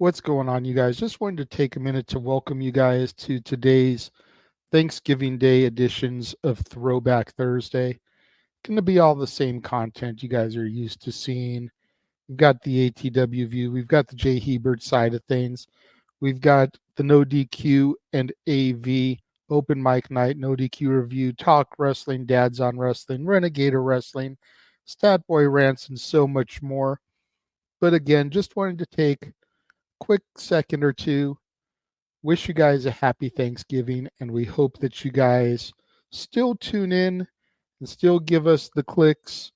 What's going on, you guys? Just wanted to take a minute to welcome you guys to today's Thanksgiving Day editions of Throwback Thursday. Going to be all the same content you guys are used to seeing. We've got the ATW view. We've got the Jay Hebert side of things. We've got the NoDQ&AV open mic night, NoDQ review, talk wrestling, dads on wrestling, Renegader wrestling, Stat Boy Rants, and so much more. But again, just wanted to take quick second or two, wish you guys a happy Thanksgiving, and we hope that you guys still tune in and still give us the clicks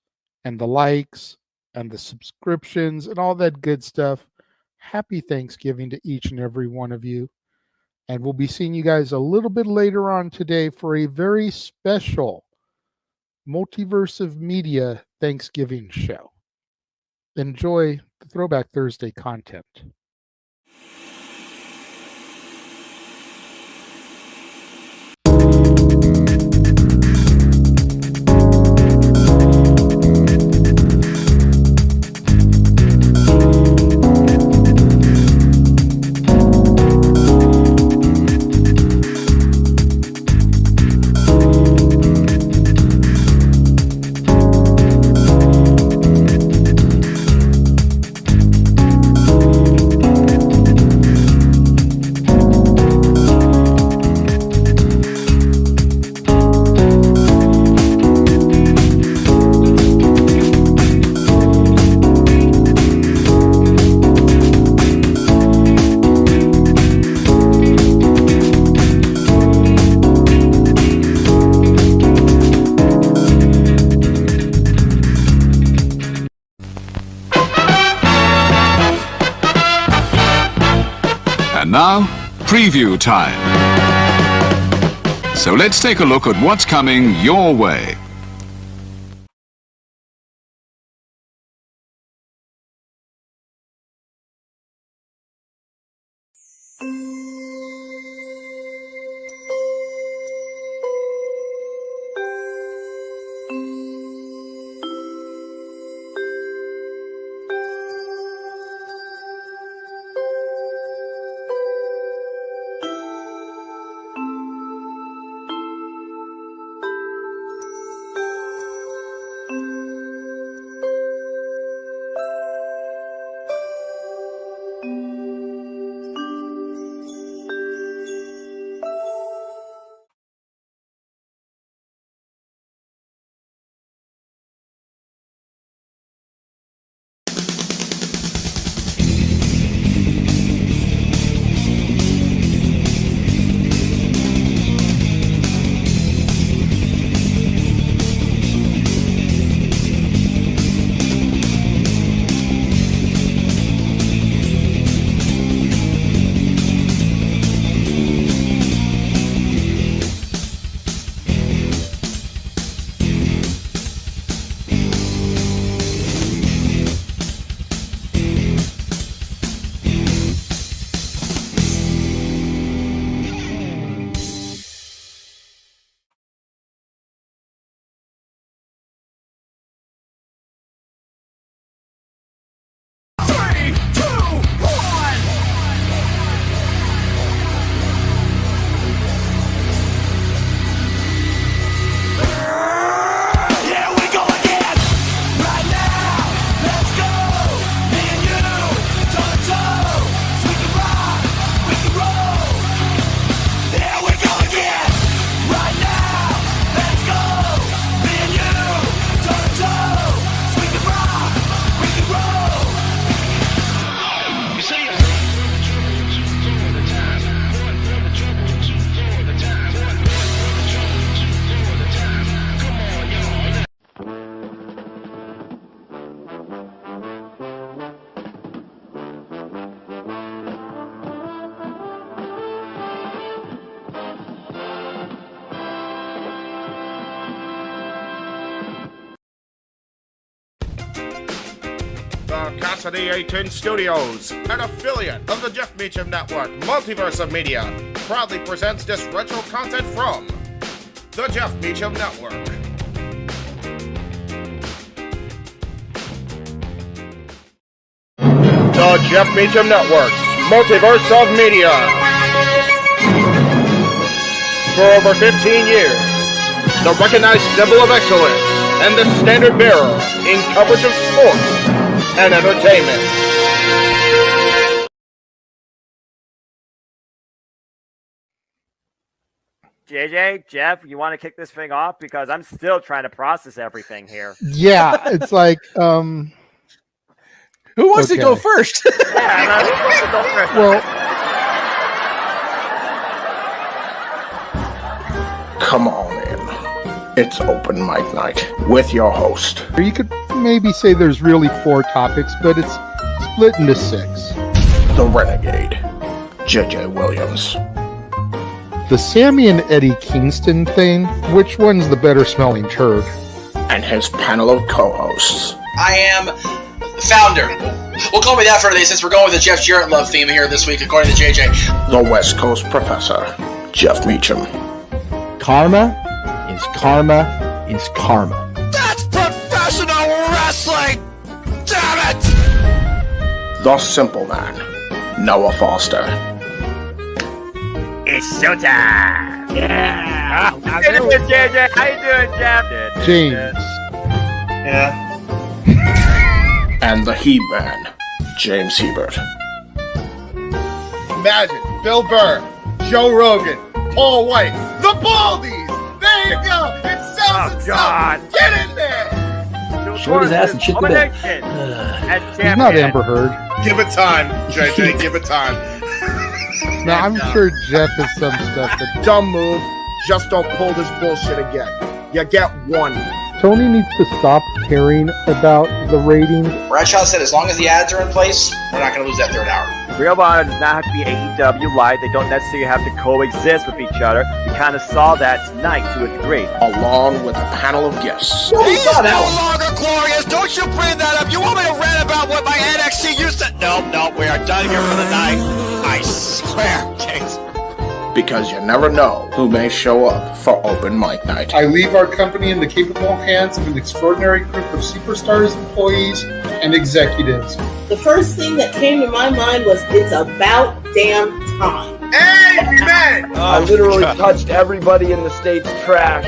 and the likes and the subscriptions and all that good stuff. Happy Thanksgiving to each and every one of you, and we'll be seeing you guys a little bit later on today for a very special Multiverse of Media Thanksgiving show. Enjoy the Throwback Thursday content. Now, preview time. So let's take a look at what's coming your way. Casa D18 Studios, an affiliate of the Jeff Meacham Network, Multiverse of Media, proudly presents this retro content from the Jeff Meacham Network. The Jeff Meacham Network Multiverse of Media. For over 15 years, the recognized symbol of excellence and the standard bearer in coverage of sports and entertainment. JJ, Jeff, you want to kick this thing off? Because I'm still trying to process everything here. Yeah, it's like, who wants to go first? Yeah, who wants to go first? well, Come on in. It's open mic night with your host. you could maybe say there's really 4 topics, but it's split into 6. The Renegade, JJ Williams. The Sammy and Eddie Kingston thing, which one's the better smelling turd? And his panel of co-hosts. I am the founder. We'll call me that for today since we're going with the Jeff Jarrett love theme here this week, according to JJ. The West Coast Professor, Jeff Meacham. Karma is karma is karma. That's professional wrestling! Damn it! The Simple Man, Noah Foster. It's showtime! Yeah! How you doing, JJ? How you doing, Jeff? James. Yeah. And the He-Man, James Hebert. Imagine Bill Burr, Joe Rogan, Paul White, the Baldies! There you go! It's sells God. Get in there! Short his ass and shit the bed. He's not Amber Heard. Give it time, JJ, give it time. Now, I'm sure Jeff has some stuff that Dumb move, just don't pull this bullshit again. You get 1. Tony needs to stop caring about the ratings. Bradshaw said as long as the ads are in place, we're not going to lose that third hour. Real Honor does not have to be AEW Live. They don't necessarily have to coexist with each other. We kind of saw that tonight to a degree. Along with a panel of guests. He is no longer glorious. Don't you bring that up. You want me to rant about what my NXT used to... No, we are done here for the night. I swear, James. Because you never know who may show up for open mic night. I leave our company in the capable hands of an extraordinary group of superstars, employees, and executives. The first thing that came to my mind was, it's about damn time. Amen! I literally touched everybody in the state's trash.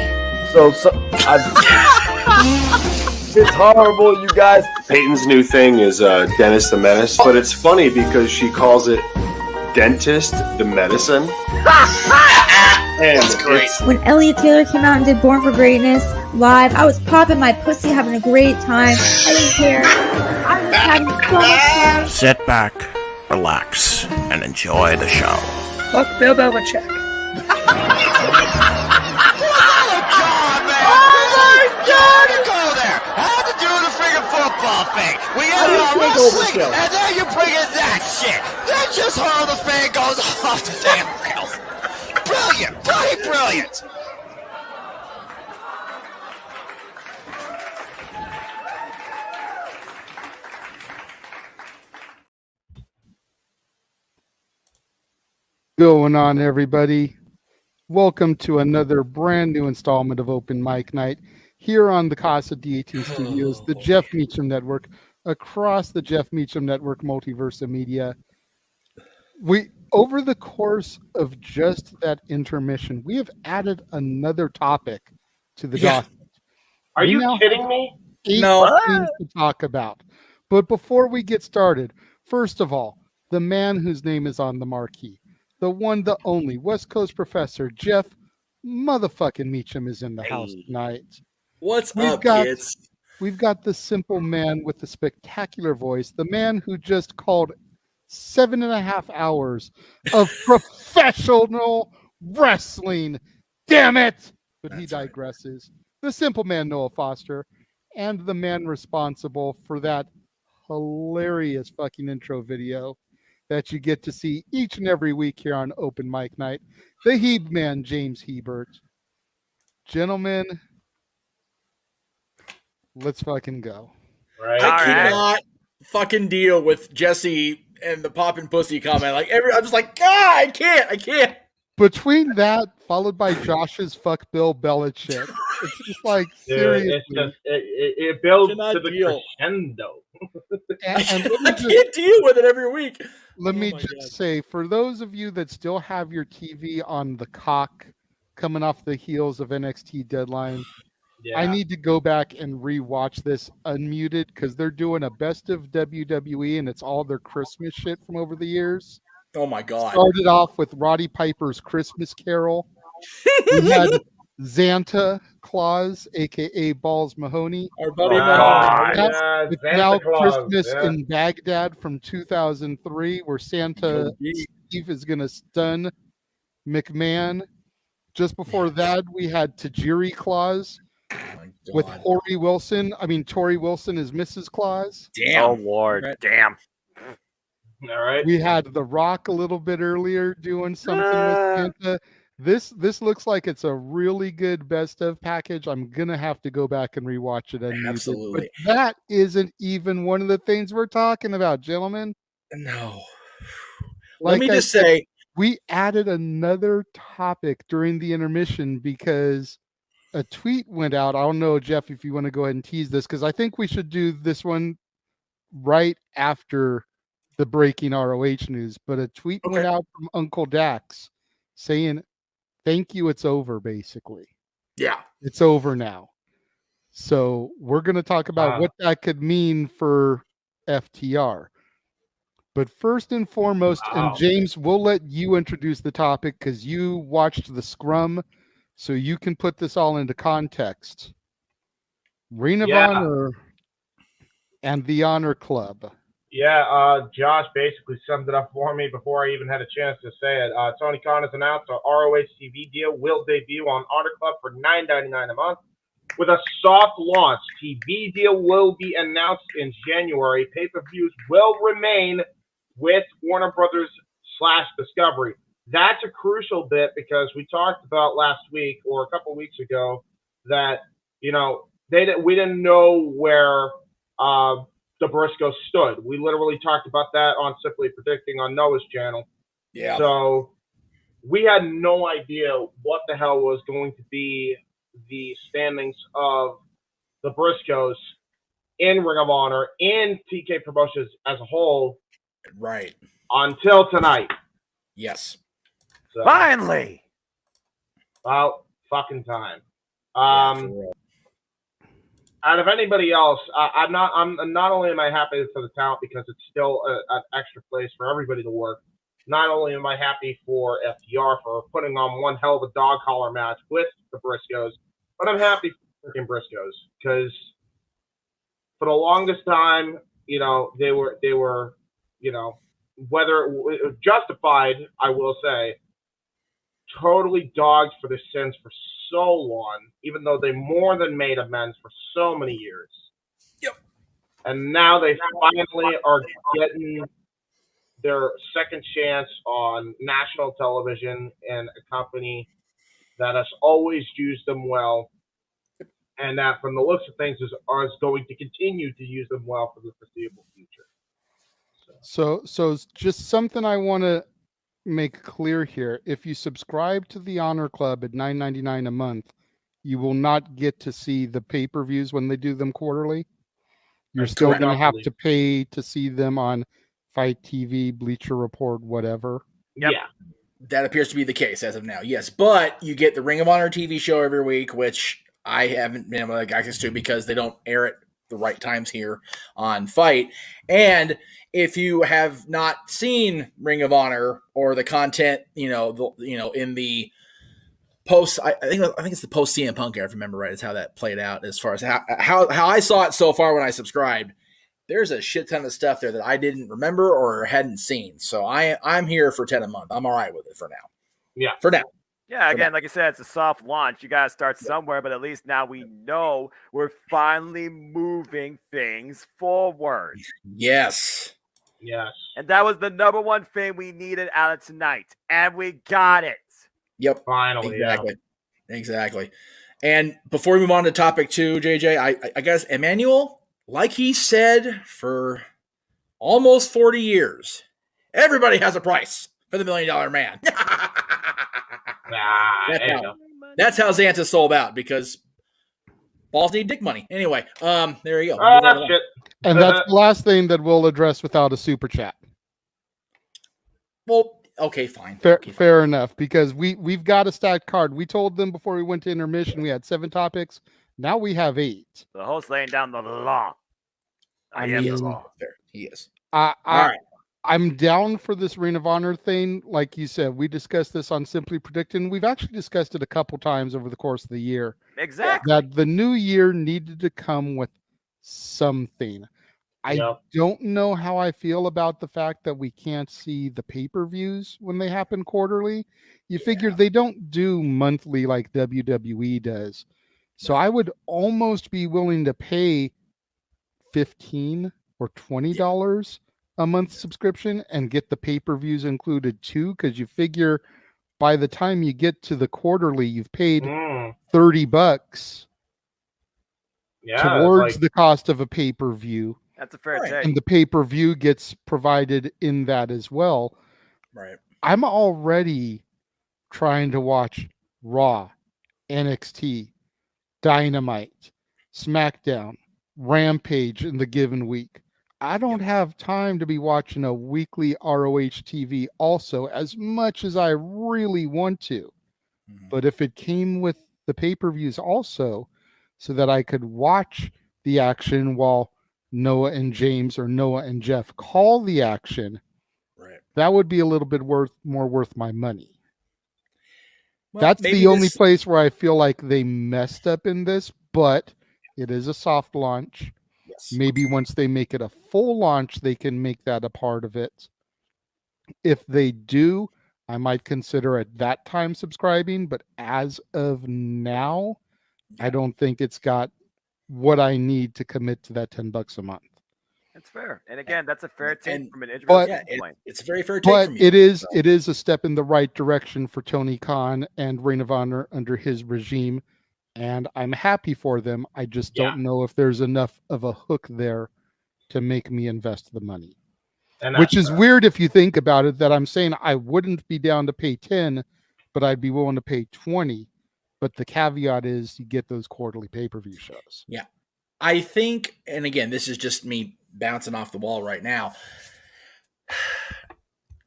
It's horrible, you guys. Peyton's new thing is Dennis the Menace, but it's funny because she calls it Dentist the Medicine. That's great. When Elliot Taylor came out and did Born for Greatness live, I was popping my pussy, having a great time. I didn't care. I was having so much fun. Sit back, relax, and enjoy the show. Fuck Bill Belichick. We ended on wrestling, and then you bring in that shit. That's just how the fan goes off the damn rails. Brilliant, bloody brilliant. Going on, everybody? Welcome to another brand new installment of Open Mic Night here on the Casa D18 Studios, the Jeff Meacham Network, across the Jeff Meacham Network Multiverse of Media. We, over the course of just that intermission, we have added another topic to the document. Are you kidding me? 8 things to talk about. But before we get started, first of all, the man whose name is on the marquee, the one, the only West Coast Professor Jeff motherfucking Meacham is in the house tonight. What's up, kids? We've got the simple man with the spectacular voice, the man who just called 7.5 hours of professional wrestling. Damn it! But he digresses. The simple man, Noah Foster, and the man responsible for that hilarious fucking intro video that you get to see each and every week here on Open Mic Night, the Heeb Man, James Hebert. Gentlemen, let's fucking go. Right. I cannot fucking deal with Jesse and the poppin' pussy comment. Like I'm just like, God, I can't. Between that, followed by Josh's fuck Bill Belichick, it's just like seriously. It builds to the crescendo. I can't deal with it every week. Let me just say, for those of you that still have your TV on the cock coming off the heels of NXT Deadline, I need to go back and rewatch this unmuted because they're doing a best of WWE and it's all their Christmas shit from over the years. Oh my God. Started off with Roddy Piper's Christmas Carol. We had Santa Claus, aka Balls Mahoney. Our buddy Mahoney. It's now Christmas in Baghdad from 2003, where Santa Steve is going to stun McMahon. Just before that, we had Tajiri Claus with Tori Wilson. I mean, Tori Wilson is Mrs. Claus. Damn. Oh, Lord. Right. Damn. All right. We had The Rock a little bit earlier doing something with Santa. This looks like it's a really good best of package. I'm gonna have to go back and rewatch it. Absolutely. But that isn't even one of the things we're talking about, gentlemen. No. Like Let me just say, we added another topic during the intermission because a tweet went out. I don't know, Jeff, if you want to go ahead and tease this, because I think we should do this one right after the breaking ROH news. But a tweet went out from Uncle Dax saying, "Thank you, it's over," basically. Yeah. It's over now. So we're going to talk about what that could mean for FTR. But first and foremost, and James, we'll let you introduce the topic because you watched the scrum, so you can put this all into context. Ring of Honor and the Honor Club. Yeah, Josh basically summed it up for me before I even had a chance to say it. Tony Khan has announced our ROH TV deal will debut on Honor Club for $9.99 a month. With a soft launch, TV deal will be announced in January. Pay-per-views will remain with Warner Brothers / Discovery. That's a crucial bit because we talked about last week or a couple weeks ago that, you know, we didn't know where the Briscoes stood. We literally talked about that on Simply Predicting on Noah's channel. Yeah. So we had no idea what the hell was going to be the standings of the Briscoes in Ring of Honor, in TK Promotions as a whole. Right. Until tonight. Yes. So, finally. About fucking time. Out of anybody else, I'm not only am I happy for the talent because it's still an extra place for everybody to work. Not only am I happy for FTR for putting on one hell of a dog collar match with the Briscoes, but I'm happy for freaking Briscoes because for the longest time, you know, they were, you know, whether justified, I will say, totally dogged for their sins for so long, even though they more than made amends for so many years. Yep. And now they finally are getting their second chance on national television and a company that has always used them well, and that from the looks of things is going to continue to use them well for the foreseeable future. So just something I want to make clear here. If you subscribe to the Honor Club at $9.99 a month, you will not get to see the pay-per-views when they do them quarterly. You're still going to have to pay to see them on Fight TV, Bleacher Report, whatever. Yep. Yeah. That appears to be the case as of now. Yes, but you get the Ring of Honor TV show every week, which I haven't been able to get access to because they don't air it the right times here on Fight. And if you have not seen Ring of Honor or the content, in the post, I think it's the post CM Punk era, if I remember right, is how that played out as far as how I saw it so far when I subscribed. There's a shit ton of stuff there that I didn't remember or hadn't seen. So I'm here for 10 a month. I'm all right with it for now. Yeah. For now. Yeah, again, like I said, it's a soft launch. You got to start somewhere, but at least now we know we're finally moving things forward. Yes. Yes. And that was the number one thing we needed out of tonight. And we got it. Yep. Finally. Exactly. Yeah. Exactly. And before we move on to topic 2, JJ, I guess Emmanuel, like he said for almost 40 years, everybody has a price for the $1 Million Man. That's how Xanta's sold out, because balls need dick money. Anyway, there you go. Shit. And that's the last thing that we'll address without a super chat. Well, okay, fine. Fair enough, because we've got a stacked card. We told them before we went to intermission we had 7 topics. Now we have 8. The host laying down the law. I am the law. He is. All right. I'm down for this Ring of Honor thing. Like you said, we discussed this on Simply Predicting. We've actually discussed it a couple times over the course of the year. Exactly. That the new year needed to come with something. I don't know how I feel about the fact that we can't see the pay-per-views when they happen quarterly. You figure they don't do monthly like WWE does. So I would almost be willing to pay $15 or $20 a month subscription and get the pay-per-views included too, because you figure by the time you get to the quarterly, you've paid $30 towards the cost of a pay-per-view. That's a fair take. And the pay-per-view gets provided in that as well. Right. I'm already trying to watch Raw, NXT, Dynamite, SmackDown, Rampage in the given week. I don't have time to be watching a weekly ROH TV also, as much as I really want to. But if it came with the pay-per-views also, so that I could watch the action while Noah and James or Noah and Jeff call the action, that would be a little bit more worth my money. Well, that's the only place where I feel like they messed up in this, but it is a soft launch. Yes. Maybe once they make it a full launch, they can make that a part of it. If they do, I might consider at that time subscribing, but as of now, I don't think it's got what I need to commit to that $10 a month. That's fair. And again, that's a fair take from an But- individual standpoint. It's a very fair take But from you. it is a step in the right direction for Tony Khan and Ring of Honor under his regime, and I'm happy for them. I just don't know if there's enough of a hook there to make me invest the money. Which is weird if you think about it, that I'm saying I wouldn't be down to pay 10, but I'd be willing to pay 20. But the caveat is you get those quarterly pay-per-view shows. Yeah. I think, and again, this is just me bouncing off the wall right now.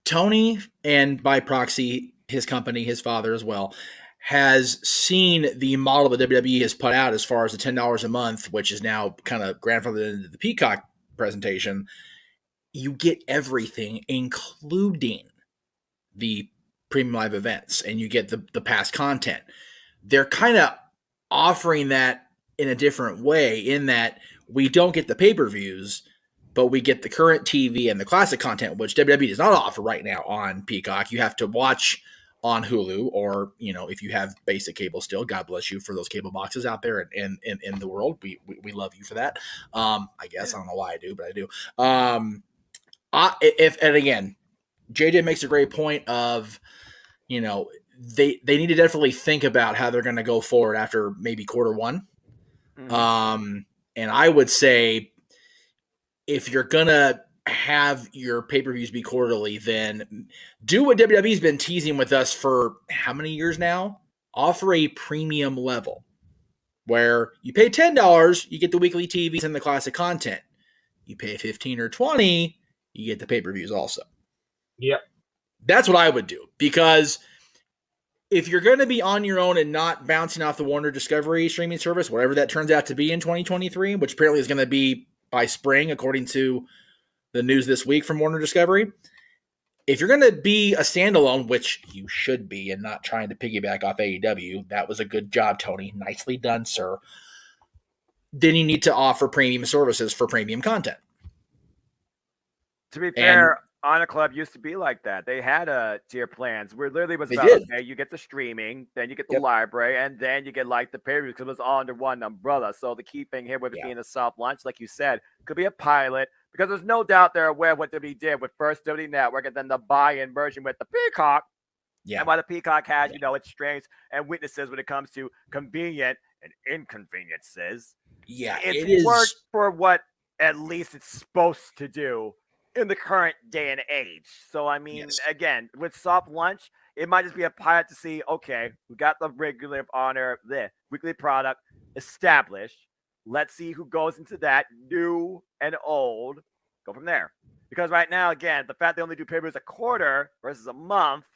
Tony, and by proxy, his company, his father as well, has seen the model that WWE has put out as far as the $10 a month, which is now kind of grandfathered into the Peacock presentation. You get everything, including the premium live events, and you get the past content. They're kind of offering that in a different way, in that we don't get the pay-per-views, but we get the current TV and the classic content, which WWE does not offer right now on Peacock. You have to watch on Hulu, or, you know, if you have basic cable still, God bless you for those cable boxes out there in the world. We love you for that. I guess I don't know why I do, but I do. And again, JJ makes a great point of, you know, they need to definitely think about how they're going to go forward after maybe quarter one. And I would say, if you're going to have your pay-per-views be quarterly, then do what WWE's been teasing with us for how many years now? Offer a premium level where you pay $10, you get the weekly TVs and the classic content. You pay $15 or $20, you get the pay-per-views also. Yep. That's what I would do, because if you're going to be on your own and not bouncing off the Warner Discovery streaming service, whatever that turns out to be in 2023, which apparently is going to be by spring, according to the news this week from Warner Discovery, if you're going to be a standalone, which you should be, and not trying to piggyback off AEW, that was a good job, Tony. Nicely done, sir. Then you need to offer premium services for premium content. To be fair, Honor Club used to be like that. They had tier plans where literally was They about, did. okay, you get the streaming, then you get the library, and then you get like the pay-per-view, because it was all under one umbrella. So the key thing here with it being a soft launch, like you said, could be a pilot, because there's no doubt they're aware of what WWE did with first WWE Network and then the buy-in version with the Peacock. Yeah. And while the Peacock has, you know, its strengths and weaknesses when it comes to convenient and inconveniences. Yeah, It's worked for what at least it's supposed to do in the current day and age. So, I mean, again, with soft launch, it might just be a pilot to see, okay, we got the regular Honor, the weekly product established. Let's see who goes into that, new and old. Go from there. Because right now, again, the fact they only do pay-per-views a quarter versus a month,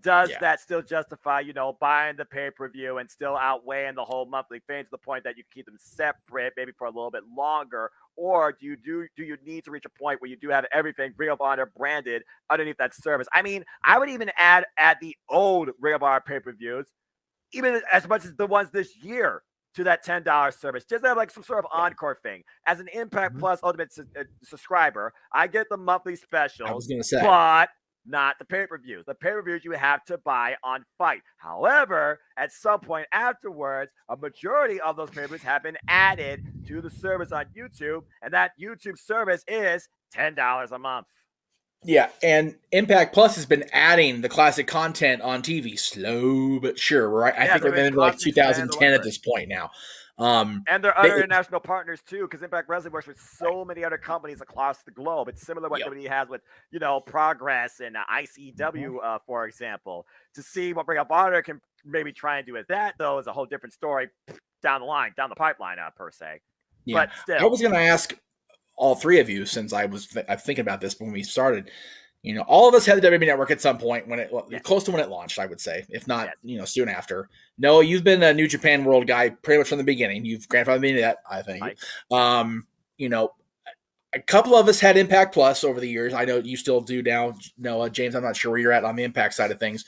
does that still justify, buying the pay-per-view and still outweighing the whole monthly fee to the point that you keep them separate, maybe for a little bit longer? Or do you need to reach a point where you do have everything Ring of Honor branded underneath that service? I mean, I would even add the old Ring of Honor pay-per-views, even as much as the ones this year, to that $10 service. Just have like some sort of encore thing. As an Impact Plus Ultimate subscriber, I get the monthly specials. I was going to say. But not the pay-per-views. The pay-per-views you have to buy on Fight. However, at some point afterwards, a majority of those pay-per-views have been added to the service on YouTube, and that YouTube service is $10 a month. Yeah, and Impact Plus has been adding the classic content on TV, slow but sure. Right? I think we're in like 2010 at this point now. And there are other international partners too, because Impact Wrestling works with so many other companies across the globe. It's similar to what WWE has with, Progress and ICW, for example. To see what Ring of Honor can maybe try and do with that, though, is a whole different story down the pipeline, per se. Yeah. But still, I was going to ask all three of you, since I'm thinking about this when we started. All of us had the WWE Network at some point when close to when it launched, I would say, if not, soon after. Noah, you've been a New Japan World guy pretty much from the beginning. You've grandfathered me into that, I think. A couple of us had Impact Plus over the years. I know you still do now, Noah. James, I'm not sure where you're at on the Impact side of things.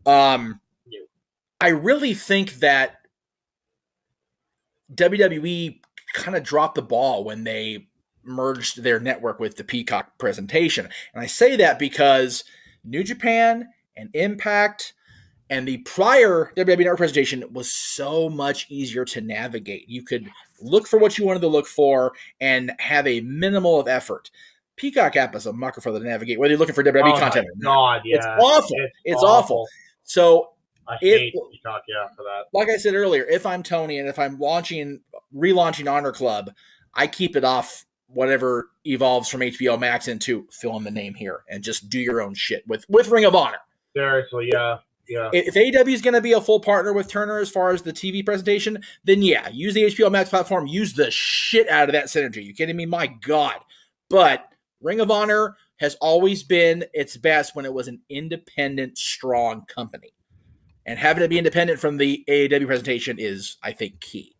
I really think that WWE kind of dropped the ball when they merged their network with the Peacock presentation. And I say that because New Japan and Impact and the prior WWE Network presentation was so much easier to navigate. You could look for what you wanted to look for and have a minimal of effort. Peacock app is a mucker for the to navigate, whether you're looking for WWE content or not. It's awful. It's awful. So I hate Peacock, for that. Like I said earlier, if I'm Tony and if I'm relaunching Honor Club, I keep it off whatever evolves from HBO Max into fill in the name here and just do your own shit with Ring of Honor. Seriously, yeah. If AEW is going to be a full partner with Turner as far as the TV presentation, then use the HBO Max platform, use the shit out of that synergy. You kidding me? My God. But Ring of Honor has always been its best when it was an independent, strong company. And having it be independent from the AEW presentation is, I think, key.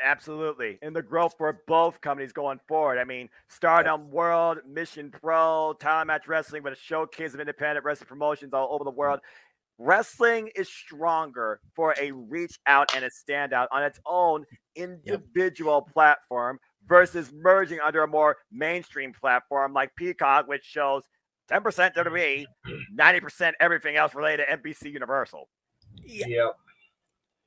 Absolutely. And the growth for both companies going forward. I mean, Stardom World, Mission Pro, Talent Match Wrestling, with a showcase of independent wrestling promotions all over the world. Wrestling is stronger for a reach out and a standout on its own individual platform versus merging under a more mainstream platform like Peacock, which shows 10% WWE, 90% everything else related to NBC Universal. Yeah.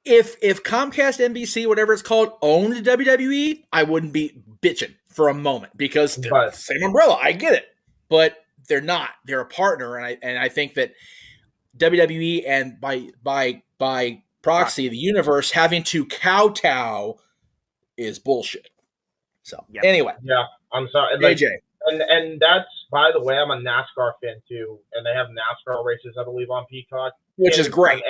If Comcast, NBC, whatever it's called, owned WWE, I wouldn't be bitching for a moment because they're the same umbrella. I get it, but they're not. They're a partner, and I think that WWE and by proxy the universe having to kowtow is bullshit. So anyway, I'm sorry, AJ, and that's, by the way, I'm a NASCAR fan too, and they have NASCAR races, I believe, on Peacock, which is great.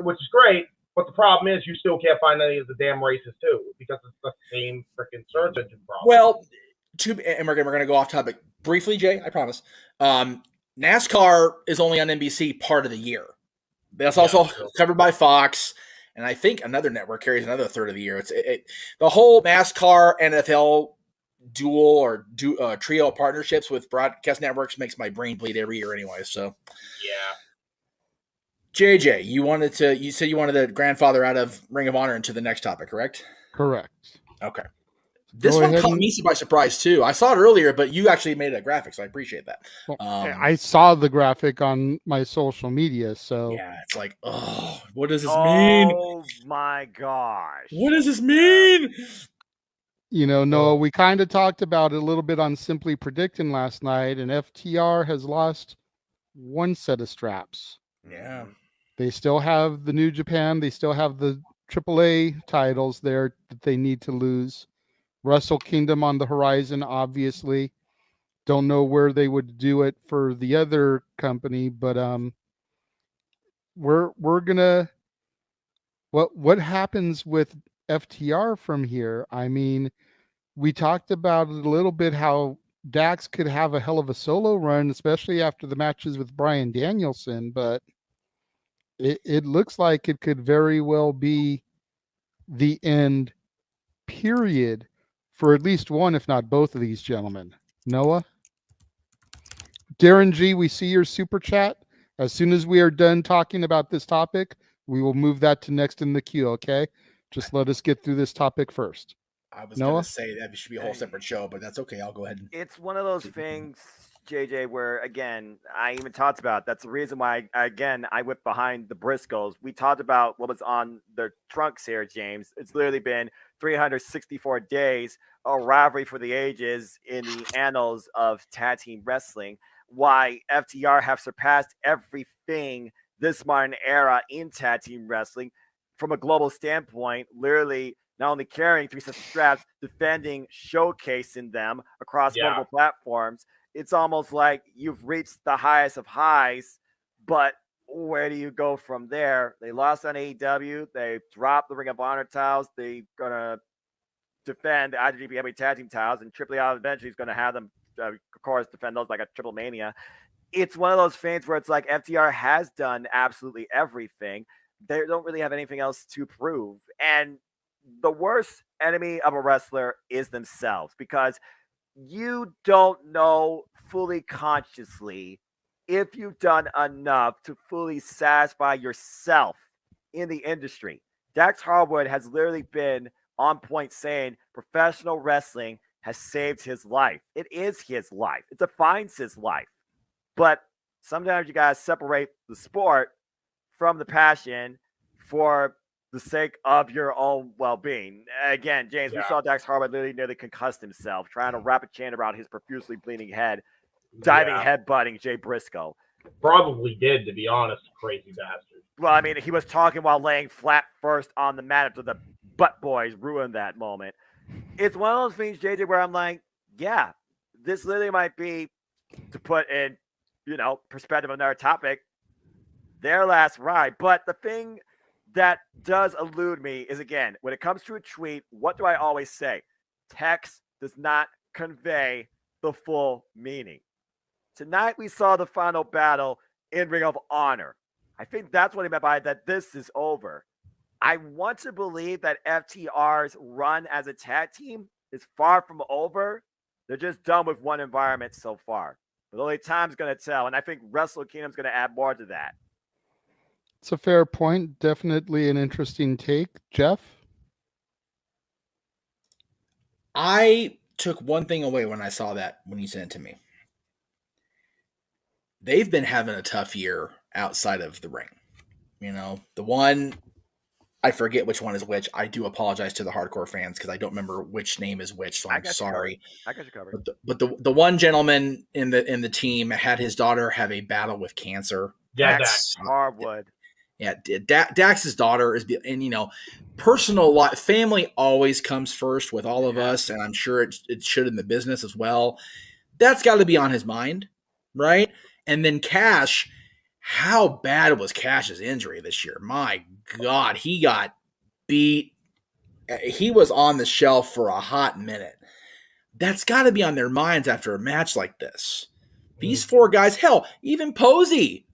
Which is great. But the problem is you still can't find any of the damn races, too, because it's the same freaking search engine problem. Well, and we're going to go off topic briefly, Jay, I promise. NASCAR is only on NBC part of the year. That's also covered by Fox, and I think another network carries another third of the year. The whole NASCAR NFL dual or trio partnerships with broadcast networks makes my brain bleed every year anyway. So, yeah. JJ, you said you wanted the grandfather out of Ring of Honor into the next topic, correct? Correct. Okay. This one caught me by surprise too. I saw it earlier, but you actually made a graphic, so I appreciate that. Well, I saw the graphic on my social media, so it's like, oh, what does this mean? Oh my gosh. What does this mean? Noah, we kind of talked about it a little bit on Simply Predicting last night, and FTR has lost one set of straps. Yeah. They still have the New Japan. They still have the AAA titles there that they need to lose. Wrestle Kingdom on the horizon, obviously. Don't know where they would do it for the other company, but we're gonna what happens with FTR from here? I mean, we talked about it a little bit how Dax could have a hell of a solo run, especially after the matches with Bryan Danielson, but it looks like it could very well be the end, period, for at least one, if not both of these gentlemen. Noah? Darren G., we see your super chat. As soon as we are done talking about this topic, we will move that to next in the queue, okay? Just let us get through this topic first. I was going Noah? to say that should be a whole separate show, but that's okay. I'll go ahead. It's one of those things, JJ, where again, I even talked about that's the reason why I went behind the Briscoes. We talked about what was on their trunks here, James. It's literally been 364 days, a rivalry for the ages in the annals of tag team wrestling. Why FTR have surpassed everything this modern era in tag team wrestling from a global standpoint, literally not only carrying 3 sets of straps, defending, showcasing them across multiple platforms. It's almost like you've reached the highest of highs, but where do you go from there? They lost on AEW. They dropped the Ring of Honor titles. They're going to defend the IWGP Heavyweight Tag Team titles, and Triple A eventually is going to have them, of course, defend those like a Triple Mania. It's one of those things where it's like FTR has done absolutely everything. They don't really have anything else to prove. And the worst enemy of a wrestler is themselves, because you don't know fully consciously if you've done enough to fully satisfy yourself in the industry. Dax Harwood has literally been on point saying professional wrestling has saved his life. It is his life. It defines his life. But sometimes you got to separate the sport from the passion for the sake of your own well-being. Again, James, we saw Dax Harwood literally nearly concussed himself trying to wrap a chant around his profusely bleeding head, diving headbutting Jay Briscoe. Probably did, to be honest, crazy bastard. Well, I mean, he was talking while laying flat first on the mat after the butt boys ruined that moment. It's one of those things, JJ, where I'm like, yeah, this literally might be, to put in, perspective of another topic, their last ride. But the thing that does elude me is, again, when it comes to a tweet, what do I always say? Text does not convey the full meaning. Tonight we saw the final battle in Ring of Honor. I think that's what he meant by that this is over. I want to believe that FTR's run as a tag team is far from over. They're just done with one environment so far. But only time's going to tell, and I think Wrestle Kingdom's going to add more to that. It's a fair point. Definitely an interesting take. Jeff? I took one thing away when I saw that, when you sent it to me. They've been having a tough year outside of the ring. The one, I forget which one is which. I do apologize to the hardcore fans because I don't remember which name is which, so I'm sorry. I got you covered. But the one gentleman in the team had his daughter have a battle with cancer. Yeah, Dax Harwood. Yeah, Dax's daughter is, and personal life, family always comes first with all of us, and I'm sure it should in the business as well. That's got to be on his mind, right? And then Cash, how bad was Cash's injury this year? My God, he got beat. He was on the shelf for a hot minute. That's got to be on their minds after a match like this. These 4 guys, hell, even Posey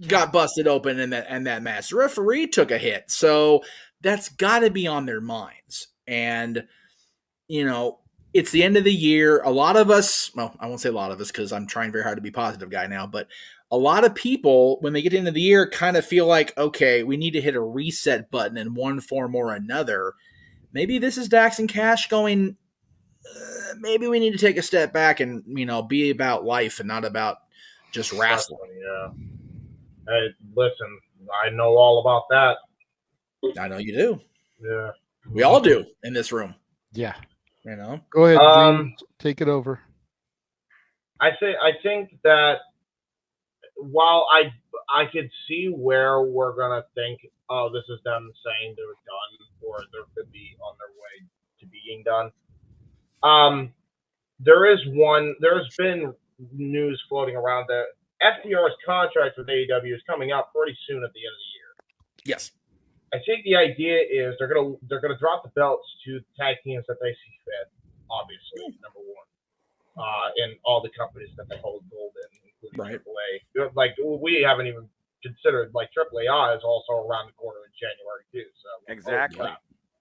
got busted open in that match. The referee took a hit. So that's got to be on their minds. And, it's the end of the year. A lot of us, well, I won't say a lot of us because I'm trying very hard to be a positive guy now, but a lot of people, when they get into the year, kind of feel like, okay, we need to hit a reset button in one form or another. Maybe this is Dax and Cash going, maybe we need to take a step back and, be about life and not about just wrestling. Yeah. Hey, listen, I know all about that. I know you do. Yeah. We all do in this room. Yeah. Go ahead, James, take it over. I think that while I could see where we're gonna think, oh, this is them saying they're done, or they could be on their way to being done. There's been news floating around that FTR's contract with AEW is coming up pretty soon at the end of the year. Yes. I think the idea is they're gonna drop the belts to tag teams that they see fit. Obviously, number in all the companies that they hold gold in, including Right. AAA. Like we haven't even considered like AAA is also around the corner in January too. So Exactly.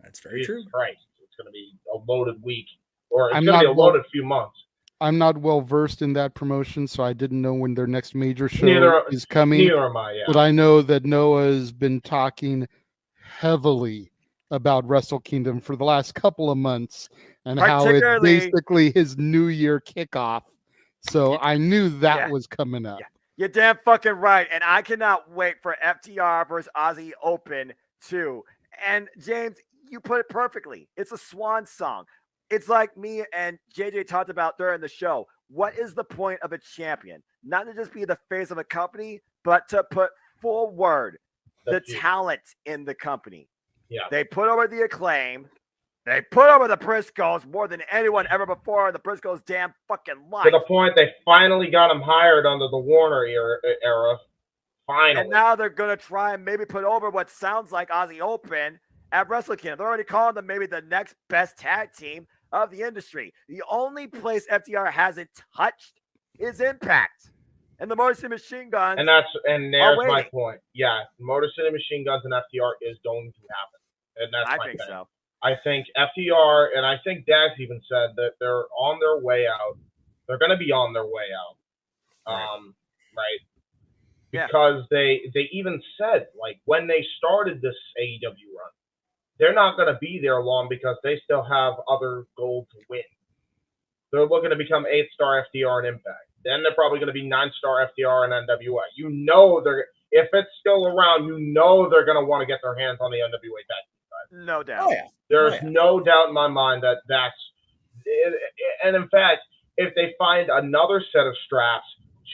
That's very Jesus true. Christ, it's going to be a loaded week, or it's I'm going to be not a loaded few months. I'm not well versed in that promotion, so I didn't know when their next major show Neither- is coming. neither am I, yeah. But I know that Noah's been talking heavily about Wrestle Kingdom for the last couple of months and how it's Particularly- basically his New Year kickoff. So I knew that Yeah. was coming up. You're damn fucking right. And I cannot wait for FTR versus Aussie Open too. And James, you put it perfectly. It's a swan song. It's like me and JJ talked about during the show. What is the point of a champion? Not to just be the face of a company, but to put forward the talent in the company. Yeah. They put over the Acclaim. They put over the Briscoes more than anyone ever before in the Briscoes' damn fucking life. To the point they finally got him hired under the Warner era. Finally. And now they're going to try and maybe put over what sounds like Aussie Open at Wrestle Kingdom. They're already calling them maybe the next best tag team of the industry. The only place FTR hasn't touched is Impact. And the Motor City Machine Guns. And there's my point. Yeah, Motor City Machine Guns and FTR is going to happen. And that's my think thing. so. I think FTR, and I think Dax even said that they're on their way out. They're going to be on their way out. Right? Because they even said, like, when they started this AEW run, they're not going to be there long because they still have other gold to win. They're looking to become 8-star FTR and Impact. Then they're probably going to be 9-star FTR and NWA. You know if it's still around, you know they're going to want to get their hands on the NWA tag team. No doubt. There's no doubt in my mind that that's – and in fact, if they find another set of straps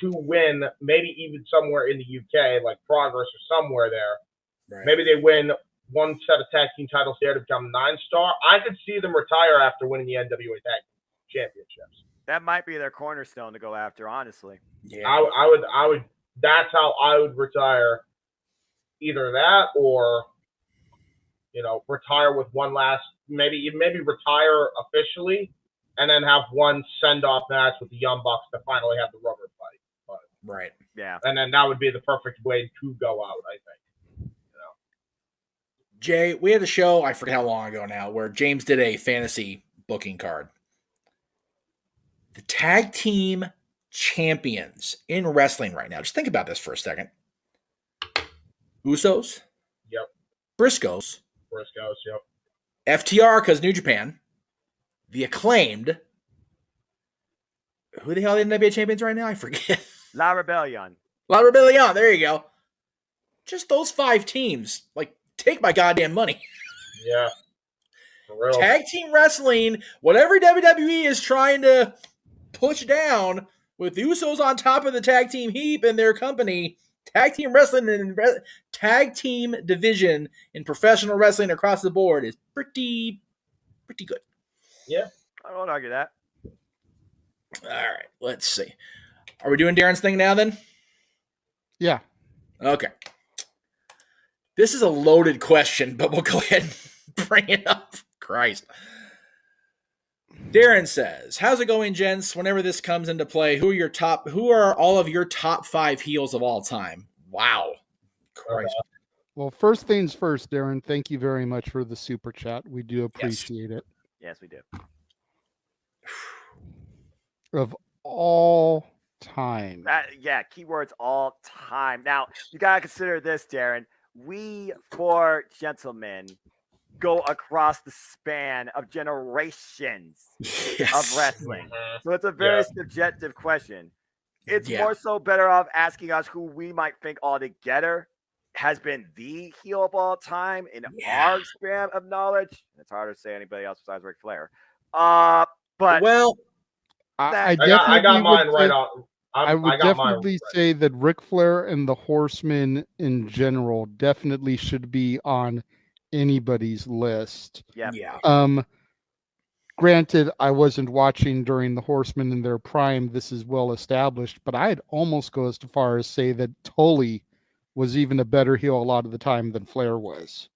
to win, maybe even somewhere in the UK, like Progress or somewhere there, maybe they win one set of tag team titles there to become 9-star. I could see them retire after winning the NWA tag championships. That might be their cornerstone to go after, honestly. Yeah, I would. That's how I would retire. Either that, or retire with one last, maybe retire officially, and then have one send-off match with the Young Bucks to finally have the rubber fight. But, right. Yeah. And then that would be the perfect way to go out, I think. Jay, we had a show, I forget how long ago now, where James did a fantasy booking card. The tag team champions in wrestling right now. Just think about this for a second. Usos. Yep. Briscoes. Yep. FTR, because New Japan. The Acclaimed. Who the hell are the NWA champions right now? I forget. La Rebellion. La Rebellion. There you go. Just those 5 teams. Like, take my goddamn money. Yeah. For real. Tag team wrestling, whatever WWE is trying to push down with the Usos on top of the tag team heap and their company, tag team wrestling and tag team division in professional wrestling across the board is pretty good. Yeah. I won't argue that. All right, let's see. Are we doing Darren's thing now then? Yeah. Okay. This is a loaded question, but we'll go ahead and bring it up. Christ. Darren says, how's it going, gents? Whenever this comes into play, who are all of your top 5 heels of all time? Wow. Christ. Well, first things first, Darren, thank you very much for the super chat. We do appreciate it. Yes, we do. Of all time. Keywords all time. Now, you got to consider this, Darren. We, 4 gentlemen, go across the span of generations of wrestling. So it's a very subjective question. It's more so better off asking us who we might think altogether has been the heel of all time in our span of knowledge. It's harder to say anybody else besides Ric Flair. But I got mine right on. I would definitely say that Ric Flair and the Horsemen in general definitely should be on anybody's list. Yeah. Granted, I wasn't watching during the Horsemen in their prime. This is well established, but I'd almost go as far as say that Tully was even a better heel a lot of the time than Flair was.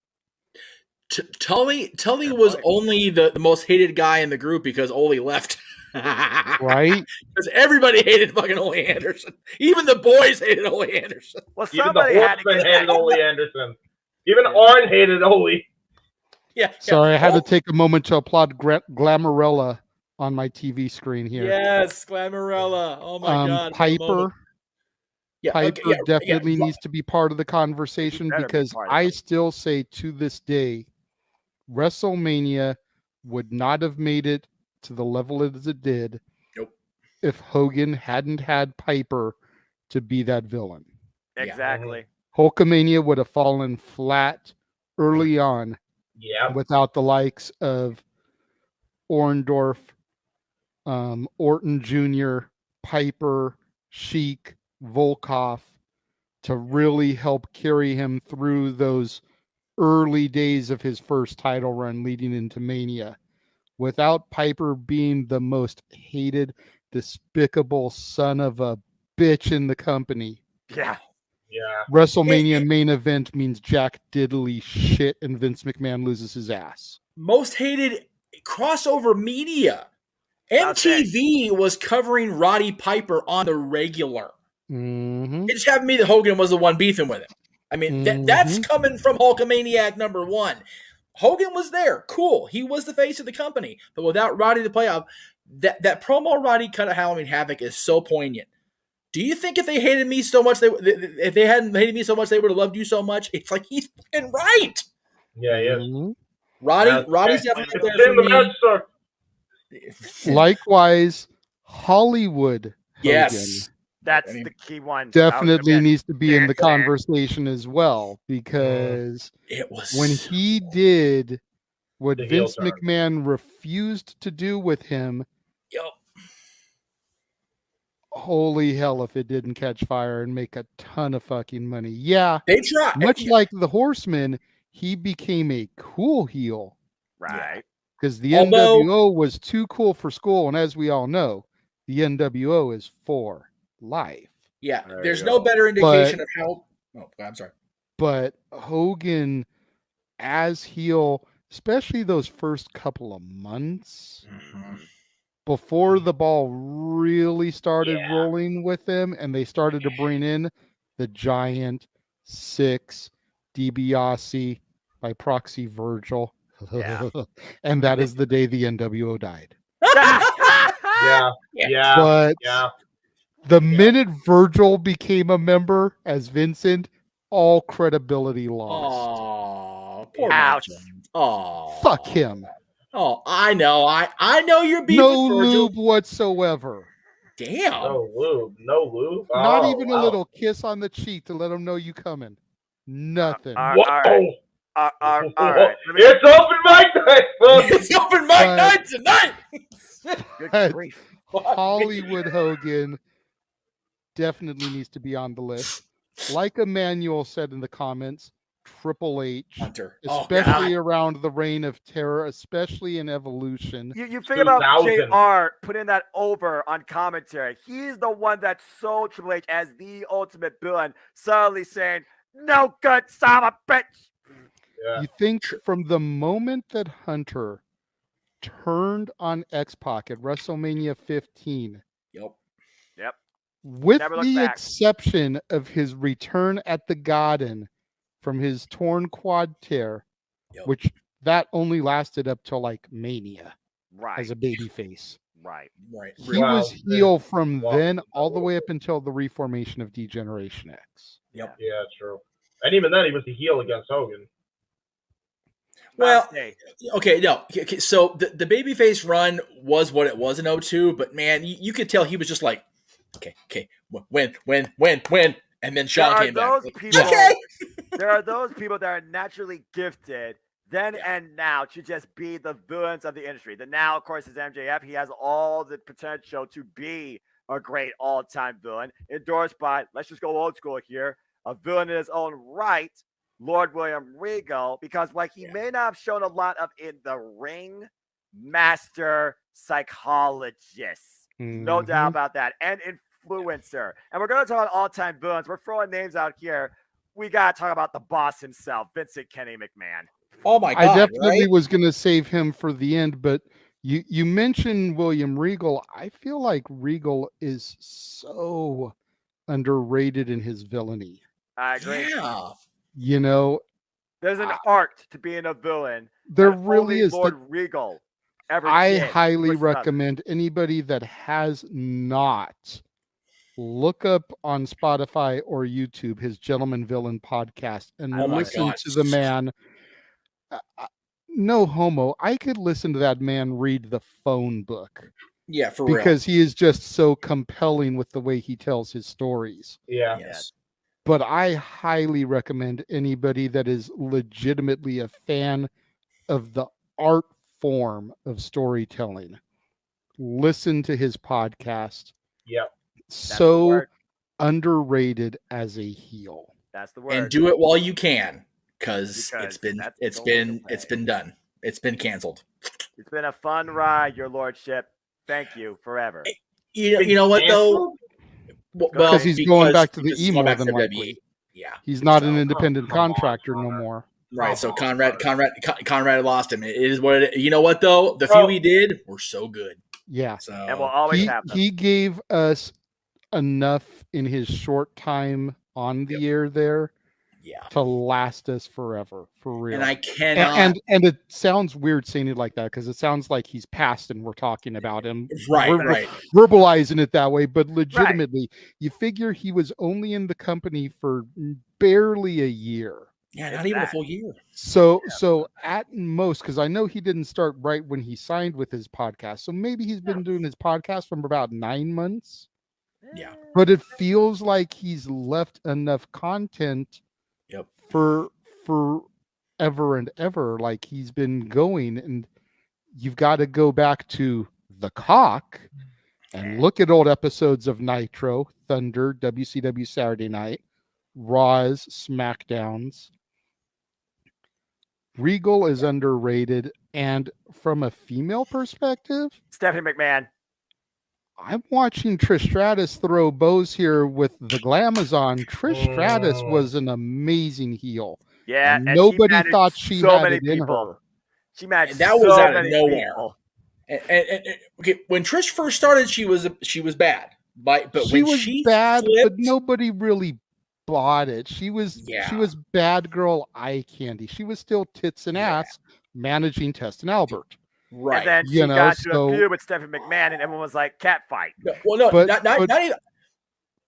Tully was only the most hated guy in the group because Ole left. Right? Because everybody hated fucking Ole Anderson. Even the boys hated Ole Anderson. Well, Even the somebody had to horsemen get hated that. Ole Anderson. Even Arn hated Ole. Yeah. Sorry, I had to take a moment to applaud Glamorella on my TV screen here. Yes, Glamorella. Oh my God. Piper. Yeah, Piper okay, definitely needs to be part of the conversation better be because part of I it. still say to this day, WrestleMania would not have made it to the level as it did if Hogan hadn't had Piper to be that villain. Exactly. Hulkamania would have fallen flat early on without the likes of Orndorff, Orton Jr., Piper, Sheik, Volkov to really help carry him through those early days of his first title run leading into Mania. Without Piper being the most hated, despicable son of a bitch in the company. Yeah. WrestleMania main event means Jack Diddley shit and Vince McMahon loses his ass. Most hated crossover media. MTV was covering Roddy Piper on the regular. Mm-hmm. It just happened to me that Hogan was the one beefing with him. I mean, that's coming from Hulkamaniac #1. Hogan was there. Cool. He was the face of the company. But without Roddy to play off, that promo Roddy cut at Halloween Havoc is so poignant. Do you think if they hated me so much, if they hadn't hated me so much, they would have loved you so much? It's like he's fucking right. Yeah, he is. Roddy's definitely up there for me. Likewise, Hollywood Yes. Hogan That's the key one. definitely needs to be in the conversation as well because it was when he did what The heel Vince turn. McMahon refused to do with him. Yep. Holy hell, if it didn't catch fire and make a ton of fucking money. Yeah. They tried. Much like the Horseman, he became a cool heel. Right. Because the NWO was too cool for school. And as we all know, the NWO is for life. Yeah. There's no better indication of how. Oh, I'm sorry. But Hogan as heel, especially those first couple of months before the ball really started rolling with them and they started to bring in the Giant, Six, DiBiase, by proxy Virgil. And that is the day the NWO died. But the minute Virgil became a member as Vincent, all credibility lost. Oh, poor Ouch. Oh, fuck him. Oh, I know. I know you're beefing No with Virgil. lube whatsoever. Damn. No lube. Not Oh, even a little kiss on the cheek to let him know you coming. Nothing. All right. It's open mic night, folks. It's open mic night tonight. Good grief. Hollywood Hogan definitely needs to be on the list. Like Emmanuel said in the comments, Triple H, Hunter. especially around the Reign of Terror, especially in Evolution. You think about JR putting that over on commentary. He's the one that sold Triple H as the ultimate villain, suddenly saying, "No good, son of a bitch." You think from the moment that Hunter turned on X-Pac at WrestleMania 15, with the exception of his return at the Garden from his torn quad tear, which that only lasted up till like Mania as a babyface. Right. He was heel from then all the way up until the reformation of D-Generation X. Yeah, true. And even then, he was the heel against Hogan. Well, okay, no. Okay, so the babyface run was what it was in 02, but man, you could tell he was just like, okay, win, and then Shawn came back. There are those people that are naturally gifted then and now to just be the villains of the industry. The now, of course, is MJF. He has all the potential to be a great all-time villain, endorsed by, let's just go old school here, a villain in his own right, Lord William Regal, because like he may not have shown a lot of in the ring, master psychologist. No doubt about that. And influencer. And we're going to talk about all-time villains. We're throwing names out here. We got to talk about the boss himself, Vincent Kenny McMahon. Oh my God. I definitely was going to save him for the end, but You mentioned William Regal. I feel like Regal is so underrated in his villainy. I agree. Yeah. You know, There's an art to being a villain. there and really only is. Lord Regal ever I did. highly Push that. recommend anybody that has not look up on Spotify or YouTube his Gentleman Villain podcast and Oh my listen God. to the man. No homo. I could listen to that man read the phone book. Yeah, for real. Because he is just so compelling with the way he tells his stories. Yeah. Yes. But I highly recommend anybody that is legitimately a fan of the art form of storytelling. Listen to his podcast. Yep. So underrated as a heel. That's the word. And do it while you can, because Because it's been that's it's the only been it's been done. It's been canceled. It's been a fun ride, Your Lordship. Thank you forever. You know what though? Well, Because he's going back to the he's E going more back to than WWE. likely. Yeah. He's not So- an independent contractor no more. Right. So Conrad lost him. It is what it, you know what though? The few he did were so good. Yeah. So And we'll always have them. He gave us enough in his short time on the air there to last us forever, for real. And I cannot and it sounds weird saying it like that because it sounds like he's passed and we're talking about him. Right, We're right. verbalizing it that way, but legitimately, you figure he was only in the company for barely a year. Yeah, not even a full year. So at most, because I know he didn't start right when he signed with his podcast. So maybe he's been doing his podcast for about 9 months. Yeah. But it feels like he's left enough content for ever and ever. Like he's been going, and you've got to go back to the Cock and look at old episodes of Nitro, Thunder, WCW Saturday Night, Raws, SmackDowns. Regal is underrated, and from a female perspective, Stephanie McMahon. I'm watching Trish Stratus throw bows here with the Glamazon. Trish Stratus was an amazing heel. Yeah, and and nobody managed thought she so had many it in people. her. She managed that so was out of many nowhere. people. And okay, when Trish first started, she was bad. But She when was she bad, flipped, but nobody really bought it. She was bad girl eye candy. She was still tits and ass managing Test and Albert. Right. And then she got to a feud with Stephanie McMahon, and everyone was like, cat fight. Well, no, But- not but- even.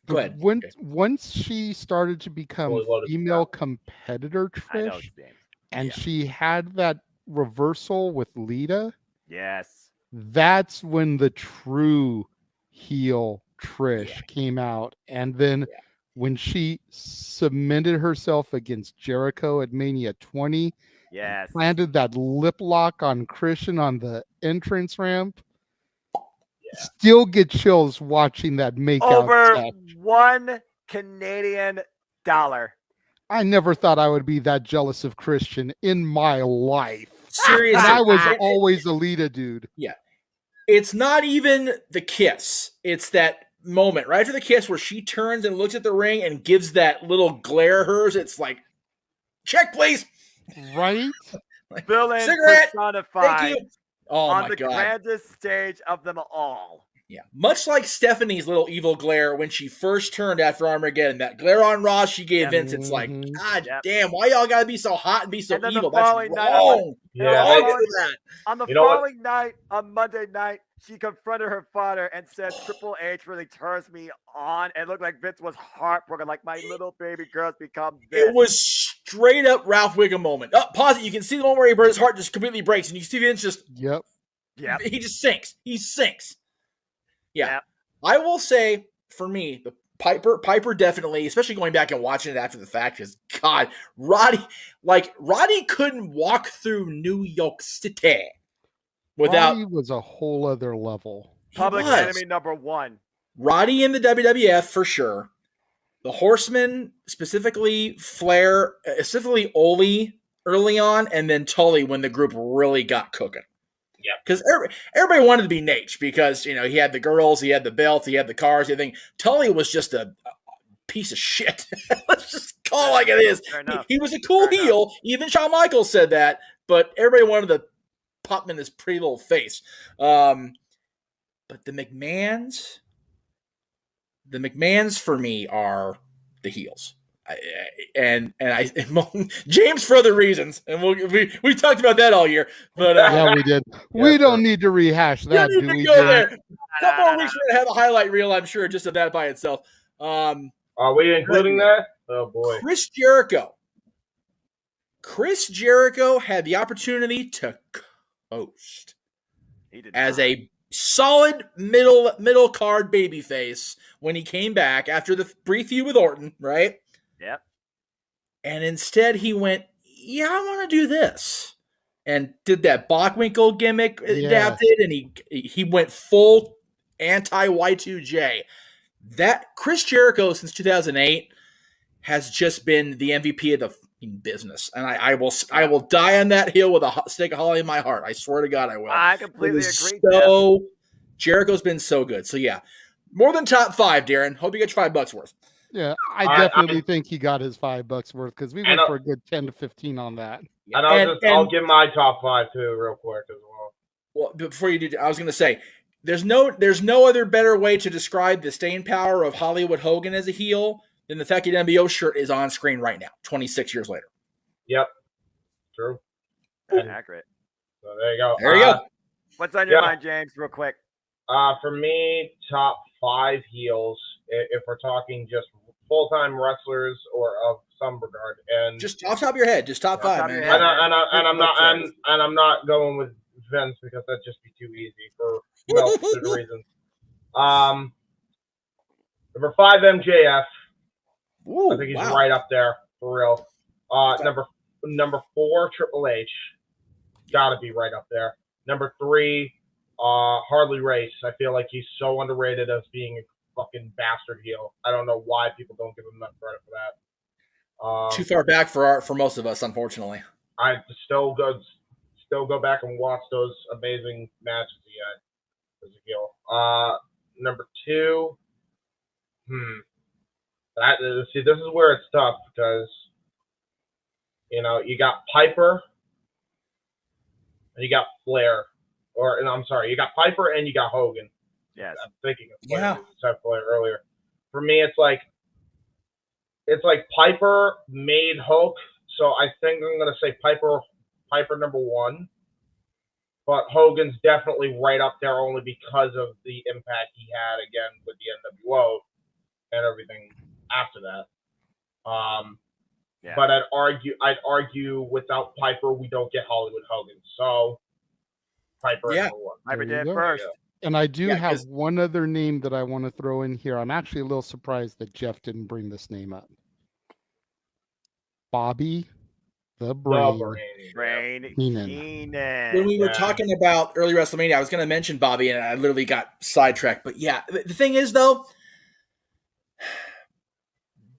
Go ahead. Once she started to become female competitor I know Trish, his name. and she had that reversal with Lita, Yes. that's when the true heel Trish came out. And then when she cemented herself against Jericho at Mania 20, Yes. planted that lip lock on Christian on the entrance ramp, still get chills watching that makeout Over sketch. $1 Canadian. I never thought I would be that jealous of Christian in my life. Seriously, And I was always a Lita dude. Yeah. It's not even the kiss. It's that moment right after the kiss where she turns and looks at the ring and gives that little glare of hers. It's like, check, please. Right? Villain Cigarette. personified Thank you. Oh, on my the God. grandest stage of them all. Yeah. Much like Stephanie's little evil glare when she first turned after Armageddon. That glare on Raw she gave Vince. It's like, God damn, why y'all gotta be so hot and be so And then evil? the That's following night, wrong. on the You know what? following night, on Monday night, she confronted her father and said, Triple H really turns me on. And it looked like Vince was heartbroken, like my little baby girl's become this. It was straight up Ralph Wiggum moment. Pause it. You can see the moment where his heart just completely breaks, and you see Vince just. Yep. Yeah. He just sinks. He sinks. Yeah. I will say, for me, the Piper definitely, especially going back and watching it after the fact, because God, Roddy couldn't walk through New York City without. Roddy was a whole other level. Public was. enemy number one. Roddy in the WWF for sure. The Horsemen, specifically Flair, specifically Ole early on, and then Tully when the group really got cooking. Yeah, because everybody wanted to be Nate because he had the girls, he had the belt, he had the cars, everything. Tully was just a piece of shit. Let's just call it like it is. He was a cool heel. Even Shawn Michaels said that, but everybody wanted pop him in his pretty little face. But the McMahons for me are the heels. And James for other reasons, and we talked about that all year. But yeah, we did. We don't need to rehash that. Do we go there? A couple more weeks, we're gonna have a highlight reel, I'm sure, just of that by itself. Are we including that? Oh boy, Chris Jericho. Chris Jericho had the opportunity to coast as a solid middle card babyface when he came back after the brief feud with Orton, right? Yep. And instead he went, yeah, I want to do this. And did that Bockwinkel gimmick adapted, and he went full anti-Y2J. That Chris Jericho since 2008 has just been the MVP of the business, and I will die on that hill with a stake of holly in my heart. I swear to God, I will. I completely agree. So Jericho's been so good. So yeah, more than top 5, Darren. Hope you get your $5 worth. Yeah, I definitely think he got his $5 worth because we went for a good 10 to 15 on that. And I'll give my top 5 too, real quick as well. Well, before you do, I was going to say there's no other better way to describe the staying power of Hollywood Hogan as a heel than the fact that NWO shirt is on screen right now, 26 years later. Yep, true. Accurate. So there you go. There you go. What's on your mind, James? Real quick. For me, top 5 heels. If we're talking just full-time wrestlers or of some regard, and just off top of your head, just top 5, man. And I'm not going with Vince because that'd just be too easy for multitude of reasons. Number 5, MJF. Ooh, I think he's right up there for real. Number 4, Triple H. Got to be right up there. Number 3, Harley Race. I feel like he's so underrated as being a fucking bastard heel. I don't know why people don't give him enough credit for that. Too far back for most of us, unfortunately. I still go back and watch those amazing matches he had as a heel. Number 2, this is where it's tough because you got Piper and you got Flair, you got Piper and you got Hogan. Yes. I'm thinking of Flair. Said Flair earlier. For me, it's like Piper made Hulk, so I think I'm gonna say Piper number 1. But Hogan's definitely right up there only because of the impact he had again with the NWO and everything after that. But I'd argue without Piper we don't get Hollywood Hogan. So Piper number 1. Piper did first. And I do have one other name that I want to throw in here. I'm actually a little surprised that Jeff didn't bring this name up. Bobby the Brain Heenan. When we were talking about early WrestleMania, I was going to mention Bobby, and I literally got sidetracked. But yeah, the thing is, though,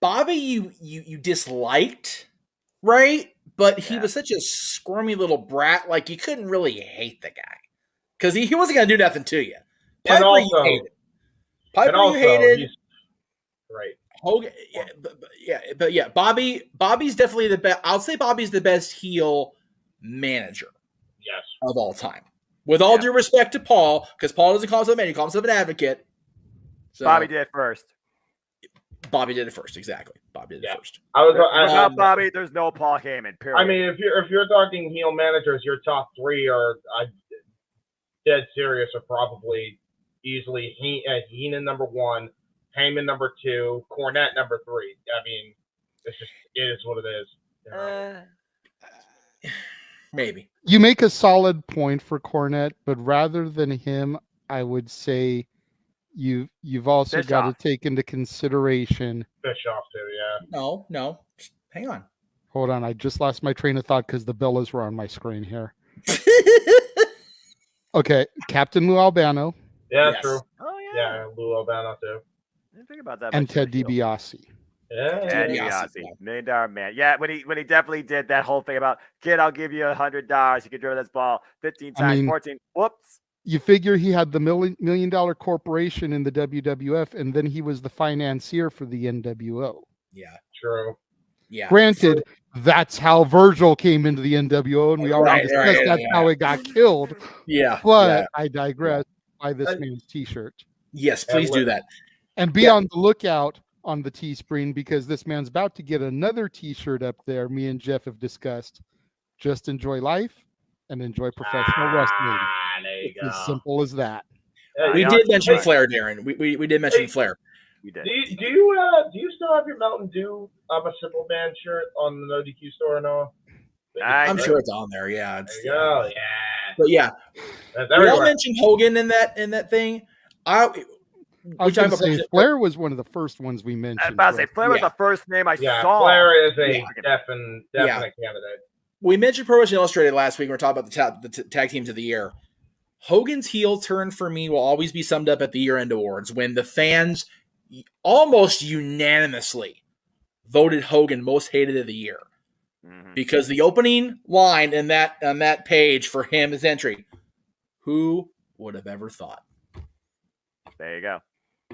Bobby, you disliked, right? But he was such a squirmy little brat. Like, you couldn't really hate the guy. Because he wasn't going to do nothing to you. Piper, you hated. Piper, you hated. Right. Hogan, but Bobby's definitely the best. I'll say Bobby's the best heel manager. Yes. Of all time. With all due respect to Paul, because Paul doesn't call himself a man, he calls himself an advocate. So, Bobby did it first. Bobby did it first, exactly. Bobby did it first. Without Bobby, there's no Paul Heyman. Period. I mean, if you're talking heel managers, your top 3 are dead serious are probably easily Heenan number 1, Heyman number 2, Cornette number 3. I mean, it is what it is. Maybe. You make a solid point for Cornette, but rather than him, I would say you've also got to take into consideration Bischoff too, yeah. No. Hang on. Hold on, I just lost my train of thought because the Bellas were on my screen here. Okay, Captain Lou Albano. Yeah, true. Oh yeah, Lou Albano too. I didn't think about that. And Ted DiBiase. Yeah, Ted DiBiase, $1 million man. Yeah, when he definitely did that whole thing about, kid, I'll give you $100. You can dribble this ball 15 times, 14. Whoops. You figure he had the $1 million corporation in the WWF, and then he was the financier for the NWO. Yeah, true. Yeah. Granted, that's how Virgil came into the NWO, and we already discussed that's how it got killed. Yeah. But I digress. Buy this man's T-shirt. Yes, please do that. And be on the lookout on the Teespring, because this man's about to get another T-shirt up there. Me and Jeff have discussed. Just enjoy life and enjoy professional wrestling. There you it's as simple as that. We did mention Flair, Darren. We did mention Flair. Do you still have your Mountain Dew I'm a Simple Man shirt on the NoDQ store and all? I'm sure it's on there. Yeah. There you go. Yeah. But yeah, we all mentioned Hogan in that thing. I was going to say Flair was one of the first ones we mentioned. I was about to say Flair was the first name I saw. Flair is a definite candidate. We mentioned Pro Wrestling Illustrated last week. We were talking about the tag teams of the year. Hogan's heel turn for me will always be summed up at the year-end awards when the fans almost unanimously voted Hogan most hated of the year. Because the opening line on that page for him is entry. Who would have ever thought? There you go.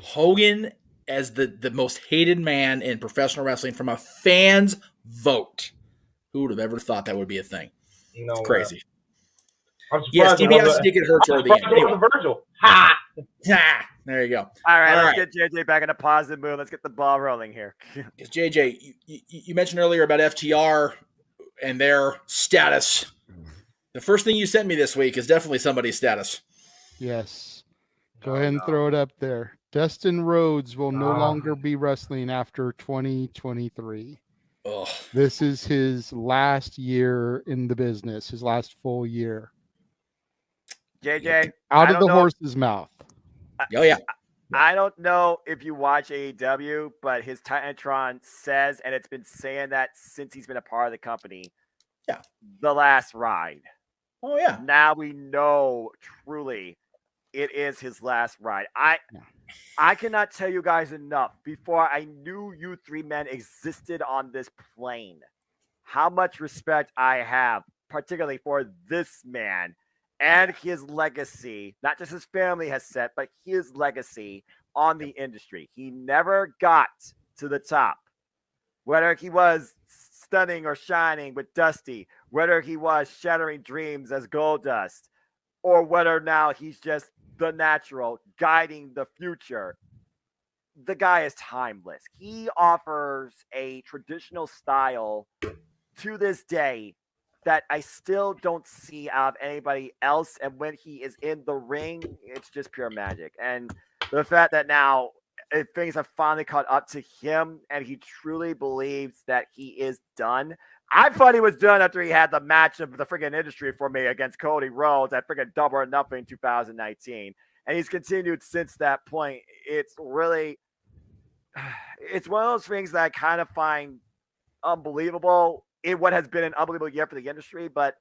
Hogan as the most hated man in professional wrestling from a fan's vote. Who would have ever thought that would be a thing? It's crazy. Yes, DiBiase did get hurt toward the end. Anyway. Virgil. Ha! There you go. All right, let's get JJ back in a positive mood. Let's get the ball rolling here. Yes, JJ, you mentioned earlier about FTR and their status. The first thing you sent me this week is definitely somebody's status. Yes. Go ahead and throw it up there. Dustin Rhodes will no longer be wrestling after 2023. This is his last year in the business, his last full year. JJ, out of the horse's mouth. Oh yeah. I don't know if you watch AEW, but his Titantron says, and it's been saying that since he's been a part of the company. Yeah. The last ride. Oh yeah. Now we know truly it is his last ride. I cannot tell you guys enough before I knew you three men existed on this plane. How much respect I have, particularly for this man and his legacy, not just his family has set, but his legacy on the industry. He never got to the top. Whether he was stunning or shining with Dusty, whether he was shattering dreams as Goldust, or whether now he's just the natural guiding the future. The guy is timeless. He offers a traditional style to this day that I still don't see out of anybody else. And when he is in the ring, it's just pure magic. And the fact that now things have finally caught up to him and he truly believes that he is done. I thought he was done after he had the match of the freaking industry for me against Cody Rhodes at freaking Double or Nothing 2019. And he's continued since that point. It's really, it's one of those things that I kind of find unbelievable in what has been an unbelievable year for the industry. But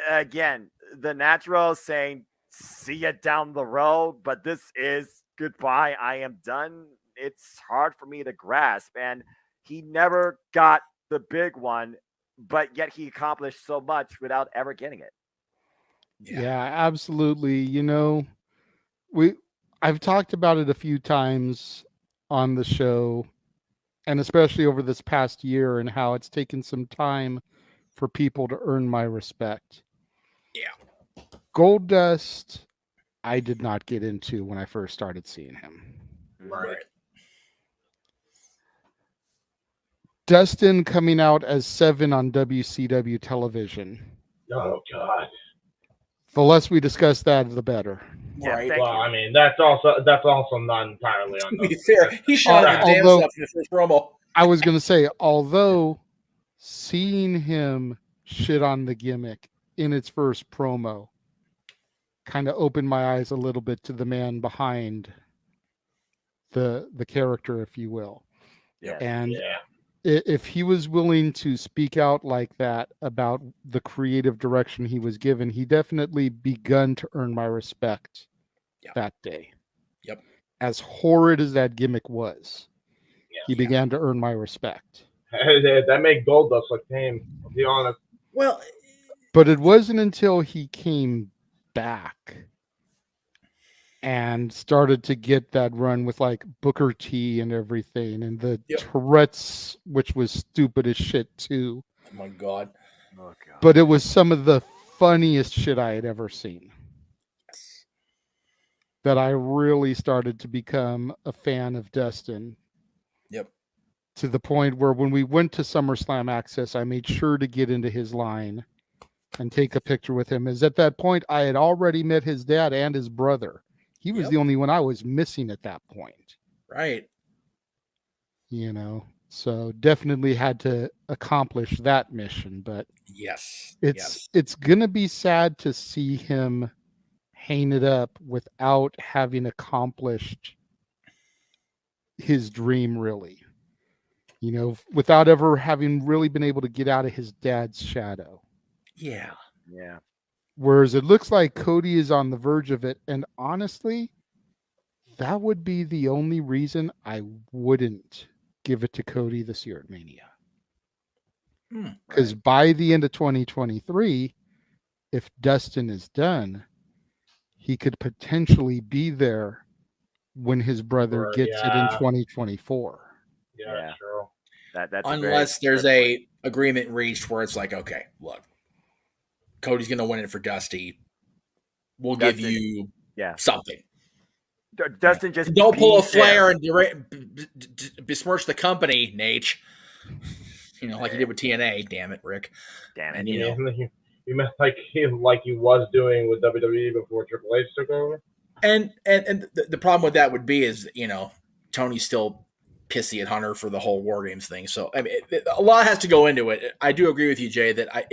again, the natural saying, see you down the road, but this is goodbye. I am done. It's hard for me to grasp. And he never got the big one, but yet he accomplished so much without ever getting it. Yeah, absolutely. You know, I've talked about it a few times on the show, and especially over this past year, and how it's taken some time for people to earn my respect. Yeah. Goldust, I did not get into when I first started seeing him. Right. Dustin coming out as Seven on WCW television. Oh God. The less we discuss that, the better. Right. Well, I mean, that's also not entirely on. To be fair, he shot his damn stuff in his first promo. I was going to say, although seeing him shit on the gimmick in its first promo kind of opened my eyes a little bit to the man behind the character, if you will. Yeah. And if he was willing to speak out like that about the creative direction he was given, he definitely begun to earn my respect that day. Yep. As horrid as that gimmick was, he began to earn my respect. That made Goldust look tame, I'll be honest. Well, but it wasn't until he came back and started to get that run with like Booker T and everything, and the Tourette's, which was stupid as shit too. Oh my god. Oh god. But it was some of the funniest shit I had ever seen. That I really started to become a fan of Dustin. Yep. To the point where when we went to SummerSlam Access, I made sure to get into his line and take a picture with him. As at that point, I had already met his dad and his brother. He was the only one I was missing at that point. Right. You know, so definitely had to accomplish that mission. But it's gonna be sad to see him hang it up without having accomplished his dream, really. You know, without ever having really been able to get out of his dad's shadow. Yeah. Yeah. Whereas it looks like Cody is on the verge of it. And honestly, that would be the only reason I wouldn't give it to Cody this year at Mania. Because by the end of 2023, if Dustin is done, he could potentially be there when his brother gets it in 2024. Yeah, true. That's unless there's a agreement reached where it's like, okay, look, Cody's gonna win it for Dusty. We'll give you something. Dustin just don't pull a flare and besmirch the company, Nate. You know, like you did with TNA. Damn it, Rick. Damn it. And, you meant like he was doing with WWE before Triple H took over. And the problem with that would be is, you know, Tony's still pissy at Hunter for the whole War Games thing. So I mean, a lot has to go into it. I do agree with you, Jay, that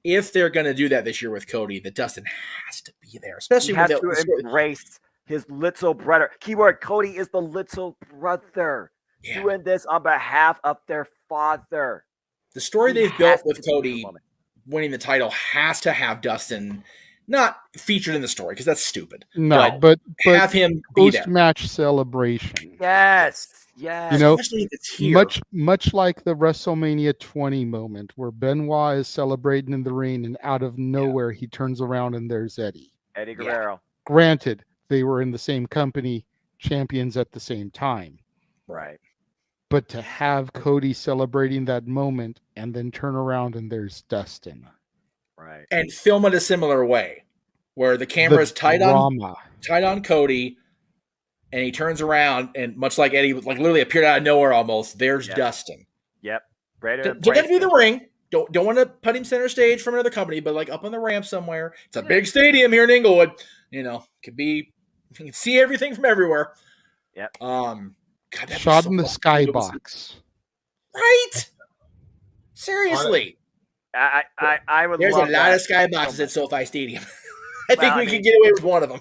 if they're going to do that this year with Cody, that Dustin has to be there, especially he has to embrace his little brother. Keyword: Cody is the little brother doing this on behalf of their father. The story they've built with Cody winning the title has to have Dustin not featured in the story because that's stupid. No, but have him be there. Post-match celebration. Yes. You know, much like the WrestleMania 20 moment where Benoit is celebrating in the ring and out of nowhere he turns around and there's Eddie. Eddie Guerrero. Granted, they were in the same company, champions at the same time. Right. But to have Cody celebrating that moment and then turn around and there's Dustin. Right. And film it a similar way where the camera is tight on Cody. And he turns around, and much like Eddie, like literally appeared out of nowhere almost, there's Dustin. Yep. Don't have to be the ring. Don't want to put him center stage from another company, but like up on the ramp somewhere. It's a big stadium here in Inglewood. You know, you can see everything from everywhere. Yep. God, shot in the skybox. Right? Seriously. I would There's love a lot of that. skyboxes at SoFi Stadium. I think we can get away with one of them.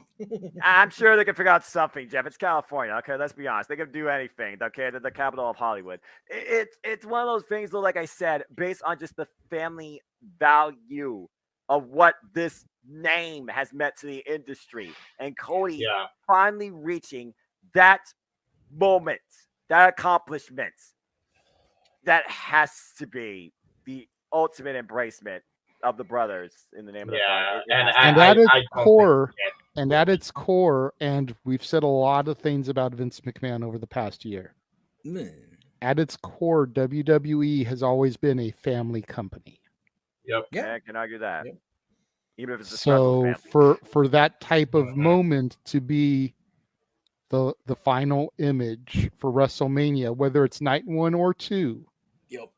I'm sure they can figure out something, Jeff. It's California, okay? Let's be honest. They can do anything, okay? They're the capital of Hollywood. It's one of those things, though, like I said, based on just the family value of what this name has meant to the industry. And Cody finally reaching that moment, that accomplishment, that has to be the ultimate embracement of the brothers in the name of the father. And at its core, and we've said a lot of things about Vince McMahon over the past year. At its core, WWE has always been a family company. Yep. Yeah, I can argue that. Yep. Even if it's a so for that type of moment to be the final image for WrestleMania, whether it's night 1 or 2. Yep.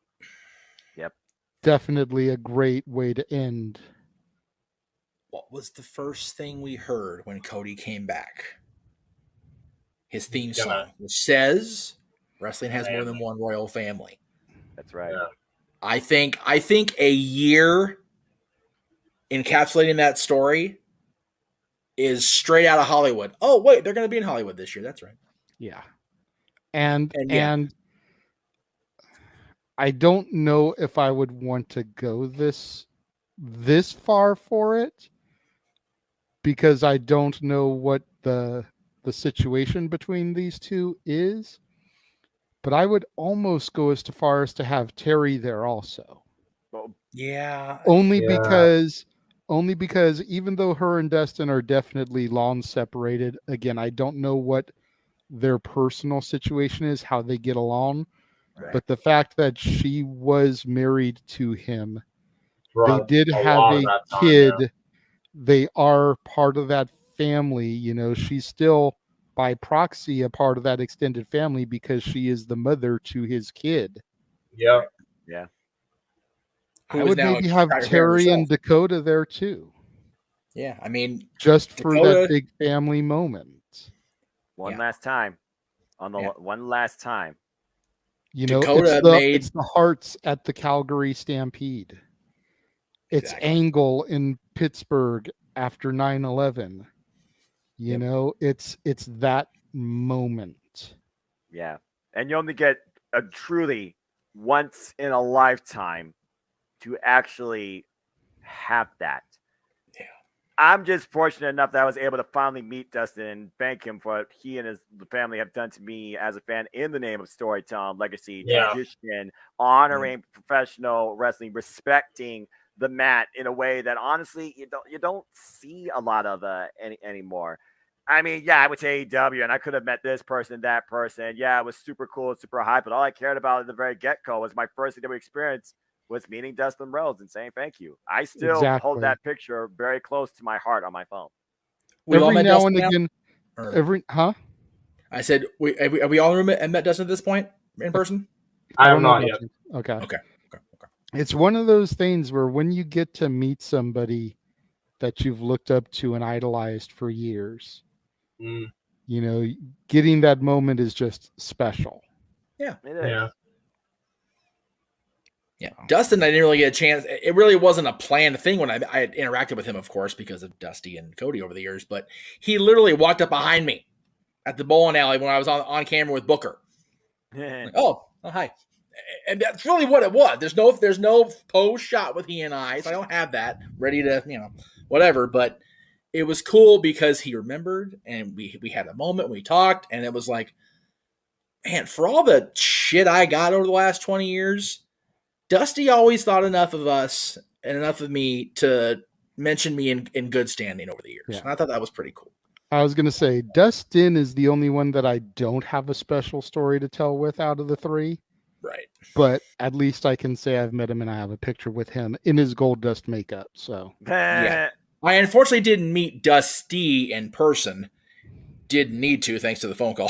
Definitely a great way to end. What was the first thing we heard when Cody came back? His theme song, which says wrestling has more than one royal family. That's right. Yeah. I think a year encapsulating that story is straight out of Hollywood. Oh, wait, they're going to be in Hollywood this year. That's right. Yeah. And I don't know if I would want to go this far for it because I don't know what the situation between these two is. But I would almost go as far as to have Terry there also. Yeah. Only only because even though her and Dustin are definitely long separated, again, I don't know what their personal situation is, how they get along. Right. But the fact that she was married to him, For they did a have lot a of that time, kid. yeah. They are part of that family. You know, she's still by proxy a part of that extended family because she is the mother to his kid. Yeah. Yeah. I would maybe have Terry and Dakota there too. Yeah, I mean, just for Dakota, that big family moment. One last time. One last time. You know, Dakota it's the Hearts at the Calgary Stampede. It's Angle in Pittsburgh after 9/11. You know, it's that moment. Yeah. And you only get a truly once in a lifetime to actually have that. Yeah. I'm just fortunate enough that I was able to finally meet Dustin and thank him for what he and his family have done to me as a fan in the name of storytelling, legacy, tradition, honoring professional wrestling, respecting the mat in a way that honestly you don't see a lot of anymore. I mean, yeah, I went to AEW and I could have met this person, that person. Yeah, it was super cool, super high, but all I cared about at the very get-go was my first AEW experience was meeting Dustin Rhodes and saying thank you. I still hold that picture very close to my heart on my phone. Every now and again, I said, have we all met Dustin at this point in person? I have not yet. Okay. It's one of those things where when you get to meet somebody that you've looked up to and idolized for years, you know, getting that moment is just special. Yeah. It is. Yeah. Dustin, I didn't really get a chance. It really wasn't a planned thing when I had interacted with him, of course, because of Dusty and Cody over the years, but he literally walked up behind me at the bowling alley when I was on camera with Booker. Like, oh, hi. And that's really what it was. There's no post shot with he and I, so I don't have that ready to, whatever, but it was cool because he remembered and we had a moment, we talked, and it was like, man, for all the shit I got over the last 20 years, Dusty always thought enough of us and enough of me to mention me in good standing over the years. Yeah. And I thought that was pretty cool. I was going to say, Dustin is the only one that I don't have a special story to tell with out of the three. Right. But at least I can say I've met him and I have a picture with him in his gold dust makeup. So, yeah. I unfortunately didn't meet Dusty in person. Didn't need to, thanks to the phone call.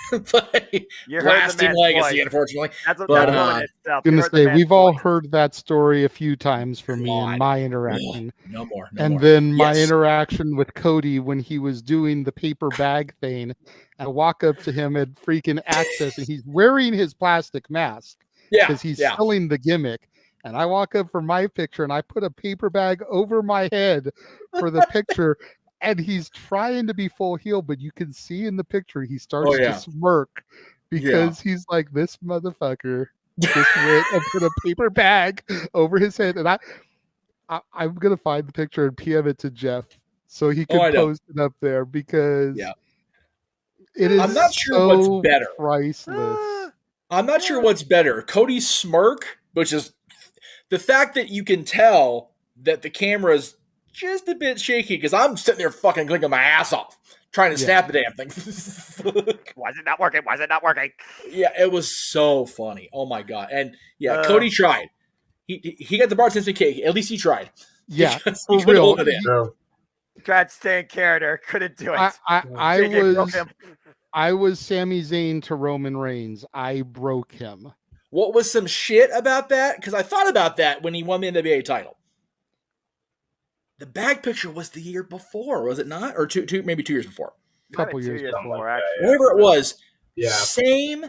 But lasting legacy, unfortunately. That's I was going to say, we've all heard that story a few times from me and my interaction. No more. Then my interaction with Cody when he was doing the paper bag thing. I walk up to him at freaking Access and he's wearing his plastic mask because he's selling the gimmick. And I walk up for my picture and I put a paper bag over my head for the picture. And he's trying to be full heel, but you can see in the picture he starts to smirk because he's like, this motherfucker just went and put a paper bag over his head. And I'm going to find the picture and PM it to Jeff so he can post it up there because it is I'm not sure what's better. Priceless. I'm not sure what's better. Cody's smirk, which is the fact that you can tell that the camera's just a bit shaky because I'm sitting there fucking clicking my ass off trying to snap the damn thing. Why is it not working? Why is it not working? Yeah, it was so funny. Oh my god! And Cody tried. He got the bartender cake. At least he tried. Yeah, he couldn't hold it in. Tried to stay in character, couldn't do it. I was Sami Zayn to Roman Reigns. I broke him. What was some shit about that? Because I thought about that when he won the NWA title. The bag picture was the year before, was it not? Or maybe 2 years before. A couple years before, actually. Whatever it was. Yeah. Same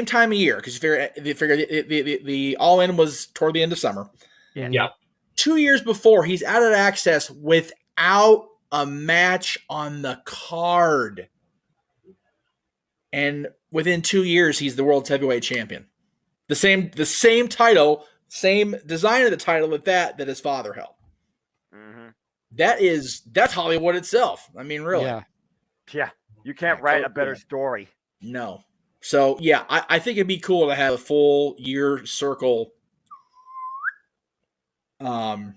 time of year, because you figure the All-In was toward the end of summer. Yeah. 2 years before, he's out of Access without a match on the card. And within 2 years, he's the world's heavyweight champion. The same title, same design of the title that his father held. Mm-hmm. That's Hollywood itself. I mean, really. Yeah. You can't write a better story. No. So yeah, I think it'd be cool to have a full year circle run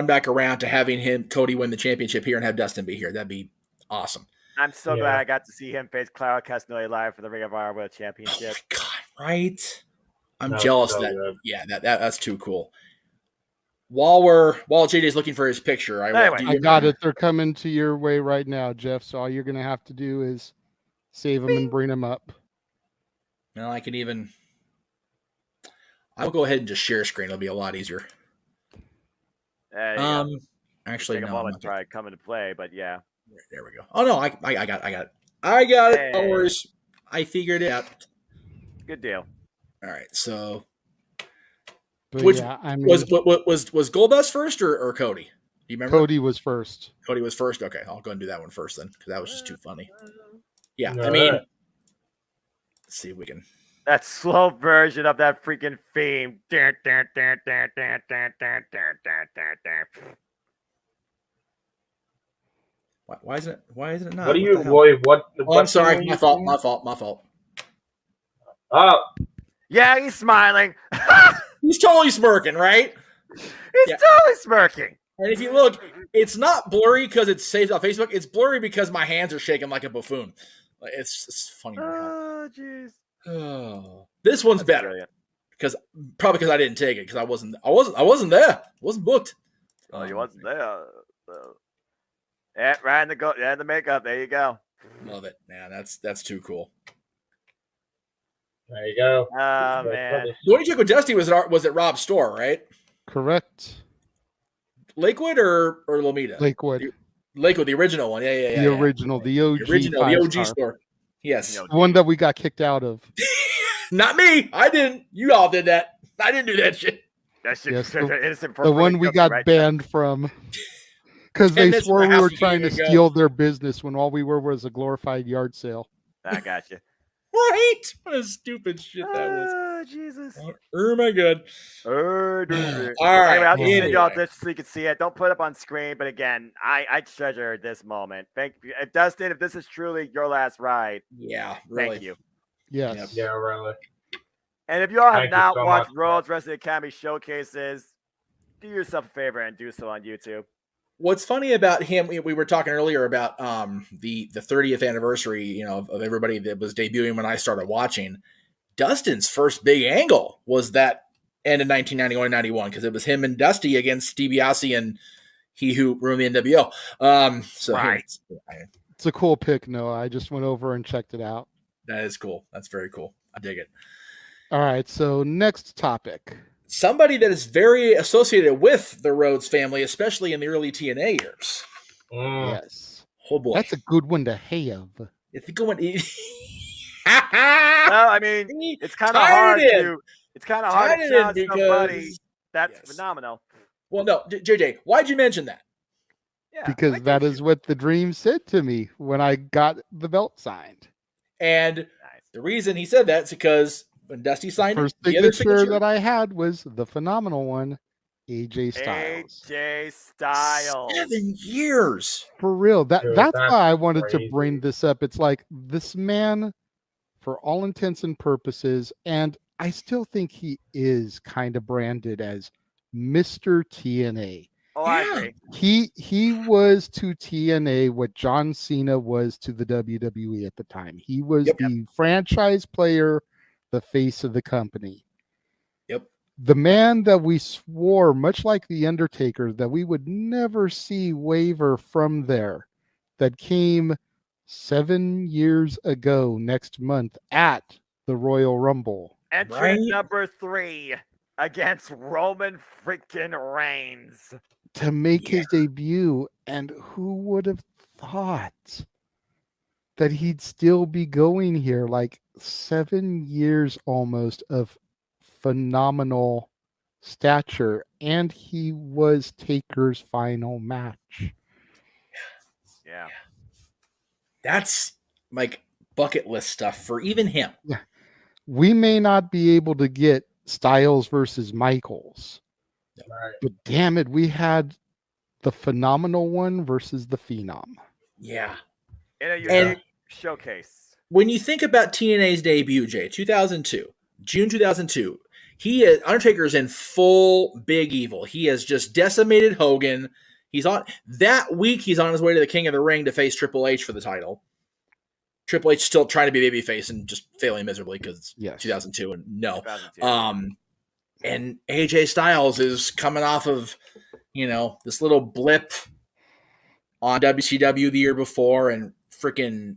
back around to having Cody win the championship here and have Dustin be here. That'd be awesome. I'm so glad I got to see him face Claudio Castagnoli live for the Ring of Honor World Championship. Oh my God, right? I'm jealous of that. Good. Yeah, that's too cool. While JJ's looking for his picture, I got it. They're coming to your way right now, Jeff. So all you're going to have to do is save them and bring them up. Well, I'll go ahead and just share screen. It'll be a lot easier. Actually, take a moment to try come into play, but yeah. There we go. Oh no, I got it. I got it. No worries. I figured it out. Good deal. All right, so but which yeah, I mean, was Goldust first or Cody? Do you remember? Cody was first. Cody was first. Okay, I'll go and do that one first then, because that was just too funny. Yeah, I mean, let's see if we can. That slow version of that freaking theme. Why isn't it not? What do you, boy? What? I'm sorry. My fault. Oh. Yeah, he's smiling. He's totally smirking, right? He's totally smirking. And if you look, it's not blurry because it's saved on Facebook. It's blurry because my hands are shaking like a buffoon. It's funny. Oh, jeez. Oh, this one's better because I didn't take it because I wasn't there. I wasn't booked. Oh, you wasn't there. Yeah, right in the makeup. There you go. Love it. Yeah, that's too cool. There you go. Oh man. The one you took with Dusty was at Rob's store, right? Correct. Lakewood or Lomita? Lakewood, the original one. Yeah. The original, the OG. The OG store. Yes. The one that we got kicked out of. Not me. I didn't. You all did that. I didn't do that shit. That shit. Yes, innocent. The one we got banned from. Because they swore we were trying to steal their business when all we were was a glorified yard sale. I got you. Right? What a stupid shit that was. Oh, Jesus. Oh, my God. All right. Anyway, I'll just send y'all this so you can see it. Don't put it up on screen. But again, I treasure this moment. Thank you. Dustin, if this is truly your last ride. Yeah, really. Thank you. Yes. Yeah, really. And if y'all have Thank you not so watched much. World's Wrestling Academy showcases, do yourself a favor and do so on YouTube. What's funny about him, we were talking earlier about the 30th anniversary, of everybody that was debuting when I started watching. Dustin's first big angle was that end of 1991 because it was him and Dusty against DiBiase and he who ruined the NWO. Right. It's a cool pick, Noah. I just went over and checked it out. That is cool. That's very cool. I dig it. All right, so next topic. Somebody that is very associated with the Rhodes family, especially in the early TNA years. Yes. Oh boy. That's a good one to have. It's a good one. No, I mean, it's kind of hard to shout somebody that's phenomenal. Well, no, JJ, why'd you mention that? Yeah, because that is what the Dream said to me when I got the belt signed. And the reason he said that is because when Dusty signed first it, the other signature that I had was the phenomenal one, AJ Styles. AJ Styles. 7 years. For real. That's why I wanted crazy. to bring this up. It's like this man, for all intents and purposes, and I still think he is kind of branded as Mr. TNA. Oh, I agree. He was to TNA what John Cena was to the WWE at the time. He was the franchise player, the face of the company. Yep. The man that we swore, much like The Undertaker, that we would never see waver from there, that came 7 years ago next month at the Royal Rumble. Entrant number 3 against Roman freaking Reigns. To make his debut, and who would have thought that he'd still be going here, like 7 years almost of phenomenal stature, and he was Taker's final match. Yeah. That's like bucket list stuff for even him. Yeah. We may not be able to get Styles versus Michaels, but damn it, we had the phenomenal one versus the Phenom. Yeah. In a unique showcase. When you think about TNA's debut, Jay, 2002, June 2002, Undertaker is in full big evil. He has just decimated Hogan. He's on that week. He's on his way to the King of the Ring to face Triple H for the title. Triple H still trying to be babyface and just failing miserably because it's 2002 and no. 2002. And AJ Styles is coming off of, this little blip on WCW the year before and freaking,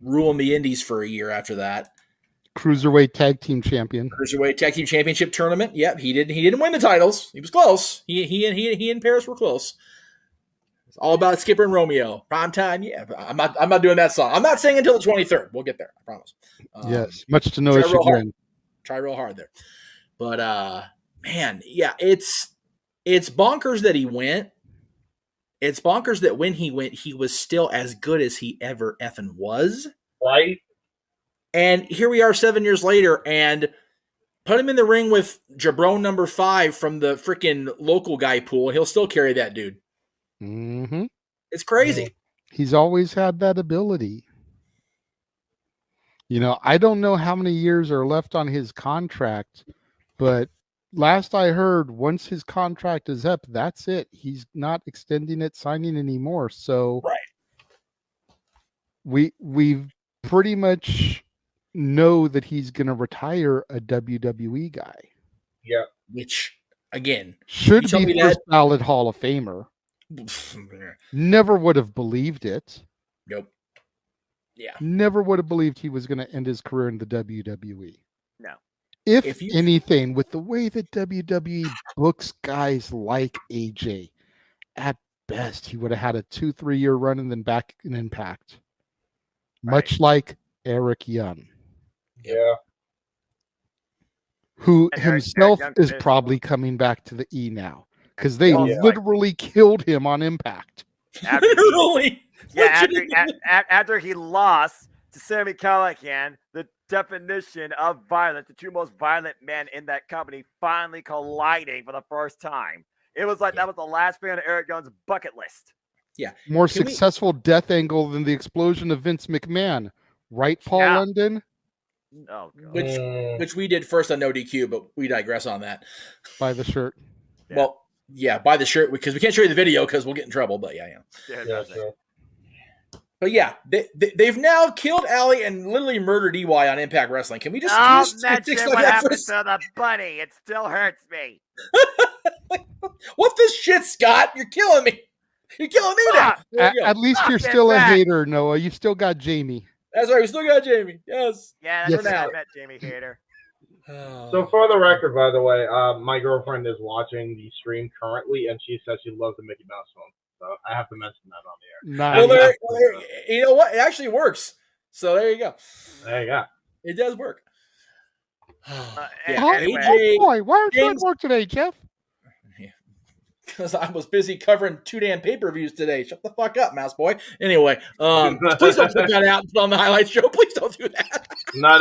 ruling the Indies for a year after that. Cruiserweight Tag Team Champion. Cruiserweight Tag Team Championship tournament. Yep, he didn't win the titles. He was close. He and Paris were close. It's all about Skipper and Romeo. Prime time. Yeah, I'm not doing that song. I'm not saying until the 23rd. We'll get there. I promise. Yes, much to know his chagrin. Try real hard there. But man, yeah, it's bonkers that he went. It's bonkers that when he went, he was still as good as he ever effing was. Right. And here we are 7 years later, and put him in the ring with Jabron number 5 from the freaking local guy pool, and he'll still carry that dude. Mm-hmm. It's crazy. He's always had that ability. I don't know how many years are left on his contract, but last I heard, once his contract is up, that's it. He's not extending it, signing anymore. So we've pretty much know that he's going to retire a WWE guy. Yeah. Which, again, should be first ballot Hall of Famer. Never would have believed it. Nope. Yeah. Never would have believed he was going to end his career in the WWE. No. If anything, with the way that WWE books guys like AJ, at best, he would have had a 2-3 year run and then back in Impact. Much like Eric Young. Yeah. Who himself is probably coming back to the E now. Because they literally killed him on Impact. Literally. After he lost to Sami Callihan, the definition of violence, the two most violent men in that company finally colliding for the first time. It was like that was the last thing on Eric Young's bucket list. Yeah. More successful death angle than the explosion of Vince McMahon. Right, Paul London? Oh, God. Which we did first on NoDQ, but we digress on that. By the shirt. Yeah. Well, yeah, buy the shirt because we can't show you the video because we'll get in trouble. But yeah. Sure. But yeah, they've now killed Allie and literally murdered EY on Impact Wrestling. Can we just mention what happened to the bunny? It still hurts me. What the shit, Scott? You're killing me. You're killing me now. At least you're still a hater, Noah. You've still got Jamie. That's right. We still got Jamie. Yes. Yeah, that's how I met Jamie Hater. So for the record, by the way, my girlfriend is watching the stream currently, and she says she loves the Mickey Mouse phone. So I have to mention that on the air. Nice. Well, you know what? It actually works. So there you go. There you go. It does work. Oh boy, why aren't you at work today, Jeff? Because I was busy covering 2 damn pay-per-views today. Shut the fuck up, mouse boy. Anyway, please don't put that out and put on the highlights show. Please don't do that. No.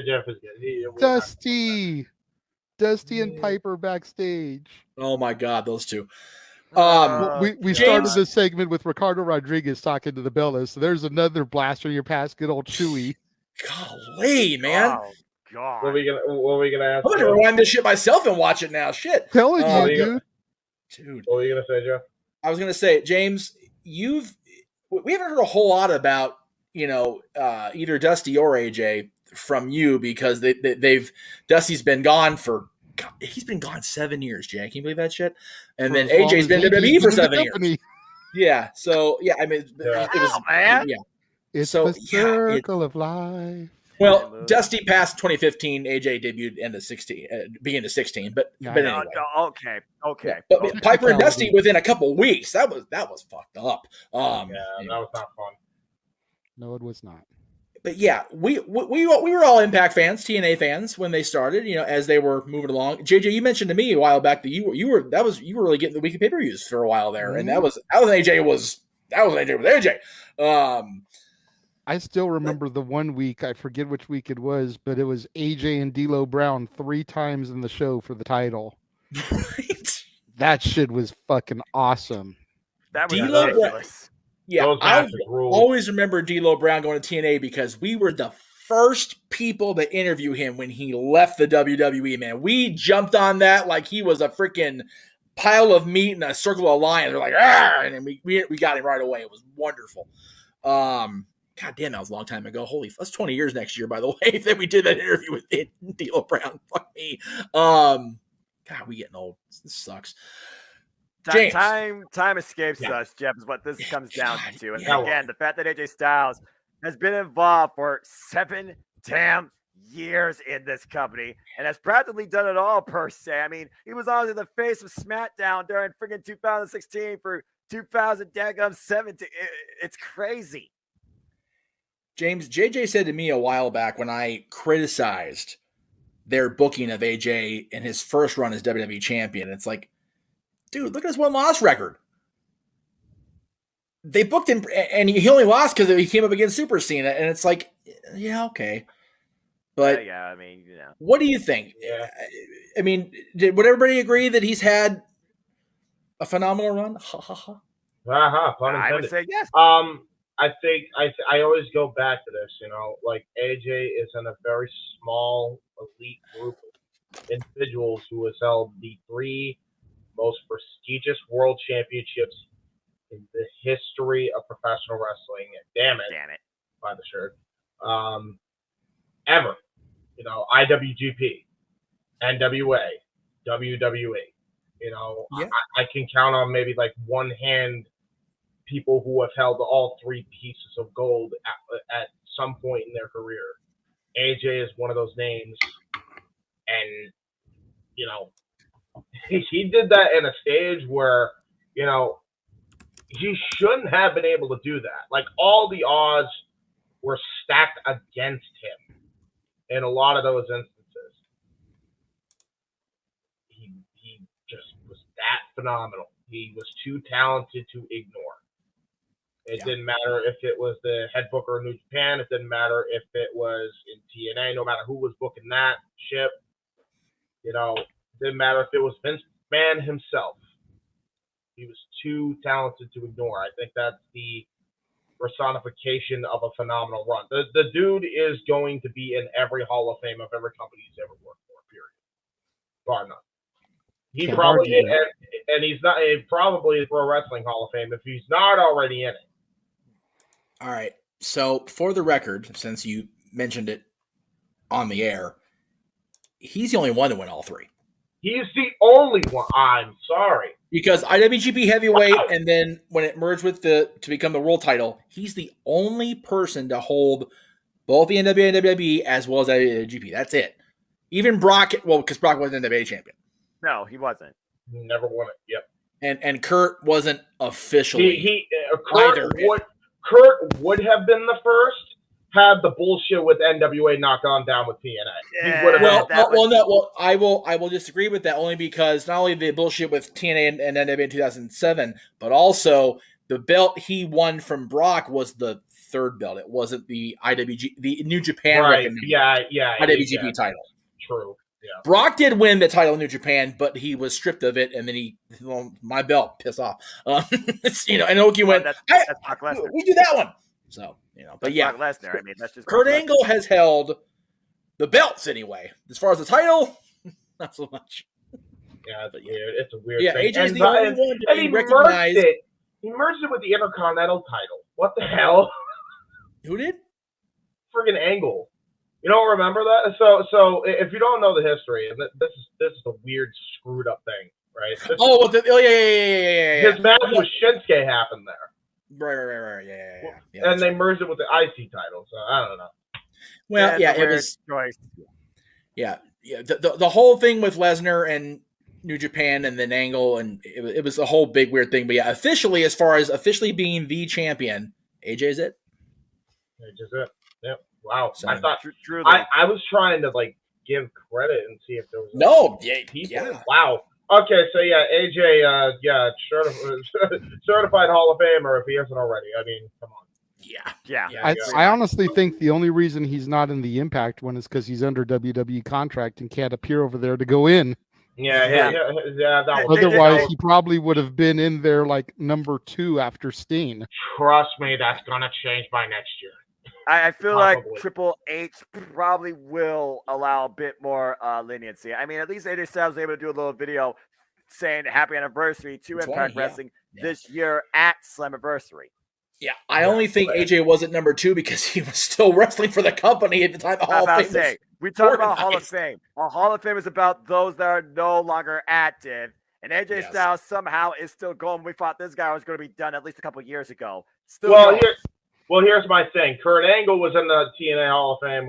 Jeff is good. Dusty and Piper backstage. Oh my God, those two. We started this segment with Ricardo Rodriguez talking to the Bellas. So there's another blaster in your past, good old Chewy. Golly, man. Oh, God. What are we gonna ask? I'm gonna rewind this shit myself and watch it now. Shit. Telling you, dude. What were you gonna say, Jeff? I was gonna say, James, we haven't heard a whole lot about either Dusty or AJ from you because Dusty's been gone for. God, he's been gone 7 years, Jack. Can you believe that shit? And then AJ's been WWE for 7 years. Yeah. So yeah, I mean, it was man. Yeah. It's the circle of life. Well, Dusty passed 2015. AJ debuted beginning of 16. But anyway. Okay. Yeah. But Piper and Dusty within a couple weeks. That was fucked up. That was not fun. No, it was not. But yeah, we were all Impact fans, TNA fans when they started. As they were moving along. JJ, you mentioned to me a while back that you were really getting the weekly pay-per-views for a while there, and that was AJ with AJ. I still remember the one week, I forget which week it was, but it was AJ and D'Lo Brown 3 times in the show for the title. Right. That shit was fucking awesome. That was ridiculous. Yeah, I always remember D'Lo Brown going to TNA because we were the first people to interview him when he left the WWE, man. We jumped on that like he was a freaking pile of meat in a circle of lions. We're like, "Arr!" And then we got him right away. It was wonderful. God damn, that was a long time ago. Holy, that's 20 years next year, by the way, that we did that interview with D'Lo Brown. Fuck me. God, we getting old. This sucks. James. Time escapes us, Jeff, is what this comes down to. And again, the fact that AJ Styles has been involved for 7 damn years in this company and has practically done it all, per se. I mean, he was honestly the face of SmackDown during freaking 2016 for 2017. It's crazy. James, JJ said to me a while back when I criticized their booking of AJ in his first run as WWE champion, it's like, dude, look at his win-loss record. They booked him, and he only lost because he came up against Super Cena, and it's like, yeah, okay. But yeah, I mean, you know. What do you think? Yeah. I mean, would everybody agree that he's had a phenomenal run? I would say yes. I think I always go back to this, you know, like AJ is in a very small elite group of individuals who has held the 3 most prestigious world championships in the history of professional wrestling. Damn it. By the shirt. Ever. You know, IWGP, NWA, WWE. You know, yeah. I can count on maybe like one hand people who have held all 3 pieces of gold at some point in their career. AJ is one of those names, and you know, he did that in a stage where, you know, he shouldn't have been able to do that. Like, all the odds were stacked against him in a lot of those instances. He just was that phenomenal. He was too talented to ignore. It didn't matter if it was the head booker of New Japan. It didn't matter if it was in TNA. No matter who was booking that ship. You know, didn't matter if it was Vince McMahon himself. He was too talented to ignore. I think that's the personification of a phenomenal run. The dude is going to be in every Hall of Fame of every company he's ever worked for, period. Bar none. He probably, and he's not, probably a Pro Wrestling Hall of Fame if he's not already in it. All right. So, for the record, since you mentioned it on the air, he's the only one to win all 3. He's the only one. I'm sorry. Because IWGP Heavyweight, and then when it merged with to become the world title, he's the only person to hold both the NWA and WWE as well as IWGP. That's it. Even Brock, because Brock wasn't NWA champion. No, he wasn't. He never won it. Yep. And Kurt wasn't officially. Kurt would have been the first had the bullshit with NWA not gone down with TNA. I will disagree with that only because not only the bullshit with TNA and NWA in 2007, but also the belt he won from Brock was the 3rd belt. It wasn't the the New Japan IWGP title. True. Yeah. Brock did win the title in New Japan, but he was stripped of it, and then my belt, piss off. You know, and Oki went, that's Brock Lesnar. We do that one. So, you know, but that's yeah, Brock Lesnar. I mean, that's just Kurt Angle has held the belts anyway. As far as the title, not so much. Yeah, it's weird. It's a weird thing. AJ's the only one to be recognized. He merged it with the Intercontinental title. What the hell? Who did? Friggin' Angle. You don't remember that? So if you don't know the history, and this is a weird screwed up thing, right? Yeah. His match with Shinsuke happened there. Right. Yeah. And they merged it with the IC title, so I don't know. Well, it was choice. Yeah. The whole thing with Lesnar and New Japan and then Angle, and it was a whole big weird thing. But yeah, officially, as far as officially being the champion, AJ's it. AJ's it. Yep. Wow. So, I thought I was trying to like give credit and see if there was people. Wow. Okay, so yeah, AJ, certified Hall of Famer if he isn't already. I mean, come on. Yeah. I honestly think the only reason he's not in the Impact one is because he's under WWE contract and can't appear over there to go in. Yeah. Otherwise, he probably would have been in there like number 2 after Steen. Trust me, that's gonna change by next year. I feel like Probably. Triple H probably will allow a bit more leniency. I mean, at least AJ Styles was able to do a little video saying happy anniversary to 20, Impact yeah. Wrestling this year at Slammiversary. Yeah, I only think AJ was at number 2 because he was still wrestling for the company at the time the Hall of Fame was we talk about Hall of organized. Fame. A Hall of Fame is about those that are no longer active. And AJ Styles somehow is still going. We thought this guy was going to be done at least a couple years ago. Still going. Here's my thing. Kurt Angle was in the TNA Hall of Fame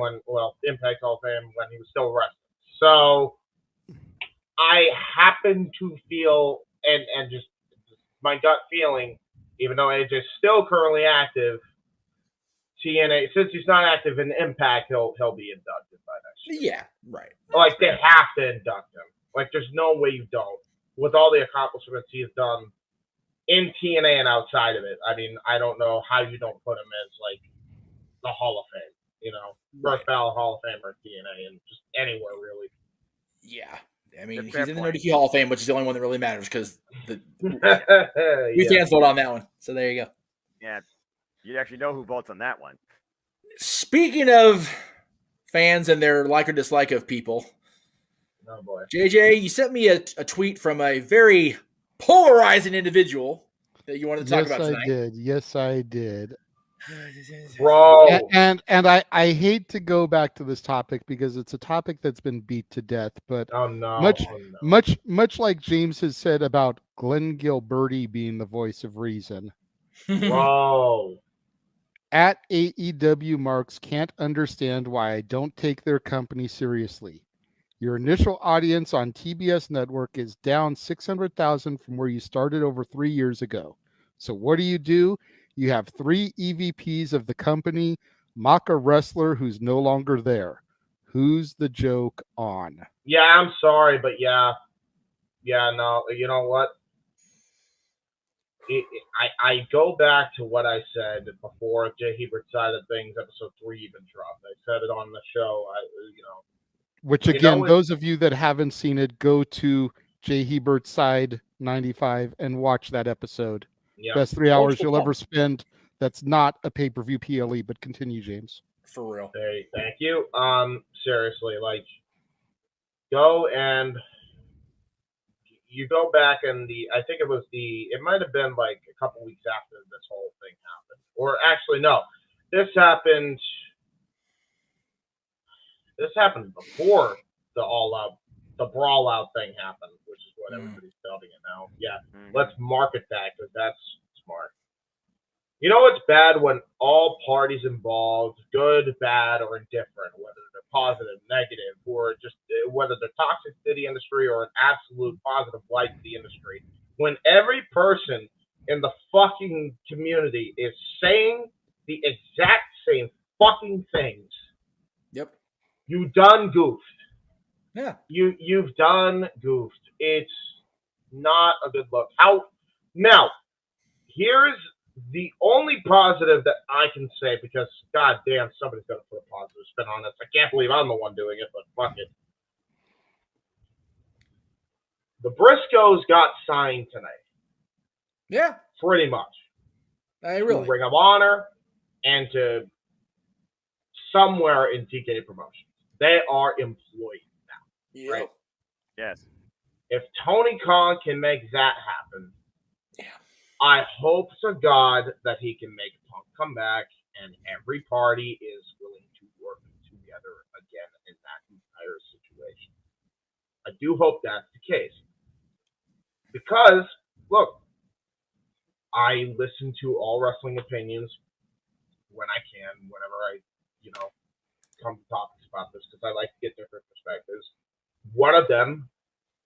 Impact Hall of Fame when he was still wrestling. So I happen to feel, and just my gut feeling, even though AJ's still currently active, TNA, since he's not active in Impact, he'll be inducted by next year. Yeah, right. Like, they have to induct him. Like, there's no way you don't. With all the accomplishments he's done in TNA and outside of it, I mean, I don't know how you don't put him as, like, the Hall of Fame, you know? First ballot Hall of Famer at TNA and just anywhere, really. Yeah. I mean, he's in the NoDQ Hall of Fame, which is the only one that really matters because we fans vote on that one. So there you go. Yeah. You actually know who votes on that one. Speaking of fans and their like or dislike of people, oh boy, JJ, you sent me a tweet from a very polarizing individual that you wanted to talk about tonight. Yes, I did. Bro. And I hate to go back to this topic because it's a topic that's been beat to death, but much like James has said about Glenn Gilberti being the voice of reason. Bro. At AEW Marks can't understand why I don't take their company seriously. Your initial audience on TBS network is down 600,000 from where you started over 3 years ago. So what do? You have 3 EVPs of the company, mock a wrestler who's no longer there. Who's the joke on? Yeah, I'm sorry, but yeah, no, you know what? I go back to what I said before Jay Hebert's Side of Things, episode 3 even dropped. I said it on the show, Which again, those of you that haven't seen it, go to Jay Hebert's Side 95 and watch that episode. Yeah. Best 3 hours you'll ever spend. That's not a pay-per-view PLE, but continue, James. For real. Hey, thank you. Seriously, like, go and you go back and I think it might have been like a couple weeks after this whole thing happened. Or actually, no, this happened before the brawl out thing happened, which is what everybody's dubbing it now. Yeah, let's market that because that's smart. You know what's bad when all parties involved, good, bad, or indifferent, whether they're positive, negative, or just whether they're toxic to the industry or an absolute positive light to the industry, when every person in the fucking community is saying the exact same fucking things. Yep. You done goofed. Yeah. You've done goofed. It's not a good look. Now, here's the only positive that I can say, because goddamn, somebody's got to put a positive spin on this. I can't believe I'm the one doing it, but fuck it. The Briscoes got signed tonight. Yeah. Pretty much. Really? To Ring of Honor and to somewhere in TK Promotions. They are employed now. Right? Yes. If Tony Khan can make that happen, I hope to God that he can make Punk come back and every party is willing to work together again in that entire situation. I do hope that's the case. Because, look, I listen to all wrestling opinions when I can, whenever I, come to topics about this, because I like to get different perspectives. One of them,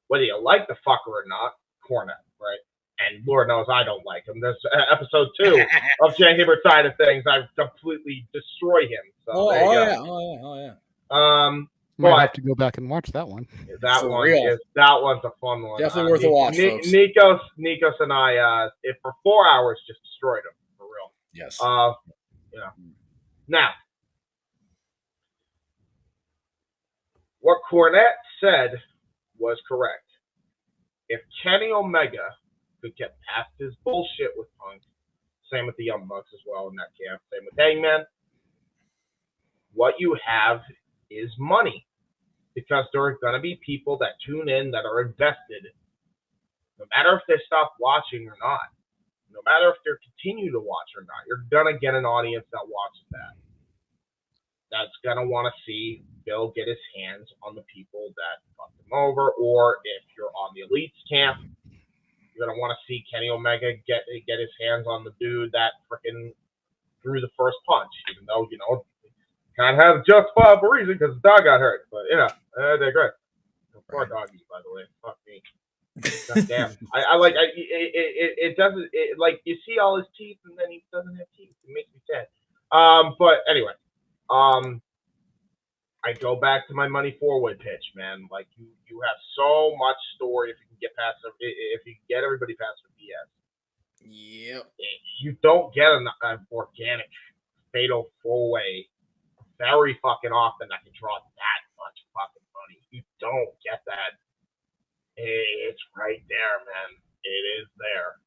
whether you like the fucker or not, Cornette, right? And Lord knows I don't like him. This episode 2 of Jay Hebert's Side of Things, I completely destroy him. So there you go. Oh yeah. Might have to go back and watch that one. That one's a fun one. Definitely worth a watch, folks. Nikos and I, for 4 hours, just destroyed him for real. Yes. Now, what Cornette said was correct. If Kenny Omega could get past his bullshit with Punk, same with the Young Bucks as well in that camp, same with Hangman, what you have is money, because there are going to be people that tune in that are invested, no matter if they stop watching or not, no matter if they continue to watch or not. You're going to get an audience that watches that. That's going to want to see Bill get his hands on the people that fucked him over, or if you're on the Elites camp, you're going to want to see Kenny Omega get his hands on the dude that freaking threw the first punch, even though, you know, can't have justifiable reason because the dog got hurt. But, you know, they're great. Poor doggies, by the way. Fuck me. God damn. It doesn't, like, you see all his teeth and then he doesn't have teeth. It makes me sad. But anyway, I go back to my money forward pitch, man. Like, you have so much story if you can get past, if you can get everybody past the BS. Yep. You don't get an organic fatal four-way very fucking often that can draw that much fucking money. You don't get that. It's right there, man. It is there.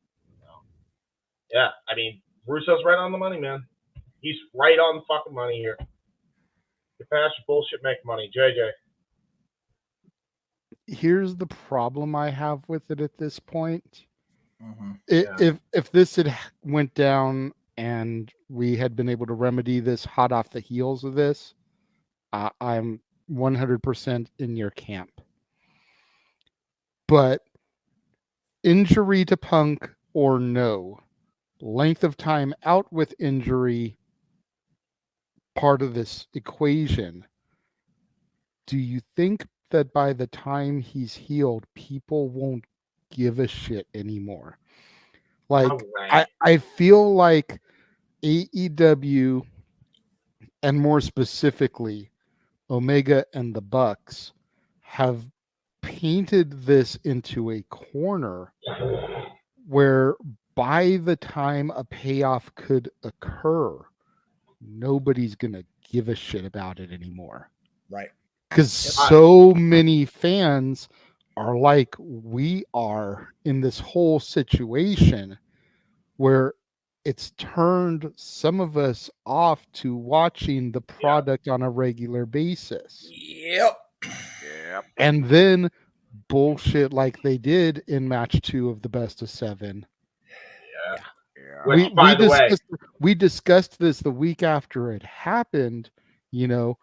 Yeah, I mean, Russo's right on the money, man. He's right on the fucking money here. Get past your bullshit, make money. JJ. Here's the problem I have with it at this point. Mm-hmm. If this had went down and we had been able to remedy this hot off the heels of this, I'm 100% in your camp. But injury to Punk or no, length of time out with injury, part of this equation. Do you think that by the time he's healed, people won't give a shit anymore? Like, I feel like AEW, and more specifically Omega and the Bucks, have painted this into a corner where by the time a payoff could occur, nobody's gonna give a shit about it anymore. Right. Because so many fans are like we are in this whole situation where it's turned some of us off to watching the product on a regular basis. Yep. And then bullshit like they did in match 2 of the best of 7. Which, by the way, we discussed this the week after it happened, you know,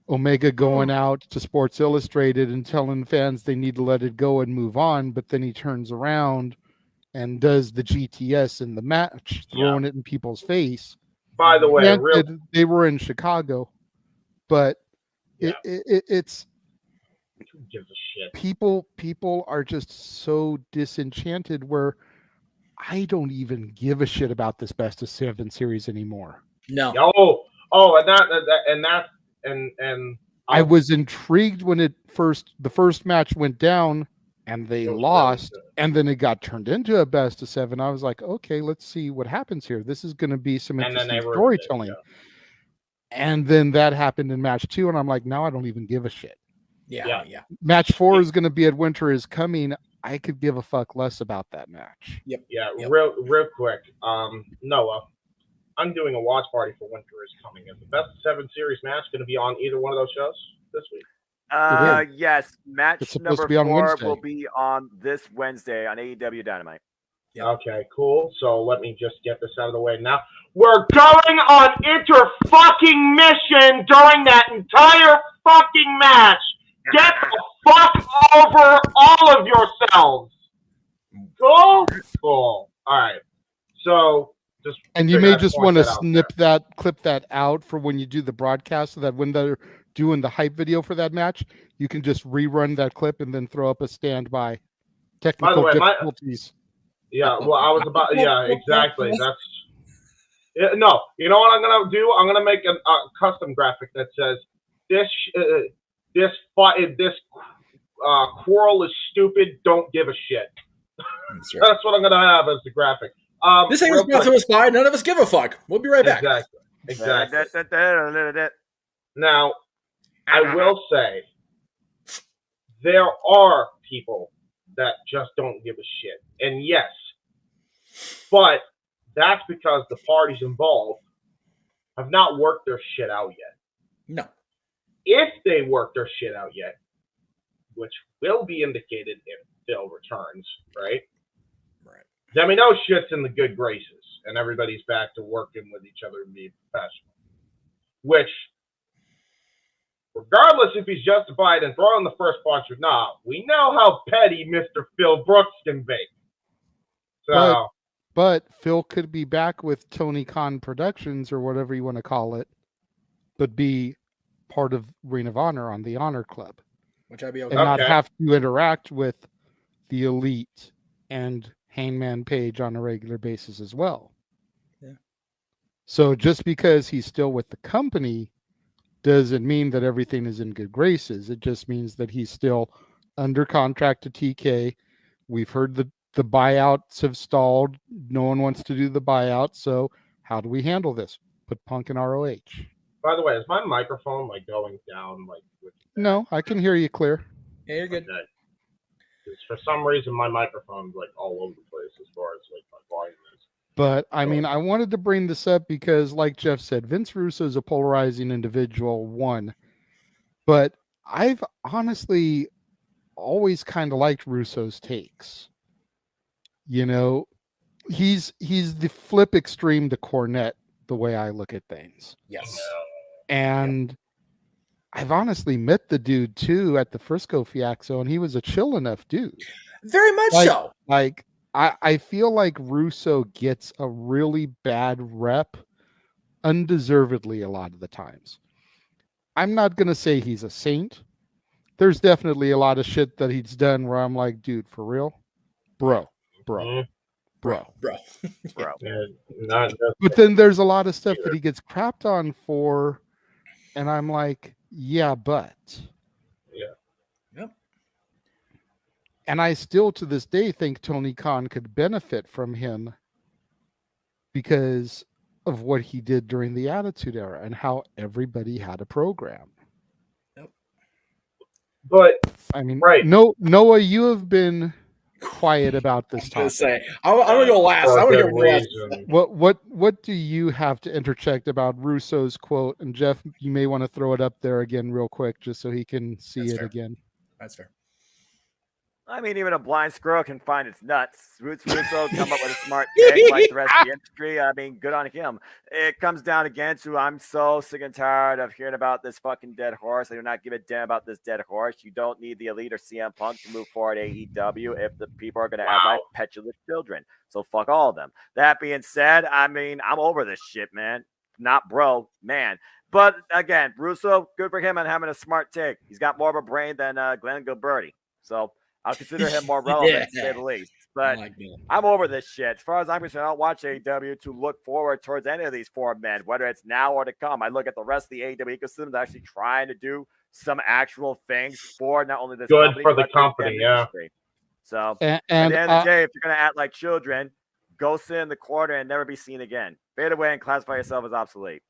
Omega going out to Sports Illustrated and telling fans they need to let it go and move on, but then he turns around and does the GTS in the match, throwing it in people's face. By the way, they were in Chicago, but it's who gives a shit? People are just so disenchanted where I don't even give a shit about this best of 7 series anymore. No. And I was intrigued when the first match went down and they lost, and then it got turned into a best of 7. I was like, okay, let's see what happens here. This is going to be some interesting storytelling. And then that happened in match 2, and I'm like, now I don't even give a shit. Yeah. Match 4 is going to be at Winter is Coming. I could give a fuck less about that match. Yep. Real quick. Noah, I'm doing a watch party for Winter is Coming. Is the best of 7 series match going to be on either one of those shows this week? Yes. Match number 4 will be on this Wednesday on AEW Dynamite. Yeah. Okay, cool. So let me just get this out of the way now. We're going on inter-fucking mission during that entire fucking match. Get the fuck over all of yourselves. Cool? Cool. All right. So just... And you may just want to clip that out for when you do the broadcast, so that when they're doing the hype video for that match, you can just rerun that clip and then throw up a standby. Technical difficulties. Yeah, well, I was about... Yeah, exactly. No, you know what I'm going to do? I'm going to make a custom graphic that says, this quarrel is stupid, don't give a shit. That's what I'm going to have as the graphic. This thing is brought to us by None of Us Give a Fuck. We'll be right back. Exactly. Now, I will say, there are people that just don't give a shit. And yes, but that's because the parties involved have not worked their shit out yet. No. If they work their shit out yet, which will be indicated if Phil returns, right? Right. Then we know shit's in the good graces, and everybody's back to working with each other and being professional. Which, regardless if he's justified in throwing the first punch or not, we know how petty Mr. Phil Brooks can be. So, but Phil could be back with Tony Khan Productions or whatever you want to call it, but be part of Ring of Honor on the Honor Club. Which I'd be okay. And not have to interact with the Elite and Hangman Page on a regular basis as well. Yeah. So just because he's still with the company doesn't mean that everything is in good graces. It just means that he's still under contract to TK. We've heard the buyouts have stalled. No one wants to do the buyout. So how do we handle this? Put Punk in ROH. by the way, is my microphone like going down? Like, no, I can hear you clear. Yeah, you're good. Okay. 'Cause for some reason, my microphone's like all over the place as far as like my volume is. But I mean, I wanted to bring this up because, like Jeff said, Vince Russo is a polarizing individual, one. But I've honestly always kind of liked Russo's takes. You know, he's the flip extreme to Cornette, the way I look at things. Yes. And I've honestly met the dude too at the Frisco Fiasco, and he was a chill enough dude. Very much so. Like, I feel like Russo gets a really bad rep undeservedly a lot of the times. I'm not going to say he's a saint. There's definitely a lot of shit that he's done where I'm like, dude, for real? Bro. Mm-hmm. But then there's a lot of stuff that he gets crapped on for, and I'm like, yeah, but. Yep. And I still, to this day, think Tony Khan could benefit from him because of what he did during the Attitude Era and how everybody had a program. Yep. But I mean, right. Noah, you have been quiet about this topic. I'm gonna go last. I want to hear last. What do you have to interject about Russo's quote? And Jeff, you may want to throw it up there again real quick just so he can see That's it fair. again. That's fair. I mean, even a blind squirrel can find its nuts. Russo come up with a smart take like the rest of the industry. I mean, good on him. It comes down again to I'm so sick and tired of hearing about this fucking dead horse. I do not give a damn about this dead horse. You don't need the Elite or CM Punk to move forward AEW if the people are going to act like petulant children. So fuck all of them. That being said, I mean, I'm over this shit, man. Not bro, man. But again, Russo, good for him on having a smart take. He's got more of a brain than Glenn Gilberti. So I'll consider him more relevant, to say the least. But I'm over this shit. As far as I'm concerned, I'll watch AEW to look forward towards any of these four men, whether it's now or to come. I look at the rest of the AEW ecosystem that's actually trying to do some actual things for not only this good company, for the but company, yeah. industry. So And at the end of the day, if you're going to act like children, go sit in the corner and never be seen again. Fade away and classify yourself as obsolete.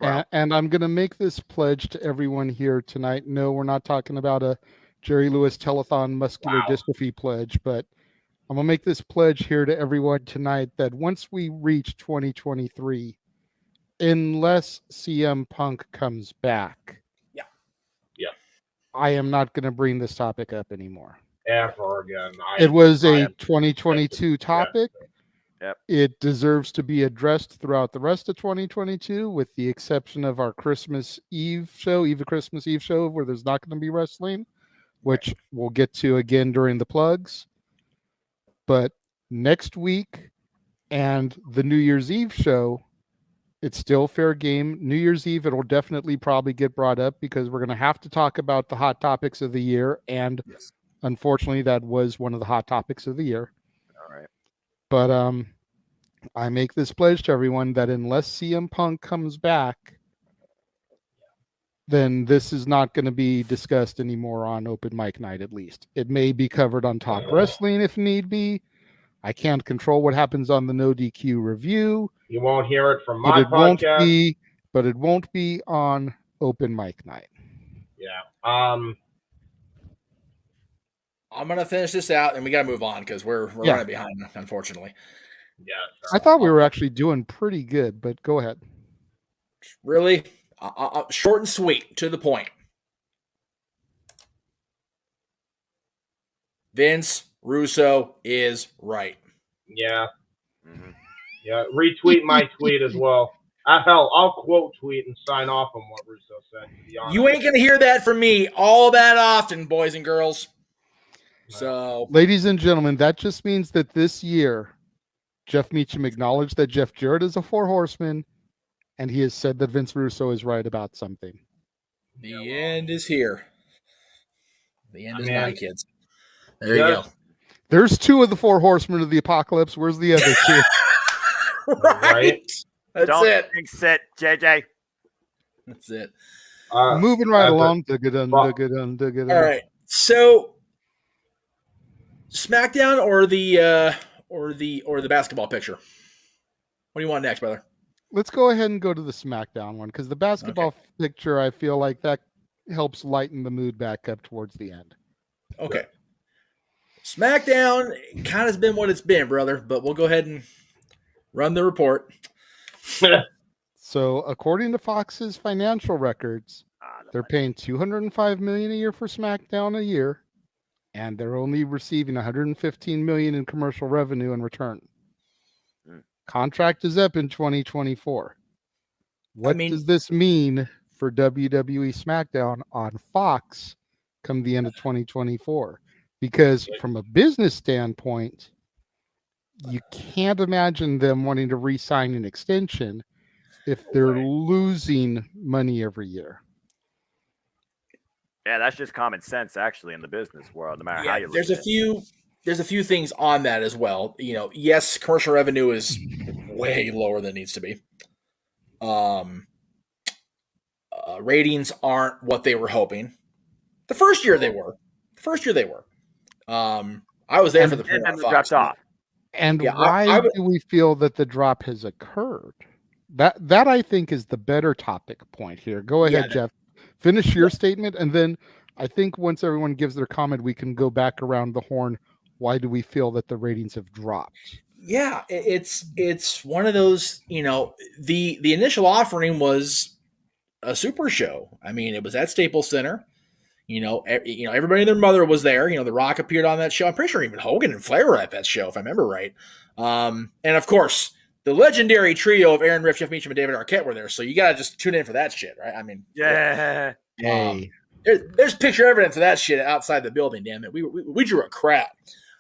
And I'm going to make this pledge to everyone here tonight. No, we're not talking about a Jerry Lewis telethon muscular dystrophy pledge, but I'm going to make this pledge here to everyone tonight that once we reach 2023, unless CM Punk comes back, I am not going to bring this topic up anymore. Ever again. It was a 2022 topic. Yep. It deserves to be addressed throughout the rest of 2022, with the exception of our Christmas Eve show, Christmas Eve show, where there's not going to be wrestling, which we'll get to again during the plugs. But next week and the New Year's Eve show, it's still fair game. New Year's Eve, it'll definitely probably get brought up because we're going to have to talk about the hot topics of the year. And unfortunately, that was one of the hot topics of the year. All right. But I make this pledge to everyone that unless CM Punk comes back, then this is not going to be discussed anymore on Open Mic Night, at least. It may be covered on Talk Wrestling if need be. I can't control what happens on the No DQ review. You won't hear it from my podcast. But it won't be on Open Mic Night. Yeah. I'm gonna finish this out, and we gotta move on because we're running behind, unfortunately. Yeah. I thought we were actually doing pretty good, but go ahead. Really? Short and sweet, to the point. Vince Russo is right. Yeah. Yeah. Retweet my tweet as well. Hell, I'll quote tweet and sign off on what Russo said. To be honest. You ain't gonna hear that from me all that often, boys and girls. So, ladies and gentlemen, that just means that this year, Jeff Meacham acknowledged that Jeff Jarrett is a 4 horseman, and he has said that Vince Russo is right about something. The end is here. The end is nigh, kids. There you go. There's 2 of the 4 horsemen of the apocalypse. Where's the other 2? Right. That's Don't it. Fix it, JJ. That's it. Moving right along. All right. So, SmackDown or the basketball picture? What do you want next, brother? Let's go ahead and go to the SmackDown one, because the basketball picture, I feel like that helps lighten the mood back up towards the end. Okay. SmackDown kind of has been what it's been, brother, but we'll go ahead and run the report. So, according to Fox's financial records, they're paying $205 million a year for SmackDown a year, and they're only receiving $115 million in commercial revenue in return. Contract is up in 2024. What does this mean for WWE SmackDown on Fox come the end of 2024? Because from a business standpoint, you can't imagine them wanting to re-sign an extension if they're losing money every year. Yeah, that's just common sense, actually, in the business world. No matter how you look there's at it. There's a few things on that as well. You know, yes, commercial revenue is way lower than it needs to be. Ratings aren't what they were hoping. The first year they were. I was there for the premiere on Fox. Dropped off. And why do we feel that the drop has occurred? That I think is the better topic point here. Go ahead, Jeff. Finish your statement, and then I think once everyone gives their comment, we can go back around the horn. Why do we feel that the ratings have dropped? Yeah, it's one of those, the initial offering was a super show. I mean, it was at Staples Center. Everybody and their mother was there. The Rock appeared on that show. I'm pretty sure even Hogan and Flair were at that show, if I remember right. And of course, the legendary trio of Aaron Riff, Jeff Meacham, and David Arquette were there. So you got to just tune in for that shit, right? I mean, yeah. There's picture evidence of that shit outside the building. Damn it, we drew a crowd.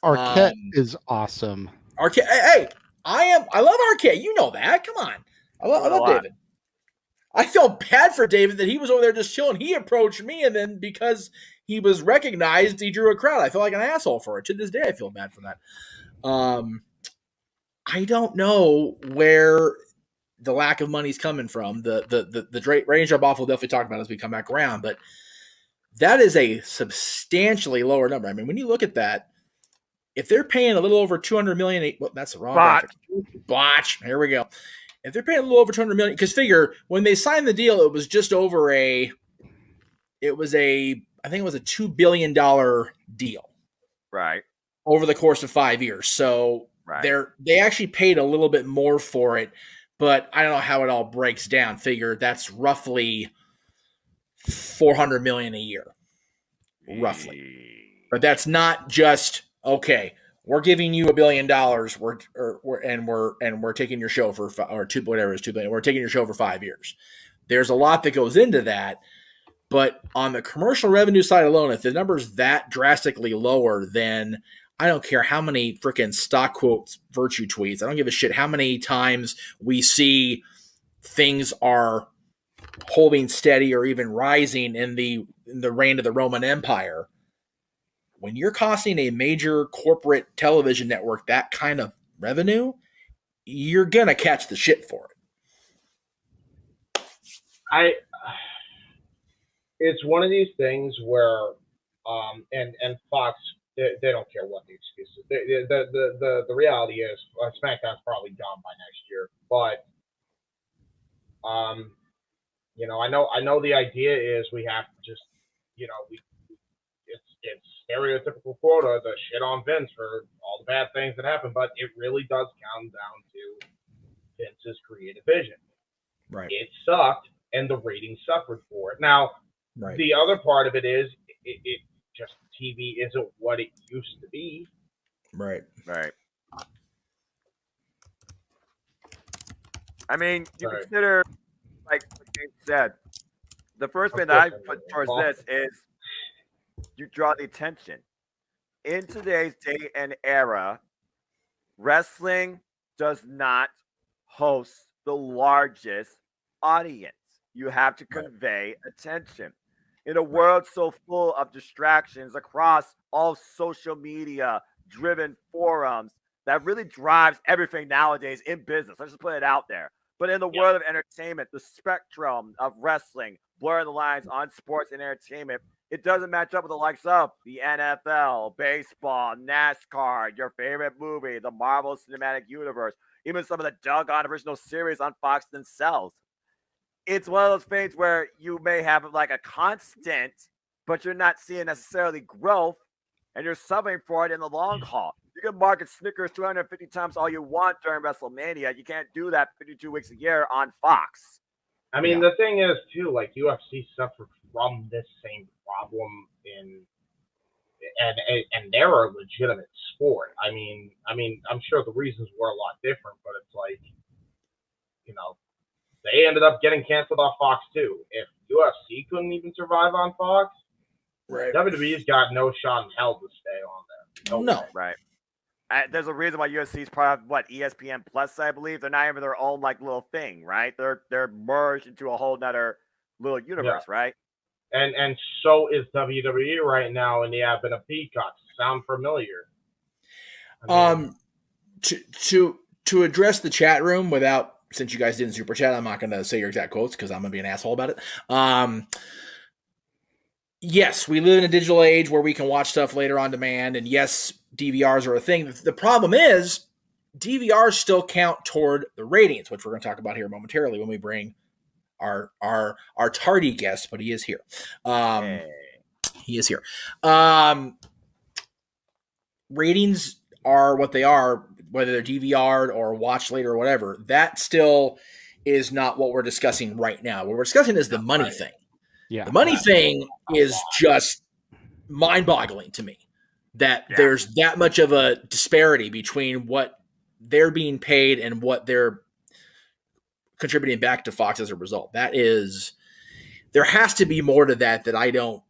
Arquette is awesome. Arquette, hey, I love Arquette. You know that. Come on, I love David. I felt bad for David that he was over there just chilling. He approached me, and then because he was recognized, he drew a crowd. I feel like an asshole for it. To this day, I feel bad for that. I don't know where the lack of money is coming from. The range drop off we'll definitely talk about as we come back around, but that is a substantially lower number. I mean, when you look at that, if they're paying a little over $200 million, well, that's the wrong graphic. Botch. Here we go. If they're paying a little over $200 million, because figure when they signed the deal, it was just over I think it was a $2 billion deal, right, over the course of 5 years. So they actually paid a little bit more for it, but I don't know how it all breaks down. Figure that's roughly $400 million a year, roughly. But that's not just okay. We're giving you $1 billion. We're taking your show for $2 billion. We're taking your show for 5 years. There's a lot that goes into that, but on the commercial revenue side alone, if the number's that drastically lower, then I don't care how many freaking stock quotes, virtue tweets. I don't give a shit how many times we see things are holding steady or even rising in the reign of the Roman Empire. When you're costing a major corporate television network that kind of revenue, you're going to catch the shit for it. It's one of these things where, and Fox, they don't care what the excuse is. The reality is SmackDown's probably done by next year, but, I know the idea is we have to just, it's stereotypical quota, the shit on Vince for all the bad things that happen, but it really does come down to Vince's creative vision. Right. It sucked, and the ratings suffered for it. Now, the other part of it is it just TV isn't what it used to be. Right. I mean, you consider, like James said, the first thing that I put towards this is you draw the attention. In today's day and era, wrestling does not host the largest audience. You have to convey attention. In a world so full of distractions across all social media driven forums that really drives everything nowadays in business. Let's just put it out there. But in the world of entertainment, the spectrum of wrestling, blurring the lines on sports and entertainment, it doesn't match up with the likes of the NFL, baseball, NASCAR, your favorite movie, the Marvel Cinematic Universe, even some of the doggone original series on Fox themselves. It's one of those things where you may have like a constant, but you're not seeing necessarily growth, and you're subbing for it in the long haul. You can market Snickers 250 times all you want during WrestleMania. You can't do that 52 weeks a year on Fox. I mean, the thing is, too, like, UFC suffered from this same problem and they're a legitimate sport. I mean, I'm sure the reasons were a lot different, but it's like, you know, they ended up getting canceled off Fox too. If UFC couldn't even survive on Fox, WWE's got no shot in hell to stay on there. No. Right. There's a reason why UFC's part of ESPN Plus, I believe. They're not even their own like little thing, right? They're merged into a whole nother little universe, right? And so is WWE right now in the advent of Peacock. Sound familiar? To address the chat room without, since you guys didn't super chat, I'm not going to say your exact quotes because I'm going to be an asshole about it. Yes, we live in a digital age where we can watch stuff later on demand, and yes, DVRs are a thing. The problem is DVRs still count toward the ratings, which we're going to talk about here momentarily when we bring our tardy guest, but he is here. He is here. Ratings are what they are, whether they're DVR'd or watched later or whatever. That still is not what we're discussing right now. What we're discussing is the money thing. Yeah. The money thing is just mind-boggling to me that there's that much of a disparity between what they're being paid and what they're contributing back to Fox as a result. That is, there has to be more to that I don't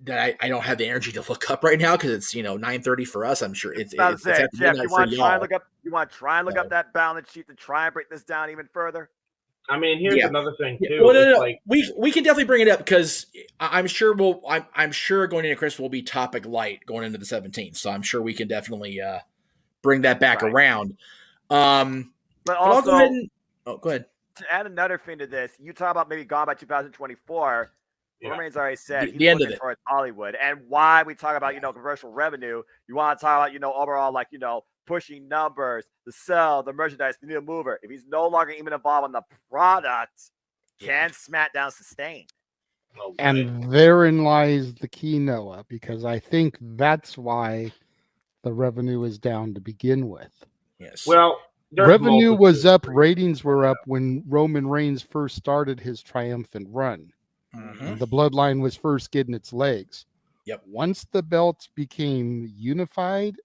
have the energy to look up right now because it's 9:30 for us. I'm sure it's Jeff, you want to try and look up that balance sheet to try and break this down even further? I mean, here's another thing too. Well, no. Like, we can definitely bring it up because I'm sure I'm sure going into Christmas will be topic light going into the 17th. So I'm sure we can definitely bring that back around. But also, go ahead. To add another thing to this, you talk about maybe gone by 2024. Roman's already said he's the end looking of it towards Hollywood, and why we talk about commercial revenue. You want to talk about overall pushing numbers, the sell, the merchandise, the needle mover. If he's no longer even involved in the product, can SmackDown sustain? And therein lies the key, Noah, because I think that's why the revenue is down to begin with. Yes. Well, revenue was up, ratings were up when Roman Reigns first started his triumphant run. Mm-hmm. The bloodline was first getting its legs. Yep. Once the belts became unified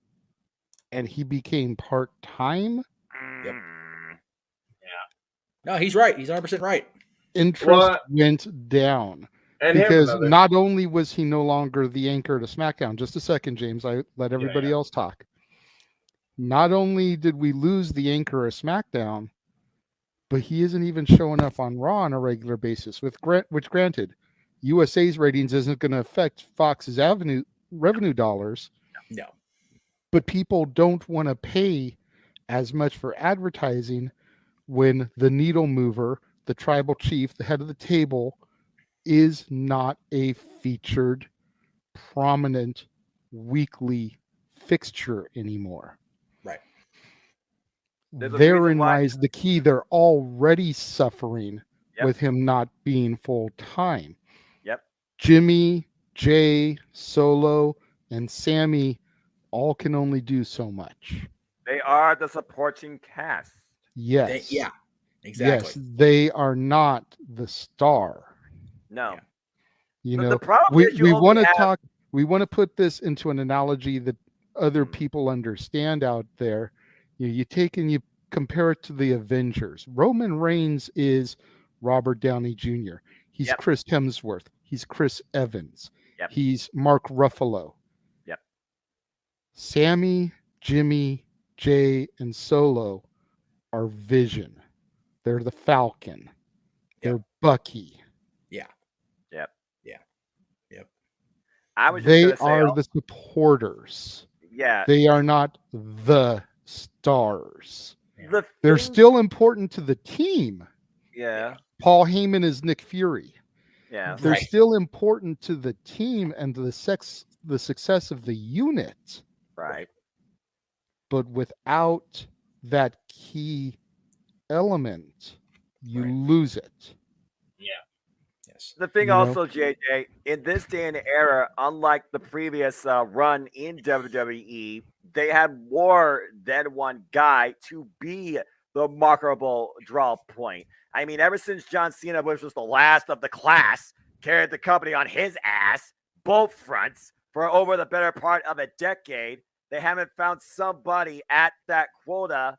and he became part-time. Yep. No, he's right. He's 100% right. Interest went down. And because not only was he no longer the anchor to SmackDown, just a second, James, I let everybody else talk. Not only did we lose the anchor of SmackDown, but he isn't even showing up on Raw on a regular basis, which granted, USA's ratings isn't going to affect Fox's revenue dollars. No. But people don't want to pay as much for advertising when the needle mover, the tribal chief, the head of the table, is not a featured, prominent, weekly fixture anymore. Right. Therein lies the key. They're already suffering with him not being full-time. Yep. Jimmy, Jay, Solo, and Sammy all can only do so much. They are the supporting cast. Yes. Exactly. Yes, they are not the star. No. You But know, the problem we is you we only want to have- talk. We want to put this into an analogy that other people understand out there. You take and you compare it to the Avengers. Roman Reigns is Robert Downey Jr. He's Yep. Chris Hemsworth. He's Chris Evans. Yep. He's Mark Ruffalo. Yep. Sammy, Jimmy, Jay, and Solo are Vision. They're the Falcon. They're Bucky. Yeah. Yep. Yeah. Yep. I was just They gonna say, are the supporters. yeah. They are not the stars. The They're thing- still important to the team. Yeah. Paul Heyman is Nick Fury. Yeah. They're still important to the team and the success of the unit. Right. But without that key element, you lose it. Yes. The thing You know? also, JJ, in this day and era, unlike the previous run in WWE, they had more than one guy to be the marketable draw point. I mean, ever since John Cena, which was the last of the class, carried the company on his ass, both fronts, for over the better part of a decade, they haven't found somebody at that quota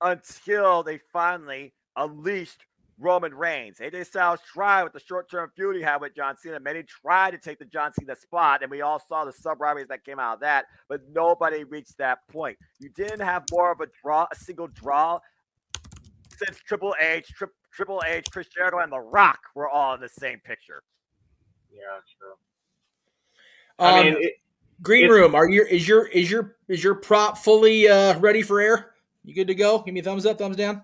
until they finally unleashed Roman Reigns. AJ Styles tried with the short-term feud he had with John Cena. Many tried to take the John Cena spot, and we all saw the sub-rivalries that came out of that, but nobody reached that point. You didn't have more of a single draw, since Triple H, Chris Jericho, and The Rock were all in the same picture. Yeah, true. Green Room, is your prop fully ready for air? You good to go? Give me a thumbs up, thumbs down.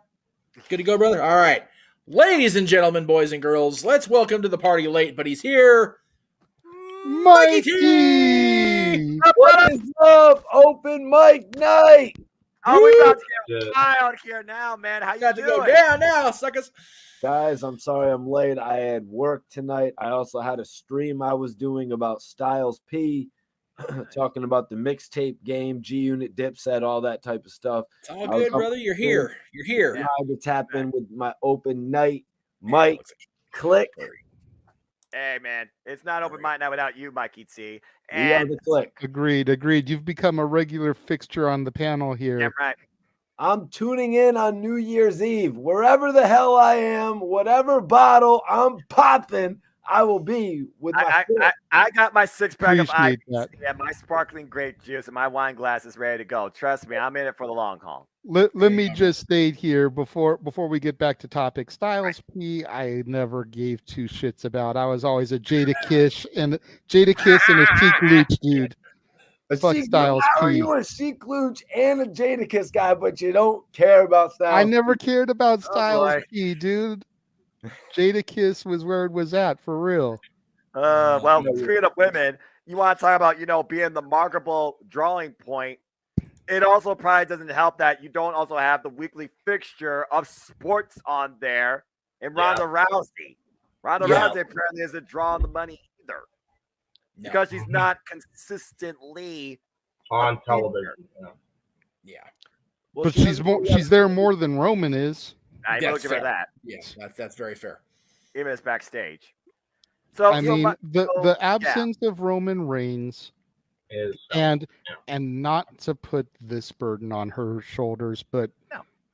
Good to go, brother? All right. Ladies and gentlemen, boys and girls, let's welcome to the party late, but he's here, Mikey T! What is up? Open mic night. Oh, we're about to get wild here now, man. How you Got to doing? go down now, suckers. Guys, I'm sorry I'm late. I had work tonight. I also had a stream I was doing about Styles P, talking about the mixtape game, G Unit, Dipset, all that type of stuff. It's all good, brother. You're here. You're here. Trying to tap in with my open night. Mike, click. Hey, man, it's not open mic night without you, Mikey T. We are And the click. Agreed. You've become a regular fixture on the panel here. yeah, right. I'm tuning in on New Year's Eve. Wherever the hell I am, whatever bottle I'm popping, I will be with my I got my 6-pack of Appreciate ice that. and my sparkling grape juice and my wine glass is ready to go. Trust me, I'm in it for the long haul. Let me just state here before we get back to topic. Styles P, I never gave two shits about. I was always a Jada Kiss and a Sheik Luch dude. Fuck Styles How are P. you a Sheik Luch and a Jadakiss guy, but you don't care about Styles? I never cared about Styles boy. P, dude. Jada Kiss was where it was at for real. Well, speaking of women, you want to talk about, being the marketable drawing point. It also probably doesn't help that you don't also have the weekly fixture of sports on there and Ronda Rousey. Ronda Rousey apparently isn't drawing the money either because she's not consistently on television. Yeah. Well, But she's there more than Roman is. I will give her that. Yes, that's very fair. Even as backstage. So I mean, the absence of Roman Reigns is and not to put this burden on her shoulders, but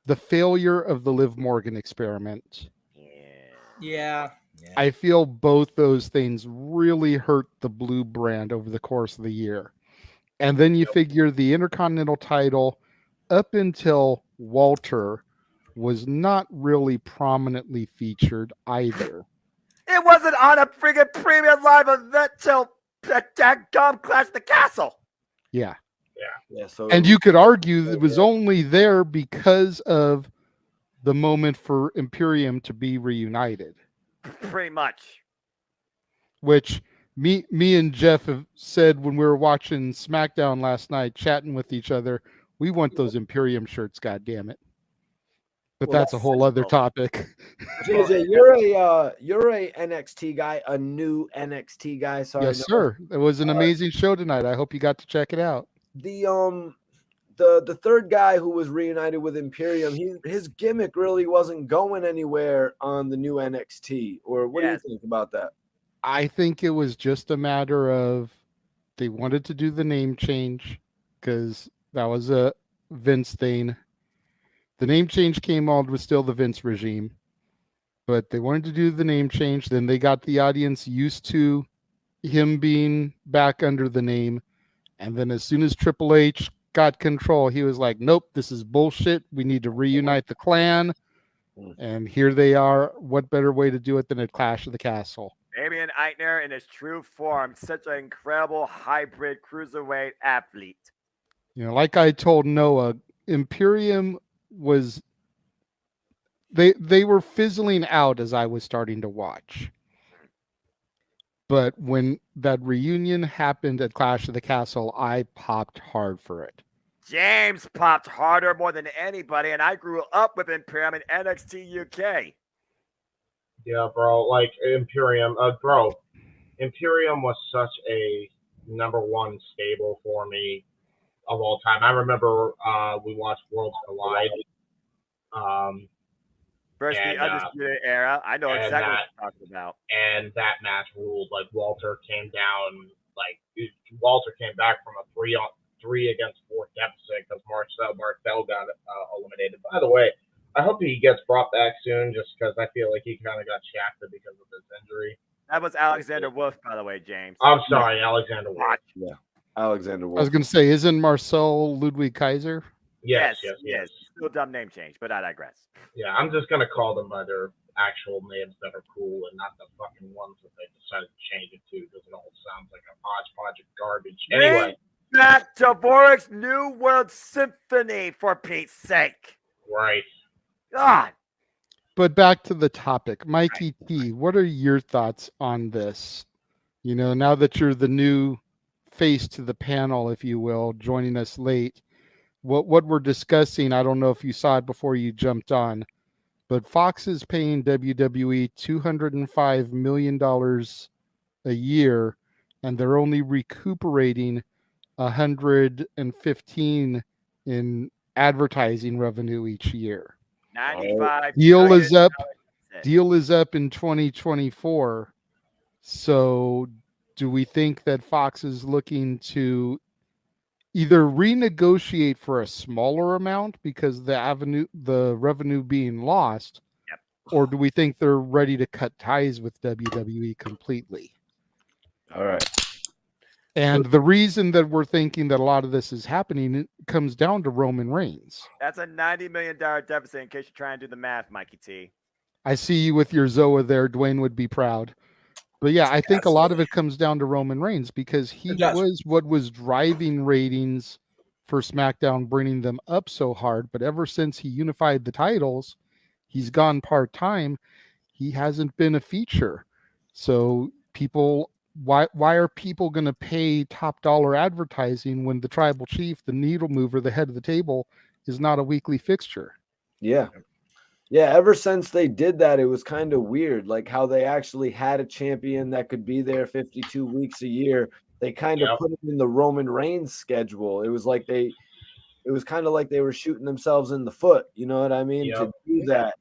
the failure of the Liv Morgan experiment. Yeah. I feel both those things really hurt the blue brand over the course of the year. And then you figure the Intercontinental title up until Walter was not really prominently featured either. It wasn't on a friggin' premium live event till that daggum Clash at the Castle. Yeah. Yeah. So And you could argue that it was only there because of the moment for Imperium to be reunited. Pretty much. Which me and Jeff have said when we were watching SmackDown last night, chatting with each other, we want those Imperium shirts, God damn it. But Well, that's a whole other topic. JJ, you're a NXT guy, a new NXT guy. Sorry, Yes, sir. It was an amazing show tonight. I hope you got to check it out. The the third guy who was reunited with Imperium, his gimmick really wasn't going anywhere on the new NXT. Or what do you think about that? I think it was just a matter of they wanted to do the name change because that was a Vince thing. The name change came on was still the Vince regime, but they wanted to do the name change. Then they got the audience used to him being back under the name. And then as soon as Triple H got control, he was like, nope, this is bullshit. We need to reunite the clan. And here they are. What better way to do it than a Clash of the Castle? Damian Eitner in his true form, such an incredible hybrid cruiserweight athlete. You know, like I told Noah, Imperium was they were fizzling out as I was starting to watch. But when that reunion happened at Clash of the Castle, I popped hard for it. James popped harder more than anybody, and I grew up with Imperium in NXT UK. Yeah, bro. Like Imperium, Imperium was such a #1 stable for me of all time. I remember we watched Worlds Collide. Versus the Undisputed Era. I know exactly what you're talking about. And that match ruled. Like Walter came down, Walter came back from a 3 against 4 deficit because Marcel got eliminated. By the way, I hope he gets brought back soon just because I feel like he kind of got shafted because of his injury. That was Alexander Wolf, by the way, James. I'm sorry, Alexander Wolf. Yeah, Alexander Wolf. I was going to say, isn't Marcel Ludwig Kaiser? Yes. Still a dumb name change, but I digress. Yeah, I'm just going to call them by their actual names that are cool and not the fucking ones that they decided to change it to because it all sounds like a hodgepodge of garbage. Anyway. Back to Vorik's New World Symphony, for Pete's sake. Right. God. But back to the topic. Mikey T, what are your thoughts on this? You know, now that you're the new face to the panel, if you will, joining us late, what we're discussing, I don't know if you saw it before you jumped on, but Fox is paying WWE $205 million a year, and they're only recuperating 115 in advertising revenue each year. 95 deal is up in 2024. So do we think that Fox is looking to either renegotiate for a smaller amount because the revenue being lost, or do we think they're ready to cut ties with WWE completely? All right. And the reason that we're thinking that a lot of this is happening, it comes down to Roman Reigns. That's a $90 million deficit in case you're trying to do the math, Mikey T. I see you with your Zoa there. Dwayne would be proud. But yeah, I think a lot of it comes down to Roman Reigns because he was what was driving ratings for SmackDown, bringing them up so hard. But ever since he unified the titles, he's gone part-time. He hasn't been a feature. So people, why are people going to pay top dollar advertising when the tribal chief, the needle mover, the head of the table, is not a weekly fixture? Yeah. Yeah, ever since they did that, it was kind of weird, like how they actually had a champion that could be there 52 weeks a year. They kind of put it in the Roman Reigns schedule. It was kind of like they were shooting themselves in the foot. You know what I mean? To do that,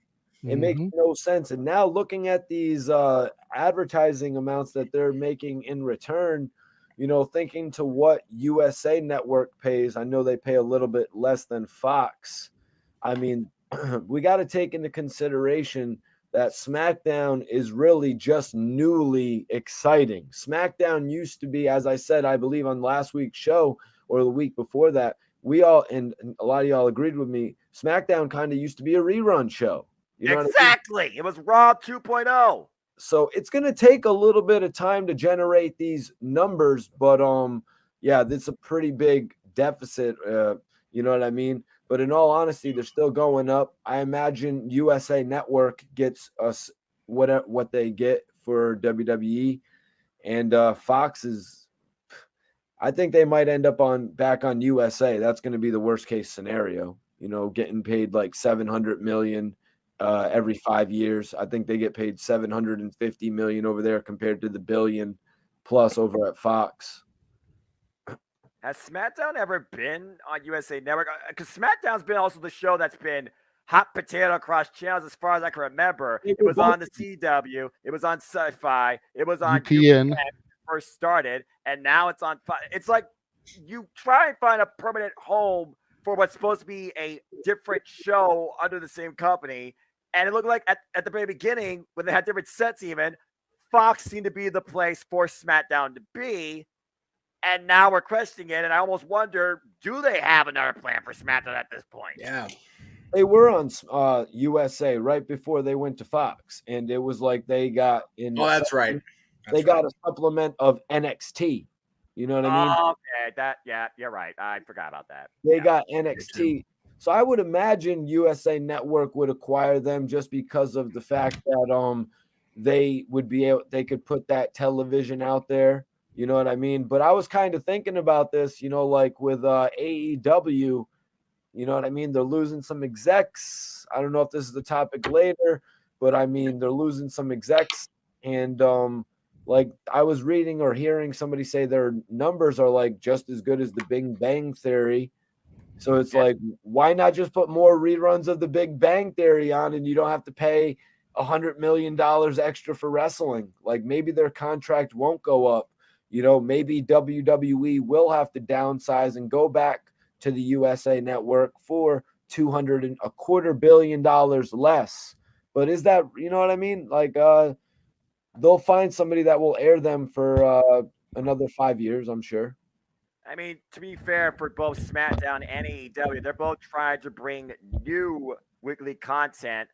it makes no sense. And now looking at these advertising amounts that they're making in return, you know, thinking to what USA Network pays, I know they pay a little bit less than Fox. I mean, we got to take into consideration that SmackDown is really just newly exciting. SmackDown used to be, as I said, I believe on last week's show or the week before that, we all, and a lot of y'all agreed with me, SmackDown kind of used to be a rerun show. You know exactly. I mean? It was Raw 2.0. So it's going to take a little bit of time to generate these numbers, but yeah, that's a pretty big deficit. You know what I mean? But in all honesty, they're still going up. I imagine USA Network gets us what they get for WWE, and Fox is. I think they might end up back on USA. That's going to be the worst case scenario. You know, getting paid like $700 million every 5 years. I think they get paid $750 million over there compared to the $1 billion plus over at Fox. Has SmackDown ever been on USA Network? Because SmackDown's been also the show that's been hot potato across channels as far as I can remember. It was on the CW. It was on Sci-Fi. It was on UPN. when it first started, and now it's on. It's like you try and find a permanent home for what's supposed to be a different show under the same company, and it looked like at the very beginning when they had different sets, even Fox seemed to be the place for SmackDown to be. And now we're questioning it, and I almost wonder, do they have another plan for SmackDown at this point? Yeah. They were on USA right before they went to Fox, and it was like they got in. Oh, that's right. They got a supplement of NXT. You know what I mean? Okay, yeah, you're right. I forgot about that. They got NXT. So I would imagine USA Network would acquire them just because of the fact that they could put that television out there. You know what I mean? But I was kind of thinking about this, like with AEW, you know what I mean? They're losing some execs. I don't know if this is the topic later, but I mean, they're losing some execs. And like I was reading or hearing somebody say their numbers are like just as good as the Big Bang Theory. So it's like, why not just put more reruns of the Big Bang Theory on and you don't have to pay $100 million extra for wrestling? Like maybe their contract won't go up. Maybe WWE will have to downsize and go back to the USA Network for $225 billion less. But is that, you know what I mean? Like, they'll find somebody that will air them for another 5 years, I'm sure. I mean, to be fair, for both SmackDown and AEW, they're both trying to bring new weekly content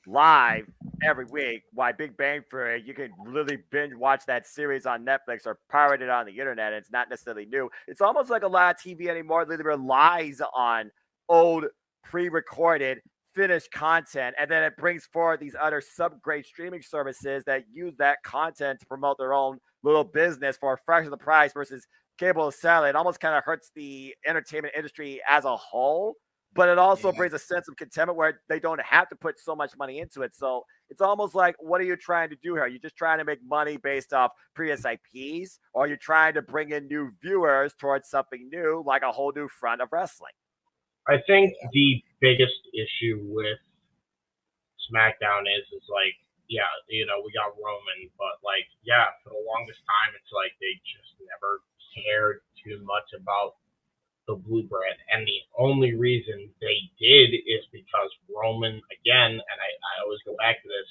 live every week. Why Big Bang Theory, you can literally binge watch that series on Netflix or pirate it on the internet. It's not necessarily new. It's almost like a lot of TV anymore literally relies on old, pre-recorded, finished content, and then it brings forward these other sub-grade streaming services that use that content to promote their own little business for a fraction of the price versus cable or satellite. It almost kind of hurts the entertainment industry as a whole. But it also brings a sense of contentment where they don't have to put so much money into it. So it's almost like, what are you trying to do here? Are you just trying to make money based off previous IPs? Or are you trying to bring in new viewers towards something new, like a whole new front of wrestling? I think the biggest issue with SmackDown is like, we got Roman, but like, for the longest time, it's like they just never cared too much about the blue brand, and the only reason they did is because Roman, again, and I always go back to this,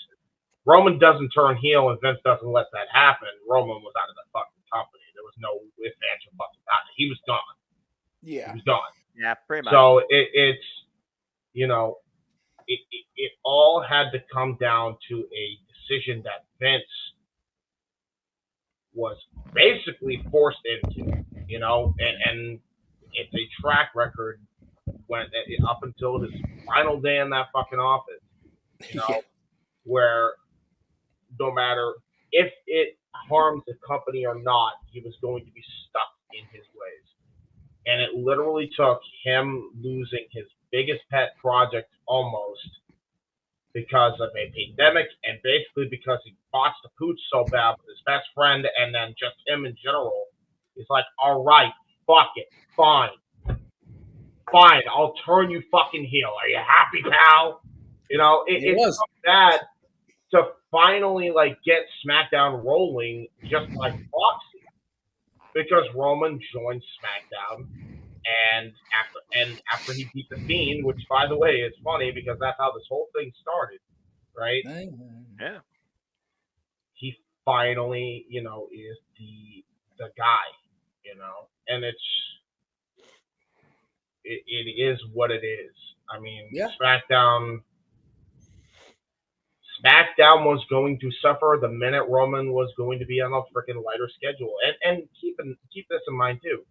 Roman doesn't turn heel and Vince doesn't let that happen. Roman was out of the fucking company. There was no ifs, ands, or buts about it. He was gone. Yeah. He was gone. Yeah, pretty much. So it all had to come down to a decision that Vince was basically forced into, and it's a track record when up until his final day in that fucking office, where no matter if it harms the company or not, he was going to be stuck in his ways. And it literally took him losing his biggest pet project almost because of a pandemic and basically because he botched the pooch so bad with his best friend and then just him in general. He's like, all right, fuck it. Fine, I'll turn you fucking heel. Are you happy, pal? It's so bad to finally like get SmackDown rolling just like Foxy, because Roman joined SmackDown, and after he beat the Fiend, which by the way is funny because that's how this whole thing started, right? Yeah. He finally, is the guy, and it is what it is. I mean, SmackDown was going to suffer the minute Roman was going to be on a freaking lighter schedule. And keep this in mind too.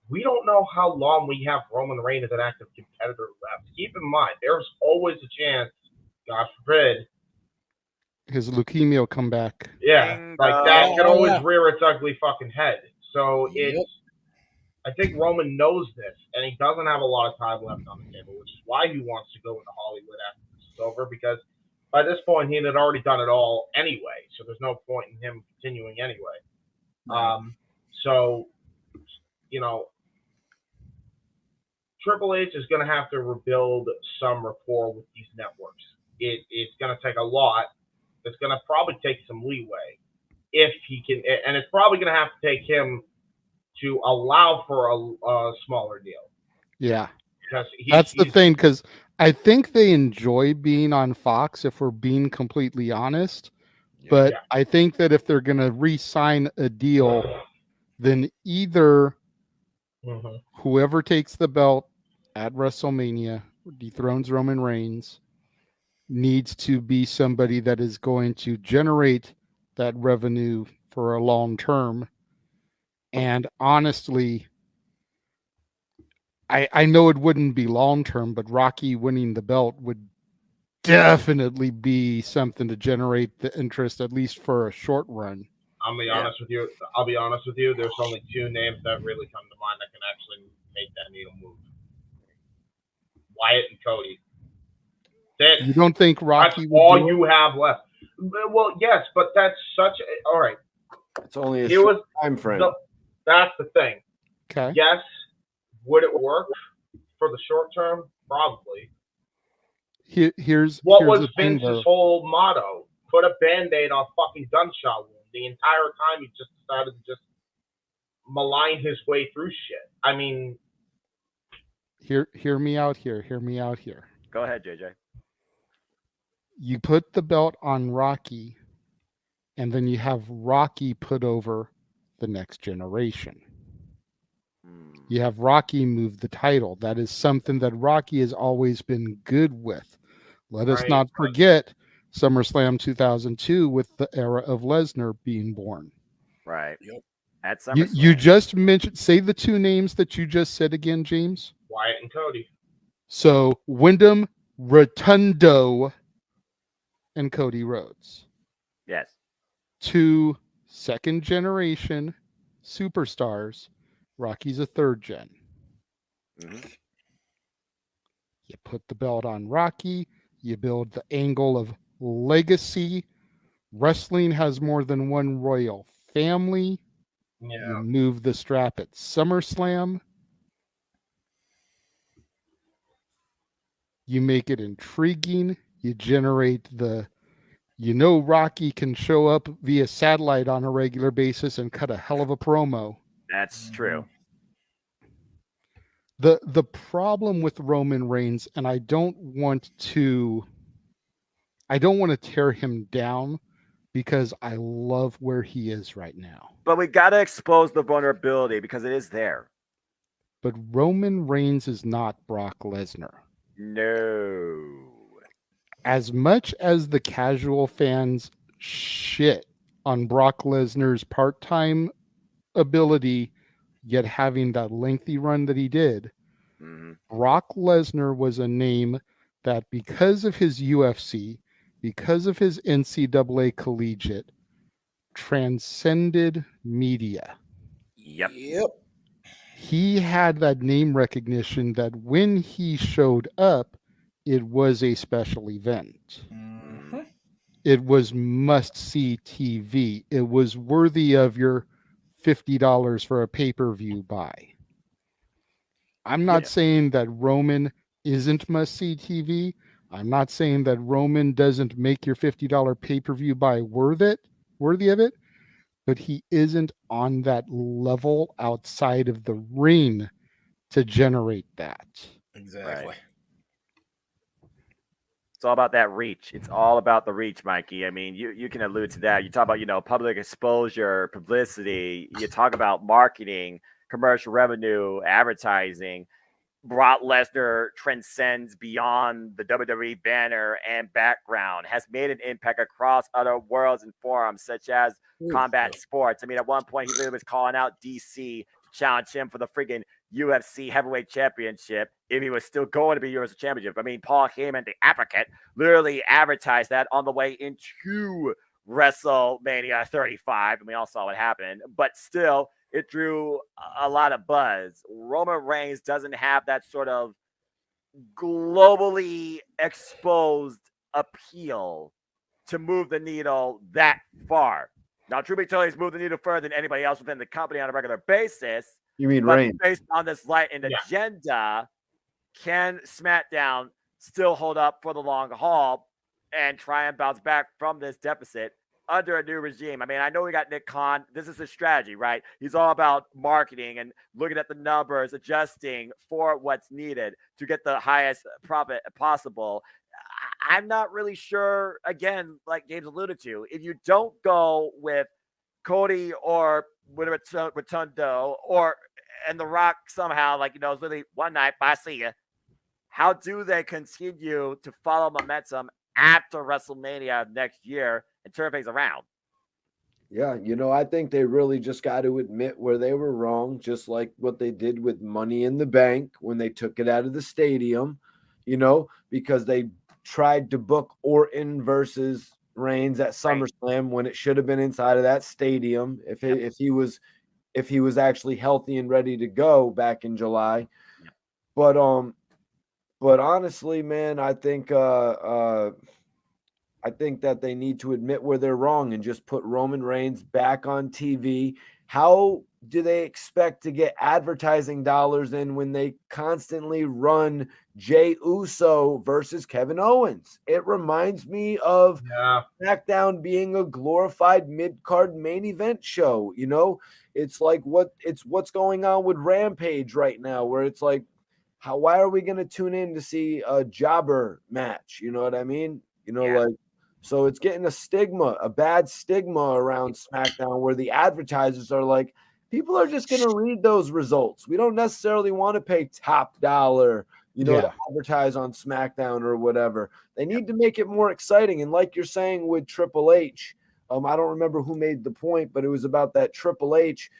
We don't know how long we have Roman Reigns as an active competitor left. Keep in mind, there's always a chance, God forbid, his leukemia will come back. Yeah, like that can always rear its ugly fucking head. So I think Roman knows this, and he doesn't have a lot of time left on the table, which is why he wants to go into Hollywood after this is over, because by this point he had already done it all anyway, so there's no point in him continuing anyway. So, Triple H is going to have to rebuild some rapport with these networks. It's going to take a lot. It's going to probably take some leeway if he can, and it's probably going to have to take him to allow for a smaller deal. Yeah. Because that's the thing, because I think they enjoy being on Fox, if we're being completely honest. But Yeah. I think that if they're going to re-sign a deal, then either whoever takes the belt at WrestleMania, dethrones Roman Reigns, needs to be somebody that is going to generate that revenue for a long term. And honestly, I know it wouldn't be long term, but Rocky winning the belt would definitely be something to generate the interest, at least for a short run. I'll be honest with you. There's only two names that really come to mind that can actually make that needle move: Wyatt and Cody. You don't think Rocky? That's all you have left. Well, yes, but that's such a, all right. It's only a short time frame. That's the thing. Okay. Yes, would it work for the short term? Probably. Here's was Vince's whole motto: put a Band-Aid on fucking gunshot wound. The entire time he just decided to just malign his way through shit. I mean, hear me out here. Hear me out here. Go ahead, JJ. You put the belt on Rocky, and then you have Rocky put over the next generation. You have Rocky move the title. That is something that Rocky has always been good with. Let us not forget SummerSlam 2002 with the era of Lesnar being born. Right. Yep. At SummerSlam. You just mentioned, say the two names that you just said again, James. Wyatt and Cody. So Wyndham, Rotundo, and Cody Rhodes. Yes. Two second generation superstars. Rocky's a third gen. Mm-hmm. You put the belt on Rocky. You build the angle of legacy. Wrestling has more than one royal family. Yeah. You move the strap at SummerSlam. You make it intriguing. You generate Rocky can show up via satellite on a regular basis and cut a hell of a promo. That's true. The problem with Roman Reigns, and I don't want to tear him down because I love where he is right now. But we got to expose the vulnerability because it is there. But Roman Reigns is not Brock Lesnar. No. As much as the casual fans shit on Brock Lesnar's part-time ability, yet having that lengthy run that he did, Brock Lesnar was a name that, because of his UFC, because of his NCAA collegiate, transcended media. Yep. He had that name recognition that when he showed up, it was a special event. It was must-see TV. It was worthy of your $50 for a pay-per-view buy. I'm not saying that Roman isn't must-see TV. I'm not saying that Roman doesn't make your $50 pay-per-view buy worthy of it, but he isn't on that level outside of the ring to generate that. Exactly. Right. It's all about that reach. It's all about the reach, Mikey. I mean, you can allude to that. You talk about, public exposure, publicity. You talk about marketing, commercial revenue, advertising. Brock Lesnar transcends beyond the WWE banner and background, has made an impact across other worlds and forums, such as combat sports. I mean, at one point, he literally was calling out DC to challenge him for the friggin' UFC heavyweight championship if he was still going to be UFC championship. I mean, Paul Heyman, the advocate, literally advertised that on the way into WrestleMania 35, and we all saw what happened. But still, it drew a lot of buzz. Roman Reigns doesn't have that sort of globally exposed appeal to move the needle that far. Now, truth be told, he's moved the needle further than anybody else within the company on a regular basis. You mean But Reigns? based on this light and agenda, can SmackDown still hold up for the long haul and try and bounce back from this deficit under a new regime? I mean, I know we got Nick Khan. This is his strategy, right? He's all about marketing and looking at the numbers, adjusting for what's needed to get the highest profit possible. I'm not really sure, again, like James alluded to, if you don't go with Cody or Rotundo and The Rock somehow, like, it's literally one night, bye, see ya. How do they continue to follow momentum after WrestleMania next year and turn things around? Yeah, I think they really just got to admit where they were wrong, just like what they did with Money in the Bank when they took it out of the stadium, because they tried to book Orton versus Reigns at SummerSlam when it should have been inside of that stadium if he was actually healthy and ready to go back in July. But honestly, man, I think that they need to admit where they're wrong and just put Roman Reigns back on TV. How do they expect to get advertising dollars in when they constantly run Jey Uso versus Kevin Owens? It reminds me of SmackDown being a glorified mid-card main event show. It's like what's going on with Rampage right now, where it's like, why are we going to tune in to see a jobber match? You know what I mean? So it's getting a bad stigma around SmackDown, where the advertisers are like, people are just going to read those results. We don't necessarily want to pay top dollar, to advertise on SmackDown or whatever. They need to make it more exciting. And like you're saying with Triple H, I don't remember who made the point, but it was about that Triple H.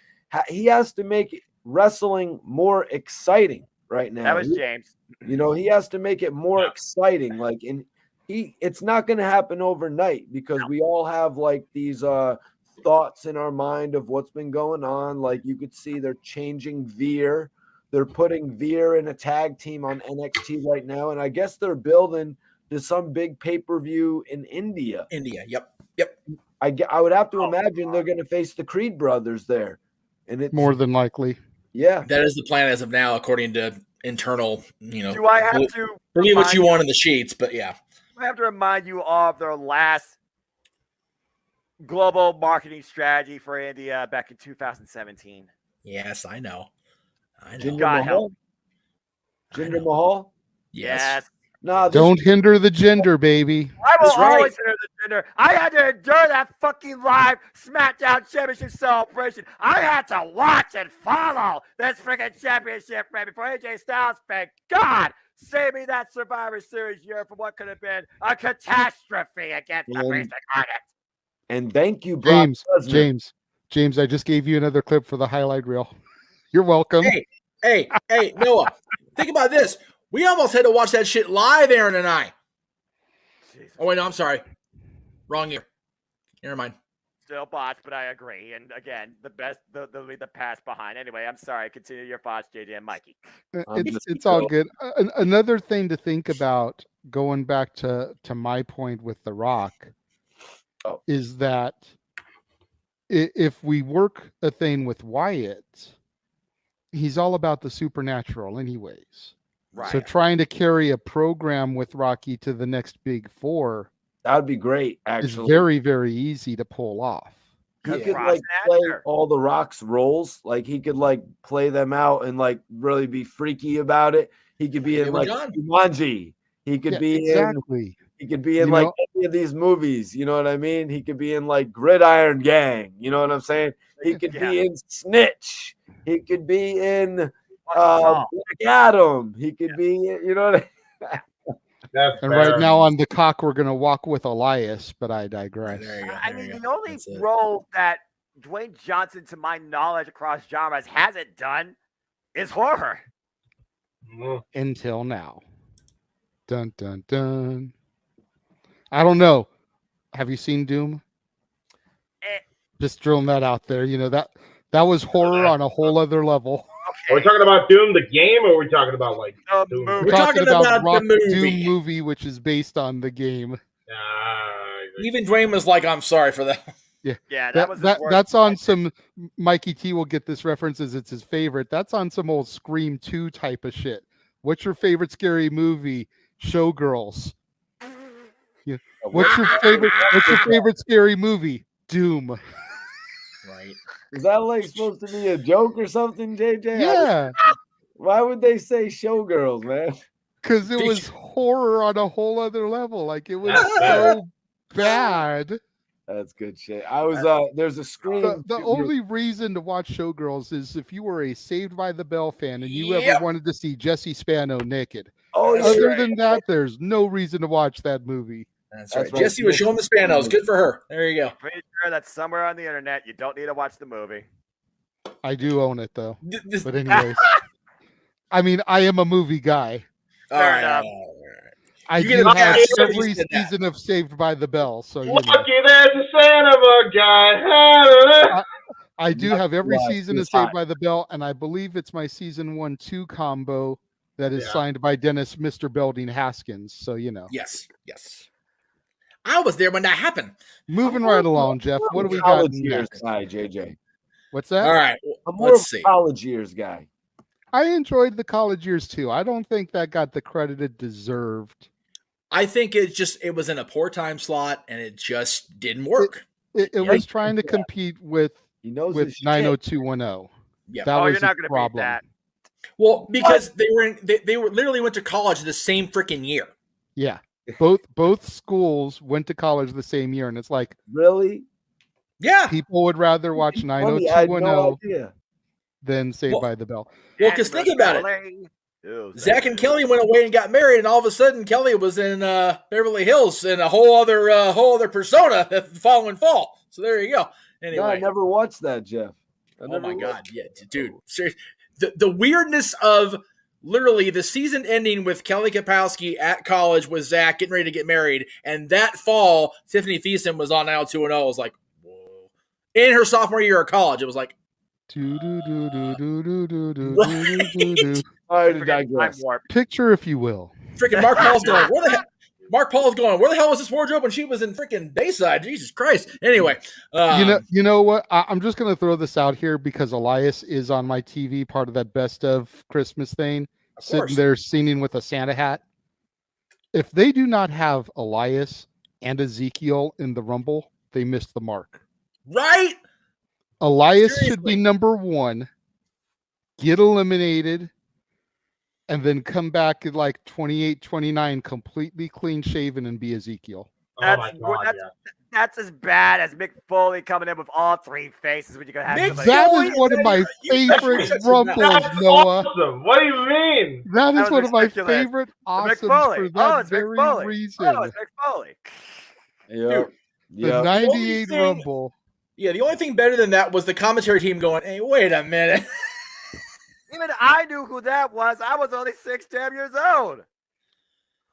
He has to make wrestling more exciting right now. That was James. He has to make it more exciting. It's not going to happen overnight, because we all have like these thoughts in our mind of what's been going on. Like, you could see they're changing Veer. They're putting Veer in a tag team on NXT right now, and I guess they're building to some big pay-per-view in India. Yep. I would have to imagine they're going to face the Creed brothers there, and it's more than likely. Yeah, that is the plan as of now, according to internal. Do I have to believe what you want in the sheets? But yeah. I have to remind you of their last global marketing strategy for India back in 2017. Yes, I know. Jinder Mahal? Yes. No, don't hinder the gender, baby. I will always hinder the gender. I had to endure that fucking live SmackDown Championship celebration. I had to watch and follow this freaking championship, man, before AJ Styles, thank God, save me that Survivor Series year from what could have been a catastrophe against the Priest Incarnate. And thank you, James, I just gave you another clip for the highlight reel. You're welcome. Hey, Noah, think about this. We almost had to watch that shit live, Aaron and I. Jesus. Oh, wait, no, I'm sorry. Wrong year. Never mind. Still botched, but I agree. And again, the best, the pass behind. Anyway, I'm sorry. Continue your thoughts, JJ and Mikey. It's all good. Another thing to think about, going back to my point with The Rock, is that if we work a thing with Wyatt, he's all about the supernatural anyways. Right. So trying to carry a program with Rocky to the next big four, that would be great. Actually, it's very, very easy to pull off. He could like play all the Rock's roles. Like, he could like play them out and like really be freaky about it. He could be in like Jumanji. He could be exactly. He could be in like any of these movies. You know what I mean? He could be in like Gridiron Gang. You know what I'm saying? He could be in Snitch. He could be in Black Adam. He could be, you know what I mean? And right now on the cock, we're going to walk with Elias, but I digress. I mean, the only role that Dwayne Johnson, to my knowledge, across genres hasn't done is horror. Until now. Dun, dun, dun. I don't know. Have you seen Doom? Just throwing that out there. You know, that was horror on a whole other level. Are we talking about Doom the game, or are we talking about like Doom? We're talking about the Doom movie, which is based on the game. Even Dwayne was like, "I'm sorry for that." Yeah, that was his worst that's on fight. some. Mikey T will get this reference as it's his favorite. That's on some old Scream 2 type of shit. What's your favorite scary movie? Showgirls. Yeah. What's your favorite scary movie? Doom. Right. Is that like supposed to be a joke or something, JJ? Yeah. Why would they say Showgirls, man? Because it was horror on a whole other level. Like it was so bad. That's good shit. I was there's a Scream. The only reason to watch Showgirls is if you were a Saved by the Bell fan and you ever wanted to see Jesse Spano naked. Oh, Other than that, there's no reason to watch that movie. That's right. Jesse was showing the Spanos. Good for her. There you go. Pretty sure that's somewhere on the internet. You don't need to watch the movie. I do own it though. But anyways, I mean, I am a movie guy. Fair enough. I You do get have a- every season of Saved by the Bell. So you know. Lucky there's a son of a guy. I do have every Right, season of it's Saved hot. by the Bell, and I believe it's my season 1-2 combo that is signed by Dennis Mr. Belding Haskins. So you know. Yes. I was there when that happened. Moving right along, Jeff. What do we got College years next? guy, JJ. What's that? All right. I'm more of Let's a see. college years guy. I enjoyed the college years too. I don't think that got the credit it deserved. I think it was in a poor time slot and it just didn't work. It was trying to compete with He knows with his shit. 90210. Yeah. That Oh, was you're not the going to beat problem. that. Well, because they were literally went to college the same freaking year. Yeah. Both schools went to college the same year, and it's like Really? Yeah. people would rather watch Funny, I had no 90210 idea. than Saved Well- by the Bell. Well, because think about it. Zach and Kelly went away and got married, and all of a sudden Kelly was in Beverly Hills in a whole other persona the following fall. So there you go. Anyway, No, I never watched that, Jeff. oh my god, yeah, dude, seriously, the weirdness of literally the season ending with Kelly Kapowski at college with Zach getting ready to get married, and that fall Tiffany Thiessen was on 90210. I was like, whoa. In her sophomore year of college, it was like, Sorry to digress. Picture, if you will. freaking Mark Paul's going, where the hell? Mark Paul's going, where the hell was this wardrobe when she was in freaking Bayside? Jesus Christ. Anyway. You know what? I'm just going to throw this out here because Elias is on my TV, part of that best of Christmas thing, sitting there singing with a Santa hat. If they do not have Elias and Ezekiel in the Rumble, they missed the mark. Right? Elias should be number 1, get eliminated, and then come back at like 28, 29, completely clean shaven and be Ezekiel. That's as bad as Mick Foley coming in with all 3 faces when you gonna have somebody. That is one of my favorite Rumbles, Noah. Awesome. What do you mean? That is was one of my ridiculous. favorite Mick awesomes Foley. for that It's Mick very Foley. reason. Oh, it's Mick Foley. Yep. The 98 Rumble. Yeah, the only thing better than that was the commentary team going, hey, wait a minute. Even I knew who that was. I was only 6 damn years old.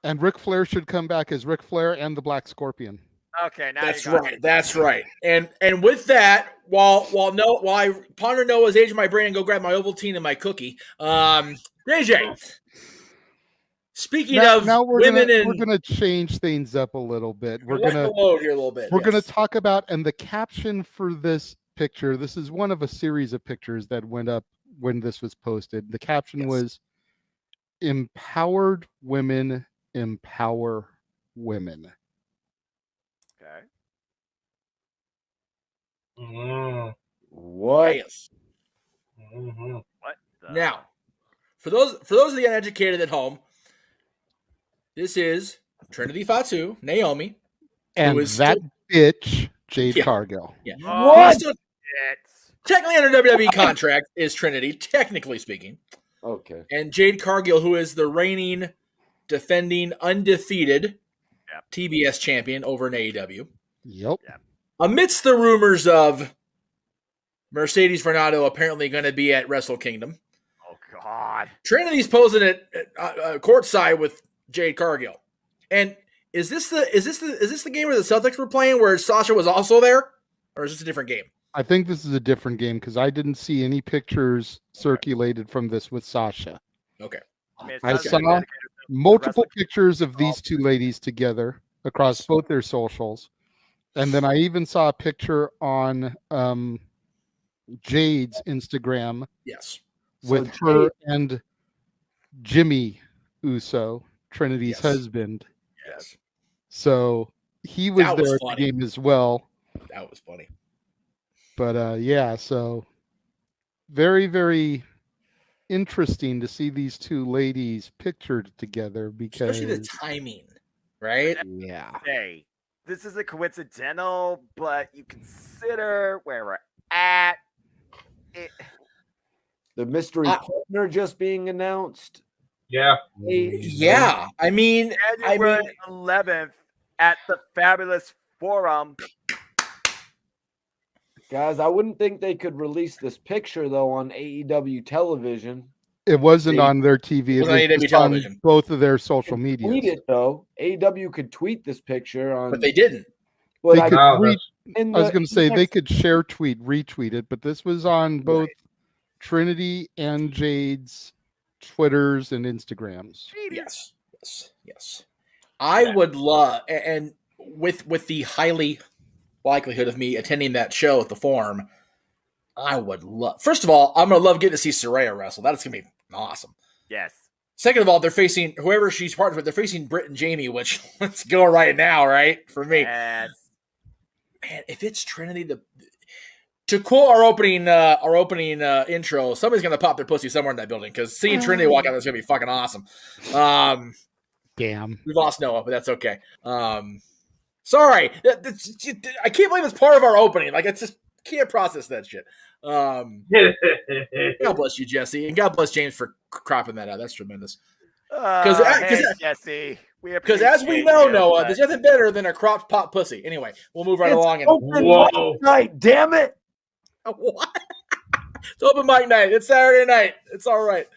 And Ric Flair should come back as Ric Flair and the Black Scorpion. Okay, now That's you got right. it. That's right. And with that, while I ponder Noah's age in my brain and go grab my Ovaltine and my cookie, JJ, speaking of now we're women we're gonna change things up a little bit. We're lighten gonna the load here a little bit. We're going yes. to talk about, and the caption for this picture, this is one of a series of pictures that went up when this was posted. The caption was, "Empowered women empower women." Okay. What? Yes. What? Now, for those of the uneducated at home, this is Trinity Fatu, Naomi, And who is that still- bitch, Jade Yeah. Cargill. Yeah. What? Still- technically under WWE contract is Trinity, technically speaking. Okay. And Jade Cargill, who is the reigning, defending, undefeated TBS champion over in AEW. Yep. Amidst the rumors of Mercedes Varnado apparently going to be at Wrestle Kingdom, Oh God. Trinity's posing at courtside with Jade Cargill. And is this the game where the Celtics were playing where Sasha was also there, or is this a different game? I think this is a different game because I didn't see any pictures circulated from this with Sasha. Okay. I saw multiple pictures of these two ladies together across both their socials. And then I even saw a picture on Jade's Instagram. Yes. With her and Jimmy Uso, Trinity's husband. Yes. So he was That there was at funny. the game as well. That was funny. But yeah, so very, very interesting to see these two ladies pictured together because Especially the timing, right? Yeah. Hey, this isn't coincidental, but you consider where we're at. The mystery partner just being announced. Yeah. Yeah. I mean, January 11th at the Fabulous Forum. Guys, I wouldn't think they could release this picture though on AEW television. It wasn't on their TV. It was just on both of their social media. Tweet it though. AEW could tweet this picture on, but they didn't. But They I could could I was going to say they could share, tweet, retweet it, but this was on both Trinity and Jade's Twitters and Instagrams. Yes. I would love, and with the highly likelihood of me attending that show at the Forum, I would love. First of all, I'm gonna love getting to see Saraya wrestle. That's gonna be awesome. Yes. Second of all, they're facing whoever she's partnered with. They're facing Britt and Jamie, which let's go right now, right? For me, Yes. man, if it's Trinity, to quote our opening intro, somebody's gonna pop their pussy somewhere in that building because seeing Trinity walk out is gonna be fucking awesome. Damn, we lost Noah, but that's okay. Sorry, I can't believe it's part of our opening. Like, it's just can't process that shit. God bless you, Jesse, and God bless James for cropping that out. That's tremendous. Jesse, because as we know, Noah, there's nothing better than a cropped pot pussy. Anyway, we'll move right along. Whoa! Night, damn it! What? It's open mic night. It's Saturday night. It's all right.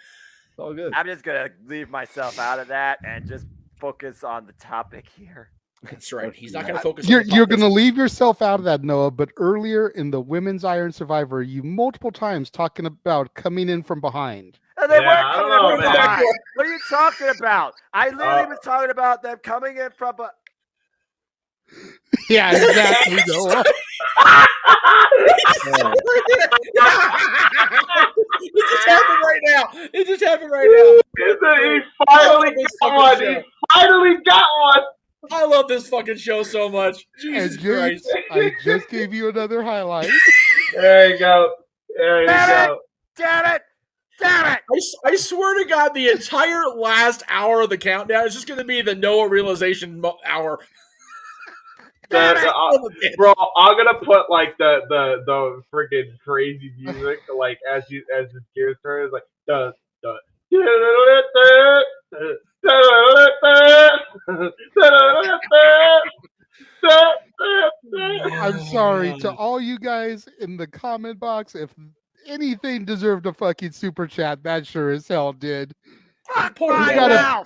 It's all good. I'm just gonna leave myself out of that and just focus on the topic here. That's right. He's not going to focus. You're going to leave yourself out of that, Noah. But earlier in the Women's Iron Survivor, you multiple times talking about coming in from behind. And they weren't coming in from behind. What are you talking about? I literally was talking about them coming in from. Yeah, exactly, Noah. It just happened right now. It just happened right now. He finally got one. He finally got one. I love this fucking show so much. Jesus Christ. I just gave you another highlight. There you go. There you go. Damn it! Damn it! I swear to God, the entire last hour of the countdown is just going to be the Noah realization hour. Bro, I'm gonna put like the freaking crazy music, like as his gears turn, it's like the. I'm sorry to all you guys in the comment box. If anything deserved a fucking super chat, that sure as hell did. We've got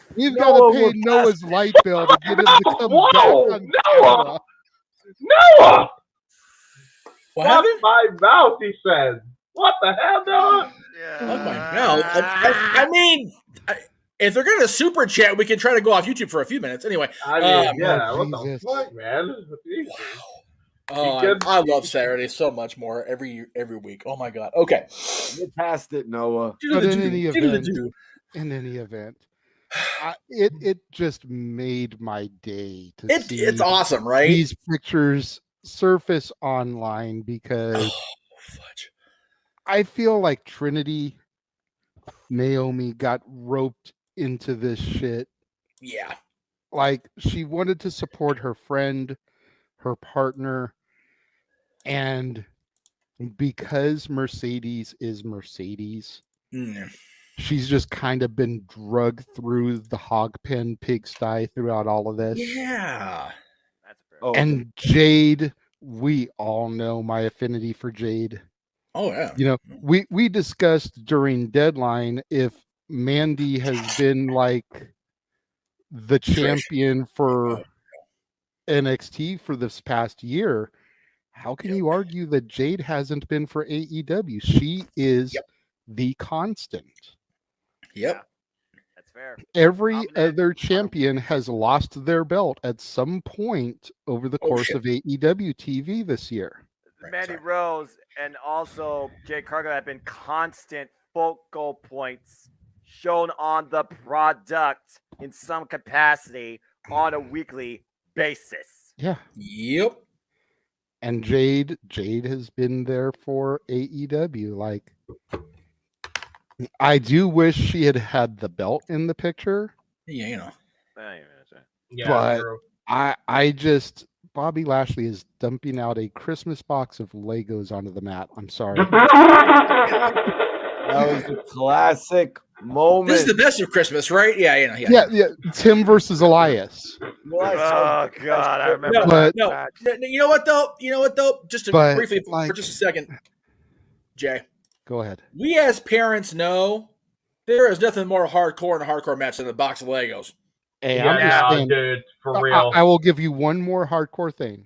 to pay Noah's light bill to get him to come back on camera. Noah! What happened? My mouth, he said. What the hell, Noah? What my mouth? I mean, if they're going to super chat, we can try to go off YouTube for a few minutes. Anyway. I mean, yeah, what the fuck, man? Wow. I love Saturday so much more every week. Oh my God. Okay. Get past it, Noah. But in any event, it just made my day to see. It's awesome, right? These pictures surface online because I feel like Trinity, Naomi got roped into this shit. Yeah. Like, she wanted to support her friend, her partner, and because Mercedes is Mercedes, she's just kind of been drugged through the hog pen pigsty throughout all of this. Yeah. And Jade, we all know my affinity for Jade. Oh, yeah. You know, we discussed during Deadline if Mandy has been like the champion for NXT for this past year. How can you argue that Jade hasn't been for AEW? She is the constant. Yep. Every other champion has lost their belt at some point over the course of AEW TV this year. Mandy Rose and also Jay Cargill have been constant focal points shown on the product in some capacity on a weekly basis. Yeah. Yep. And Jade has been there for AEW. Like, I do wish she had had the belt in the picture. Yeah, you know. But I just, Bobby Lashley is dumping out a Christmas box of Legos onto the mat. I'm sorry. That was a classic moment. This is the best of Christmas, right? Yeah. Tim versus Elias. Oh God, I remember. But- No. You know what though? Just to briefly for just a second, Jay. Go ahead. We as parents know there is nothing more hardcore in a hardcore match than a box of Legos. Hey, I'm just saying, dude, for real. I will give you one more hardcore thing.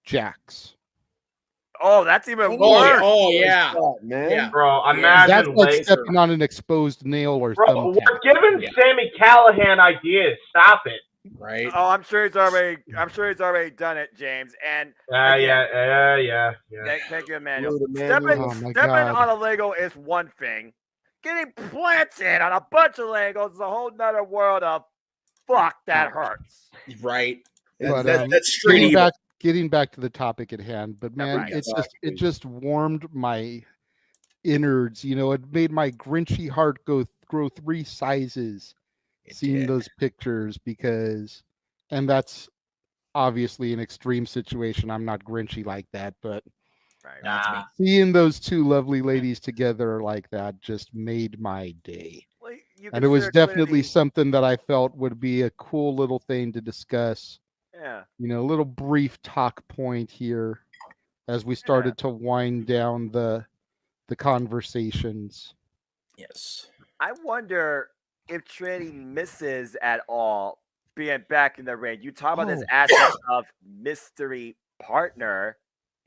Jax. Oh, that's even worse. Oh yeah, man. Yeah. Bro, imagine That's like later. stepping on an exposed nail or Bro, thumbtack. we're giving Sammy Callahan ideas. Stop it. Right. Oh, I'm sure he's already done it, James. And Yeah. Thank you, Emmanuel. Emmanuel. Stepping God. on a Lego is one thing. Getting planted on a bunch of Legos is a whole nother world of fuck that hurts. Right. But, That's straight evil. Getting back to the topic at hand, but man, right. it just warmed my innards. You know, it made my Grinchy heart grow 3 sizes seeing those pictures and that's obviously an extreme situation. I'm not Grinchy like that, but seeing those two lovely ladies together like that just made my day. Well, And it was consider definitely Trinity- something that I felt would be a cool little thing to discuss. Yeah. You know, a little brief talk point here as we started to wind down the conversations. Yes. I wonder if Trinity misses at all being back in the ring. You talk about this aspect of mystery partner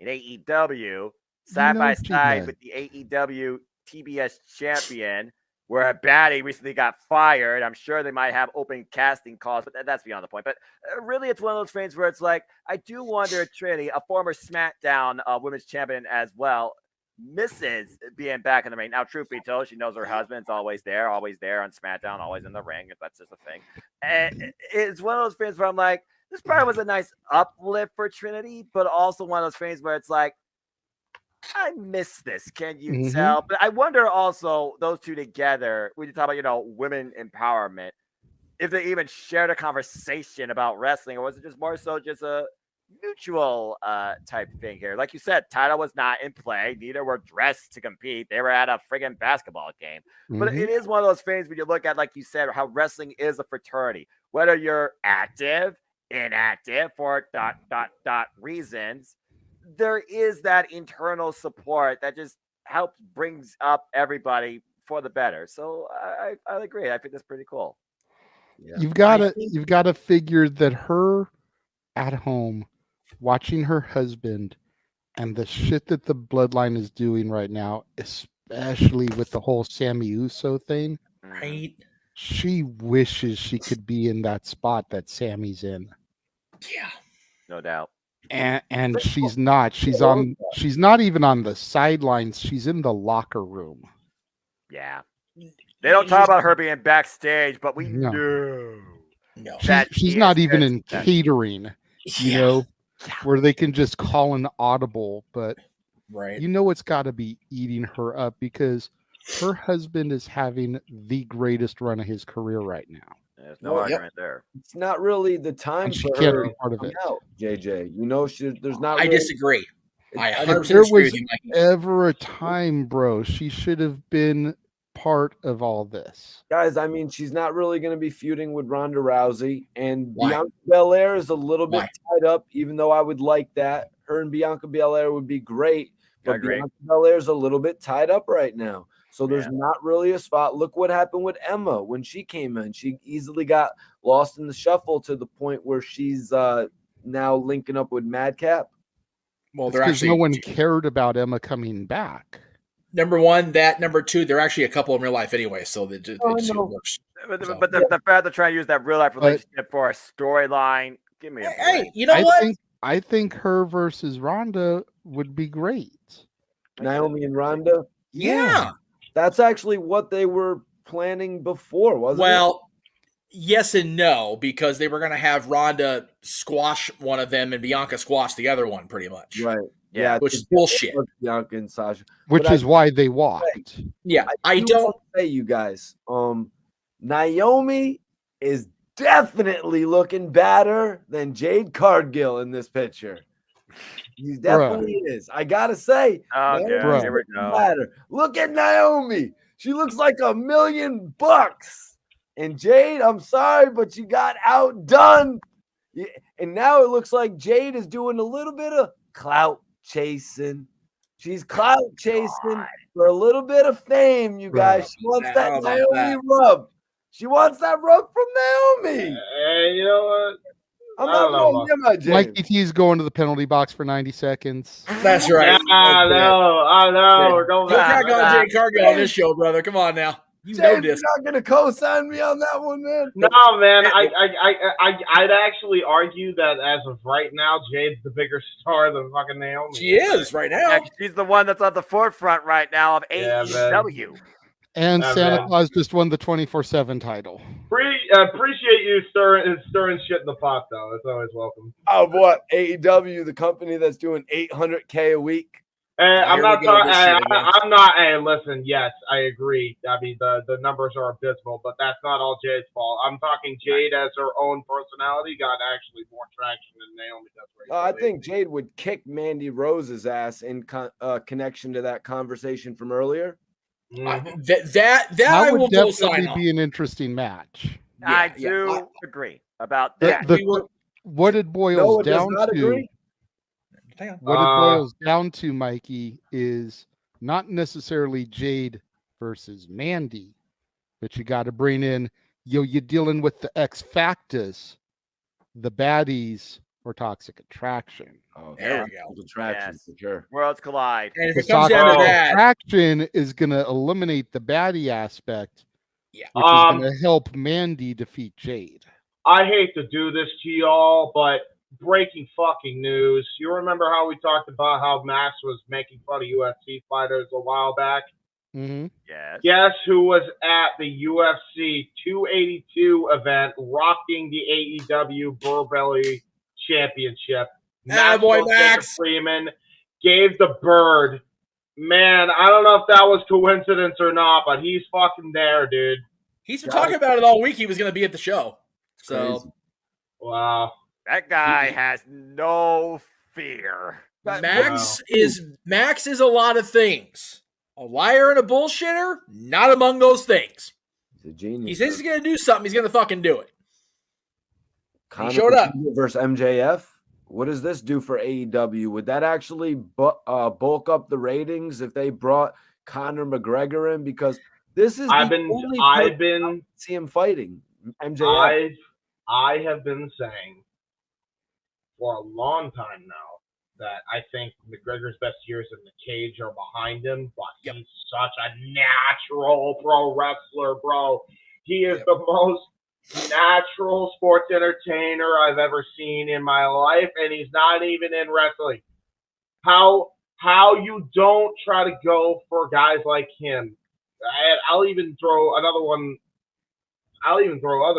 in AEW side by she side does. with the AEW TBS champion, where a baddie recently got fired. I'm sure they might have open casting calls, but that's beyond the point. But really, it's one of those things where it's like, I do wonder if Trinity, a former SmackDown women's champion as well, misses being back in the ring. Now, truth be told, she knows her husband's always there on SmackDown, always in the ring. That's just a thing. And it's one of those things where I'm like, this probably was a nice uplift for Trinity, but also one of those things where it's like, I miss this. Can you tell? But I wonder also those two together, when you talk about, women empowerment, if they even shared a conversation about wrestling, or was it just more so just a mutual type thing here? Like you said, title was not in play. Neither were dressed to compete. They were at a friggin' basketball game. But it is one of those things when you look at, like you said, how wrestling is a fraternity. Whether you're active, inactive, for ... reasons, there is that internal support that just helps brings up everybody for the better. So I agree. I think that's pretty cool. Yeah. You've got to figure that her at home watching her husband and the shit that the bloodline is doing right now, especially with the whole Sammy Uso thing, right? She wishes she could be in that spot that Sammy's in. Yeah, no doubt. And she's not. She's not even on the sidelines. She's in the locker room. Yeah. They don't talk about her being backstage, but we know. No. She's not even in catering, you know, where they can just call an audible, but right. You know it's got to be eating her up because her husband is having the greatest run of his career right now. There's no argument there. It's not really the time And she for can't her be to part of come it. out, JJ. You know, there's not. I really, disagree. I 100% If there agree was with you, Mike. ever a time, bro, she should have been part of all this. Guys, I mean, she's not really going to be feuding with Ronda Rousey, and Why? Bianca Belair is a little bit Why? tied up, even though I would like that. Her and Bianca Belair would be great, but agree. Bianca Belair is a little bit tied up right now. So there's not really a spot. Look what happened with Emma when she came in. She easily got lost in the shuffle to the point where she's now linking up with Madcap. Well, It's they're 'cause actually no one cared about Emma coming back. number one. That number two, they're actually a couple in real life anyway, so it just know. works. But the fact they're trying to use that real life relationship for a storyline, give me a break. Hey, you know what? I think her versus Ronda would be great. Naomi and Ronda? Yeah. That's actually what they were planning before, wasn't it? Well, yes and no, because they were going to have Ronda squash one of them and Bianca squash the other one, pretty much. Right. Yeah. Which is bullshit. Bianca and Sasha. Which is why they walked. Yeah. I do don't want to say, you guys, Naomi is definitely looking better than Jade Cargill in this picture. He definitely is. I gotta say, here we go. better. Look at Naomi. She looks like $1 million. And Jade, I'm sorry, but you got outdone. And now it looks like Jade is doing a little bit of clout chasing. She's clout chasing for a little bit of fame, you guys. She wants that Naomi rub. She wants that rub from Naomi. Hey, you know what? I'm not wrong, am I, James? Mikey T's going to the penalty box for 90 seconds. That's right. I know. We're going back. We're not going Jade Cargill on this show, brother. Come on now. You know James, this. you're not gonna co-sign me on that one, man. No, man. I'd actually argue that as of right now, Jade's the bigger star than fucking Naomi. She is right now. Yeah, she's the one that's on the forefront right now of AEW. And Santa Claus just won the 24/7 title. Appreciate you stirring shit in the pot, though. It's always welcome. Oh, what? AEW, the company that's doing $800K a week. I'm not talking. Hey, listen. Yes, I agree. I mean, the numbers are abysmal, but that's not all Jade's fault. I'm talking Jade as her own personality got actually more traction than Naomi does. I think Jade would kick Mandy Rose's ass in connection to that conversation from earlier. That would definitely be an interesting match. I do agree about that. What it boils down to. What it boils down to, Mikey, is not necessarily Jade versus Mandy, but you got to bring in, you're dealing with the X factors, the baddies, or Toxic Attraction. Oh, there we go. Attraction for sure. Worlds collide. And if it comes down to that, Attraction is going to eliminate the baddie aspect, which is going to help Mandy defeat Jade. I hate to do this to y'all, but breaking fucking news. You remember how we talked about how Max was making fun of UFC fighters a while back? Mm-hmm. Yes. Guess who was at the UFC 282 event rocking the AEW Burbelly Championship? Boy, Max Freeman gave the bird. Man, I don't know if that was coincidence or not, but he's fucking there, dude. He's been talking about it all week. He was going to be at the show. So, wow. That guy has no fear. Max is a lot of things. A liar and a bullshitter, not among those things. He's a genius. He says he's going to do something. He's going to fucking do it. Conor He showed up. Versus MJF. What does this do for AEW? Would that actually bulk up the ratings if they brought Conor McGregor in? Because this is I've been see him fighting MJF. I have been saying for a long time now that I think McGregor's best years in the cage are behind him, but he's such a natural pro wrestler, bro. He is the most natural sports entertainer I've ever seen in my life, and he's not even in wrestling. How you don't try to go for guys like him? I'll even throw another one. I'll even throw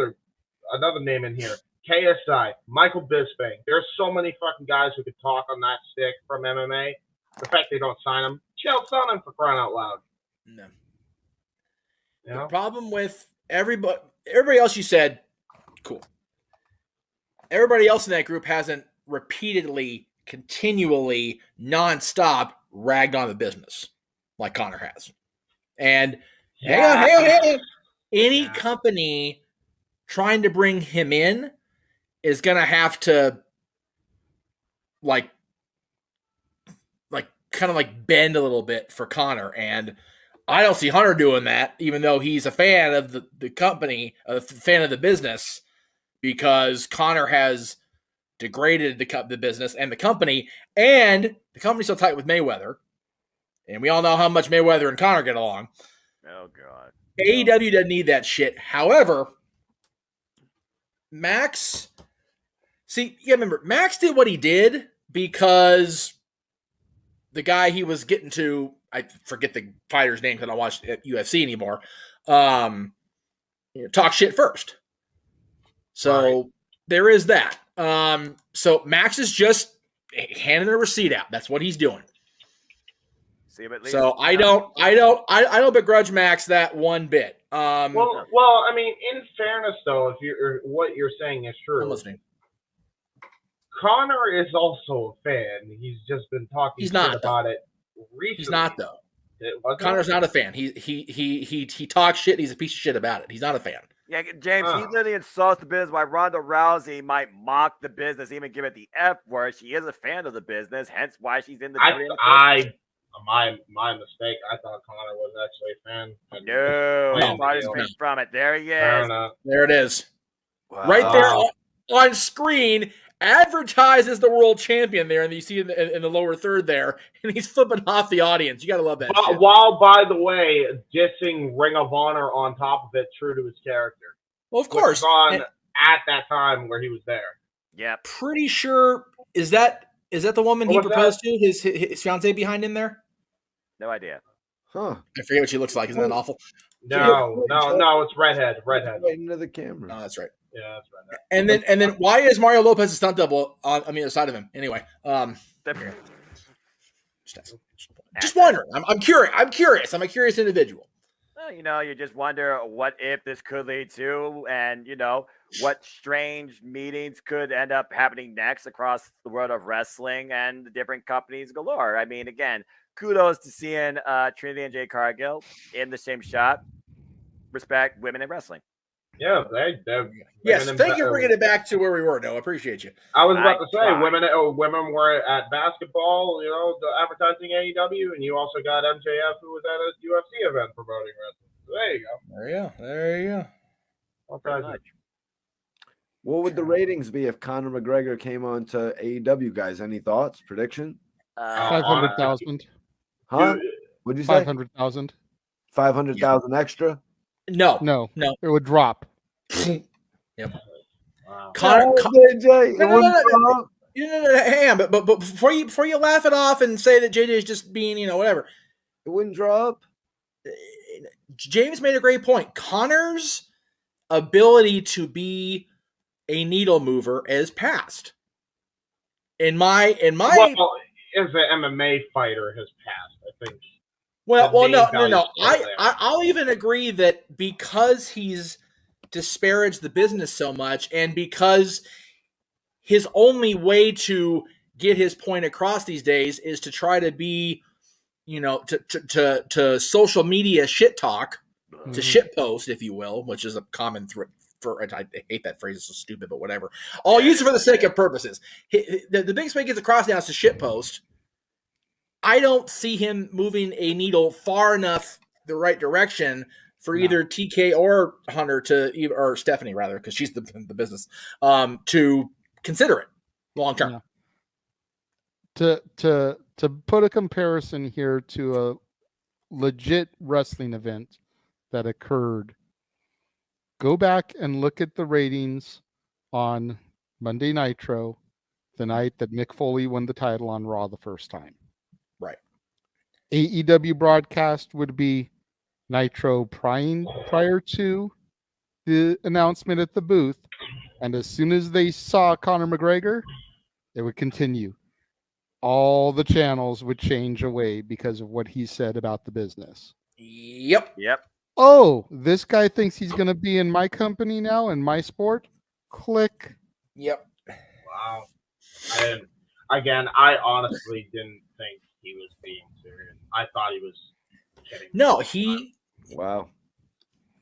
another name in here. KSI, Michael Bisping. There's so many fucking guys who could talk on that stick from MMA. The fact they don't sign him, Chael Sonnen for crying out loud. No. You know? The problem with everybody else you said, cool. Everybody else in that group hasn't repeatedly, continually, nonstop ragged on the business like Conor has. And hang on. Any company trying to bring him in is going to have to kind of bend a little bit for Conor. And I don't see Hunter doing that, even though he's a fan of the company, a fan of the business, because Conor has degraded the business and the company, and the company's so tight with Mayweather. And we all know how much Mayweather and Conor get along. Oh, God. AEW doesn't need that shit. However, Max, remember, Max did what he did because the guy he was getting to, I forget the fighter's name because I don't watch UFC anymore, talk shit first. So there is that. So Max is just handing a receipt out. That's what he's doing. See, but So I don't begrudge Max that one bit. Well, I mean, in fairness, though, if what you're saying is true, I'm listening. Connor is also a fan. He's just been talking shit about it recently. He's not though. Connor's not a fan. He talks shit. And he's a piece of shit about it. He's not a fan. Yeah, James, he literally insults the business. Why Ronda Rousey might mock the business, even give it the F word. She is a fan of the business, hence why she's in the. My mistake. I thought Connor was actually a fan. No, from it. There he is. There it is. Wow. Right there on screen, advertises the world champion there, and you see in the lower third there, and he's flipping off the audience. You got to love that shit. While, by the way, dissing Ring of Honor on top of it, true to his character. Well, of course. At that time where he was there. Yeah. Pretty sure, is that the woman he proposed to? His fiancée behind him there? No idea. Huh. I forget what she looks like. Isn't that awful? No, it's redhead. Right into the camera. Oh, that's right. Yeah, that's right. And then why is Mario Lopez a stunt double on the other side of him? Anyway, just wondering. I'm curious. I'm a curious individual. Well, you just wonder what if this could lead to, and what strange meetings could end up happening next across the world of wrestling and the different companies galore. I mean, again, kudos to seeing Trinity and Jay Cargill in the same shot. Respect women in wrestling. Yeah, yes. Thank you for bringing it back to where we were. No, I appreciate you. I was about to say women were at basketball. The advertising AEW, and you also got MJF who was at a UFC event promoting wrestling. So there you go. There you go. What would the ratings be if Conor McGregor came on to AEW, guys? Any thoughts? Prediction? 500,000. Huh? What'd you say? 500,000. 500,000 extra? No. It would drop. Yep. Wow. JJ, hang on, but before you laugh it off and say that JJ is just being, whatever. It wouldn't drop. James made a great point. Connor's ability to be a needle mover is past. In my as an MMA fighter has passed, I think. Well, no. I'll even agree that because he's disparaged the business so much, and because his only way to get his point across these days is to try to be, to social media shit talk, to shit post, if you will, which is a common I hate that phrase; it's so stupid, but whatever. I'll use it for the sake of purposes. The biggest way he gets across now is to shit post. I don't see him moving a needle far enough the right direction for either TK or Hunter or Stephanie rather, because she's the business, to consider it long term. Yeah. To put a comparison here to a legit wrestling event that occurred, go back and look at the ratings on Monday Nitro, the night that Mick Foley won the title on Raw the first time. Right. AEW broadcast would be Nitro prior to the announcement at the booth, and as soon as they saw Conor McGregor, it would continue. All the channels would change away because of what he said about the business. Yep. Oh, this guy thinks he's going to be in my company now, in my sport? Click. Yep. Wow. I honestly didn't think he was being serious. I thought he was kidding. No, Wow.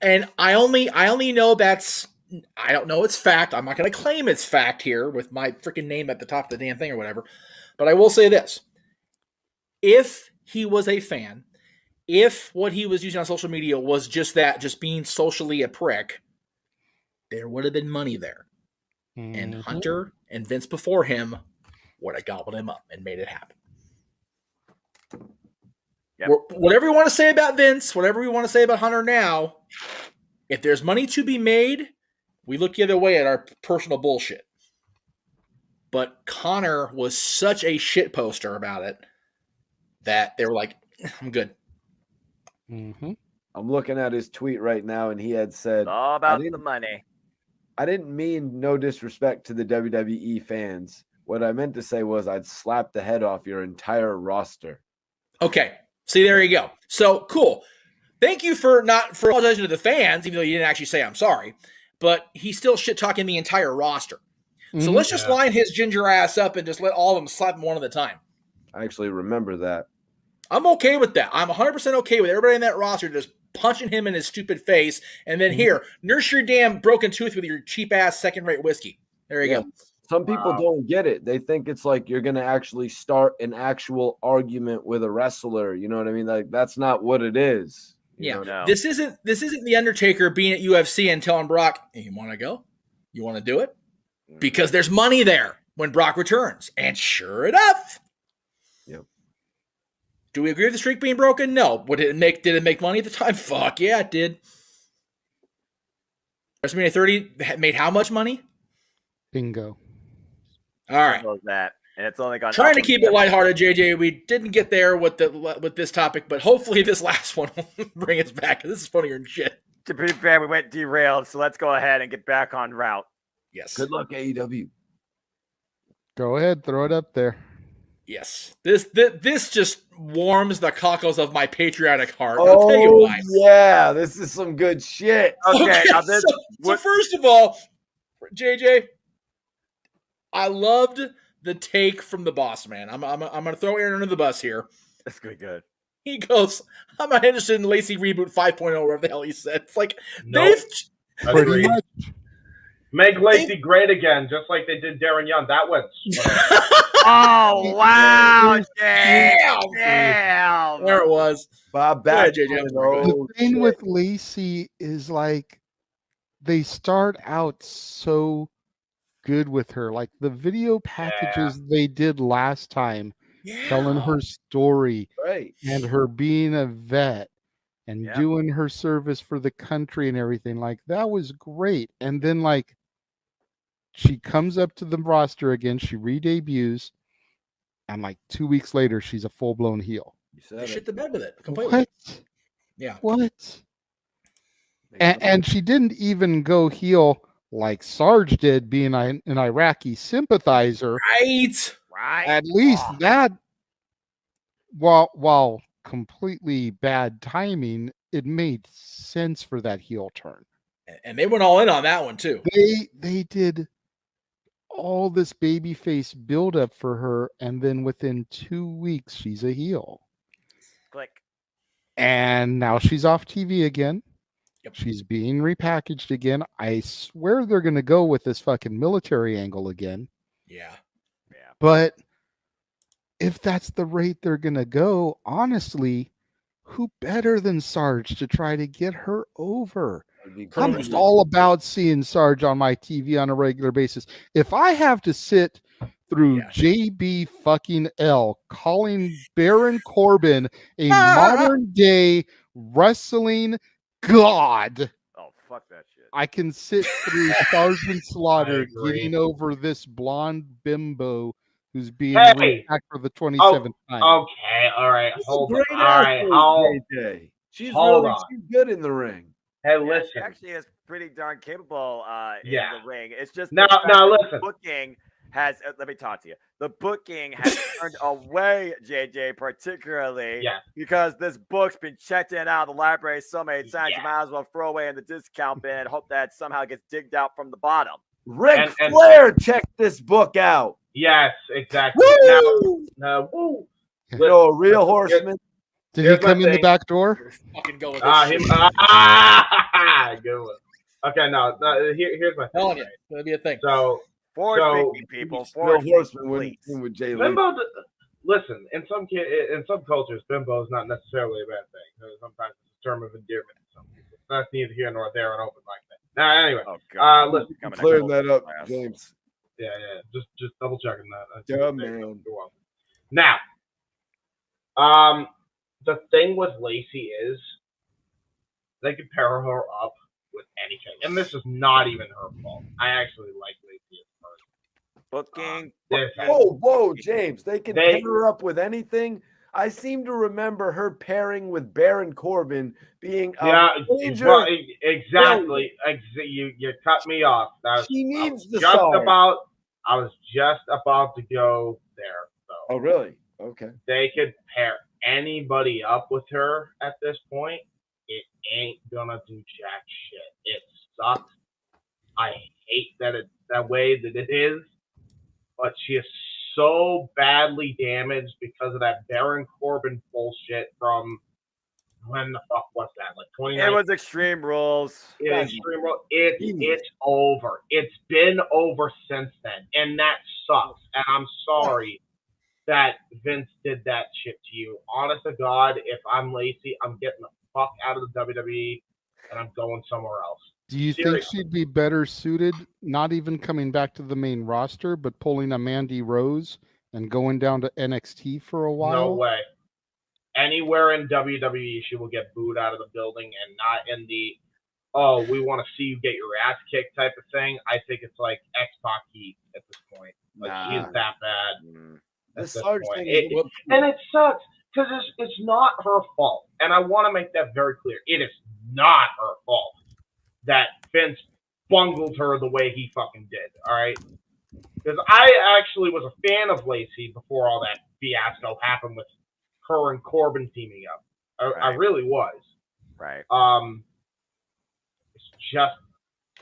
And I only know I don't know it's fact. I'm not going to claim it's fact here with my freaking name at the top of the damn thing or whatever. But I will say this. If he was a fan, if what he was using on social media was just being socially a prick, there would have been money there. Mm-hmm. And Hunter and Vince before him would have gobbled him up and made it happen. Yep. Whatever you want to say about Vince, whatever you want to say about Hunter now, If there's money to be made, we look the other way at our personal bullshit. But Connor was such a shit poster about it that they were like, I'm good. Mm-hmm. I'm looking at his tweet right now, and he had said, It's all about the money. I didn't mean no disrespect to the WWE fans. What I meant to say was I'd slap the head off your entire roster. Okay. See, there you go. So, cool. Thank you for apologizing to the fans, even though you didn't actually say I'm sorry. But he's still shit-talking the entire roster. Mm-hmm. So let's just line his ginger ass up and just let all of them slap him one at a time. I actually remember that. I'm okay with that. I'm 100% okay with everybody in that roster just punching him in his stupid face. And then here, nurse your damn broken tooth with your cheap-ass second-rate whiskey. There you go. Some people don't get it. They think it's like you're going to actually start an actual argument with a wrestler. You know what I mean? Like, that's not what it is. Yeah. This isn't The Undertaker being at UFC and telling Brock, hey, you want to go? You want to do it? Because there's money there when Brock returns. And sure enough. Yep. Do we agree with the streak being broken? No. Did it make money at the time? Fuck yeah, it did. WrestleMania 30 made how much money? Bingo. All right. That. And it's only gone Trying to keep it lighthearted, JJ. We didn't get there with this topic, but hopefully this last one will bring us back. This is funnier than shit. To be fair, we went derailed, so let's go ahead and get back on route. Yes. Good luck, AEW. Go ahead, throw it up there. Yes. This just warms the cockles of my patriotic heart. I'll tell you why. Yeah, this is some good shit. Okay, now this, so first of all, JJ, I loved the take from the boss man. I'm gonna throw Aaron under the bus here. That's gonna be good. He goes, I'm not interested in Lacey Reboot 5.0, whatever the hell he said. It's like Agreed. Make Lacey great again, just like they did Darren Young. That was. Oh wow! Damn! There it was. Bob Back. The thing with Lacey is like they start out so good with her. Like the video packages they did last time, telling her story and her being a vet and doing her service for the country and everything. Like that was great. And then like she comes up to the roster again, she re-debuts, and like 2 weeks later, she's a full-blown heel. They shit the bed with it completely. What? Yeah. What? And she didn't even go heel like Sarge did, being an Iraqi sympathizer. Right. At least that, while completely bad timing, it made sense for that heel turn. And they went all in on that one too. They did all this babyface buildup for her, and then within 2 weeks, she's a heel. Click. And now she's off TV again. Yep. She's being repackaged again. I swear they're going to go with this fucking military angle again. Yeah. But if that's the rate they're going to go, honestly, who better than Sarge to try to get her over? I'm all about seeing Sarge on my TV on a regular basis. If I have to sit through JB fucking L calling Baron Corbin a modern day wrestling god. Oh, fuck that shit. I can sit through Sergeant Slaughter getting over this blonde bimbo who's being attacked for the 27th time. Okay, all right. Hold on. All right. She's really good in the ring. Hey, listen. She actually is pretty darn capable in the ring. It's just now listen. Booking has. Let me talk to you. The booking has turned away JJ particularly because this book's been checked in out of the library so many times. You might as well throw away in the discount bin and hope that somehow gets digged out from the bottom. Ric Flair checked this book out. Yes, exactly. Woo! Woo! You know, a real horseman. Did he come in the back door? Fucking go with good one. Okay, no. Here's my telling you, it's gonna be a thing. So, forward-thinking people, horseman with Jay Lee. Bimbo. Listen, in some cultures, bimbo is not necessarily a bad thing. Sometimes it's a term of endearment to some people. That's neither here nor there and open like that. Now, anyway, listen, clearing that up, James. Yeah. Just double checking that. Yeah, man. Now, the thing with Lacey is they could pair her up with anything. And this is not even her fault. I actually like Lacey as a person. Booking. Whoa, James. They can pair her up with anything. I seem to remember her pairing with Baron Corbin being major. Well, exactly. You cut me off. She needs the I was just about to go there. So. Oh, really? Okay. They could pair anybody up with her at this point. It ain't gonna do jack shit. It sucks. I hate that it's that way that it is, but she is so badly damaged because of that Baron Corbin bullshit from when the fuck was that? Like 2019? It was Extreme Rules. Yeah, Extreme Rules. It's over. It's been over since then, and that sucks. And I'm sorry that Vince did that shit to you. Honest to God, if I'm Lacey, I'm getting the fuck out of the WWE, and I'm going somewhere else. Do you think she'd be better suited, not even coming back to the main roster, but pulling a Mandy Rose and going down to NXT for a while? No way. Anywhere in WWE, she will get booed out of the building, and not in the, oh, we want to see you get your ass kicked type of thing. I think it's like X-Pac heat at this point. Like, she's that bad. At this point. And it sucks, because it's not her fault. And I want to make that very clear. It is not her fault that Vince bungled her the way he fucking did, all right? Because I actually was a fan of Lacey before all that fiasco happened with her and Corbin teaming up. I really was. Right. It's just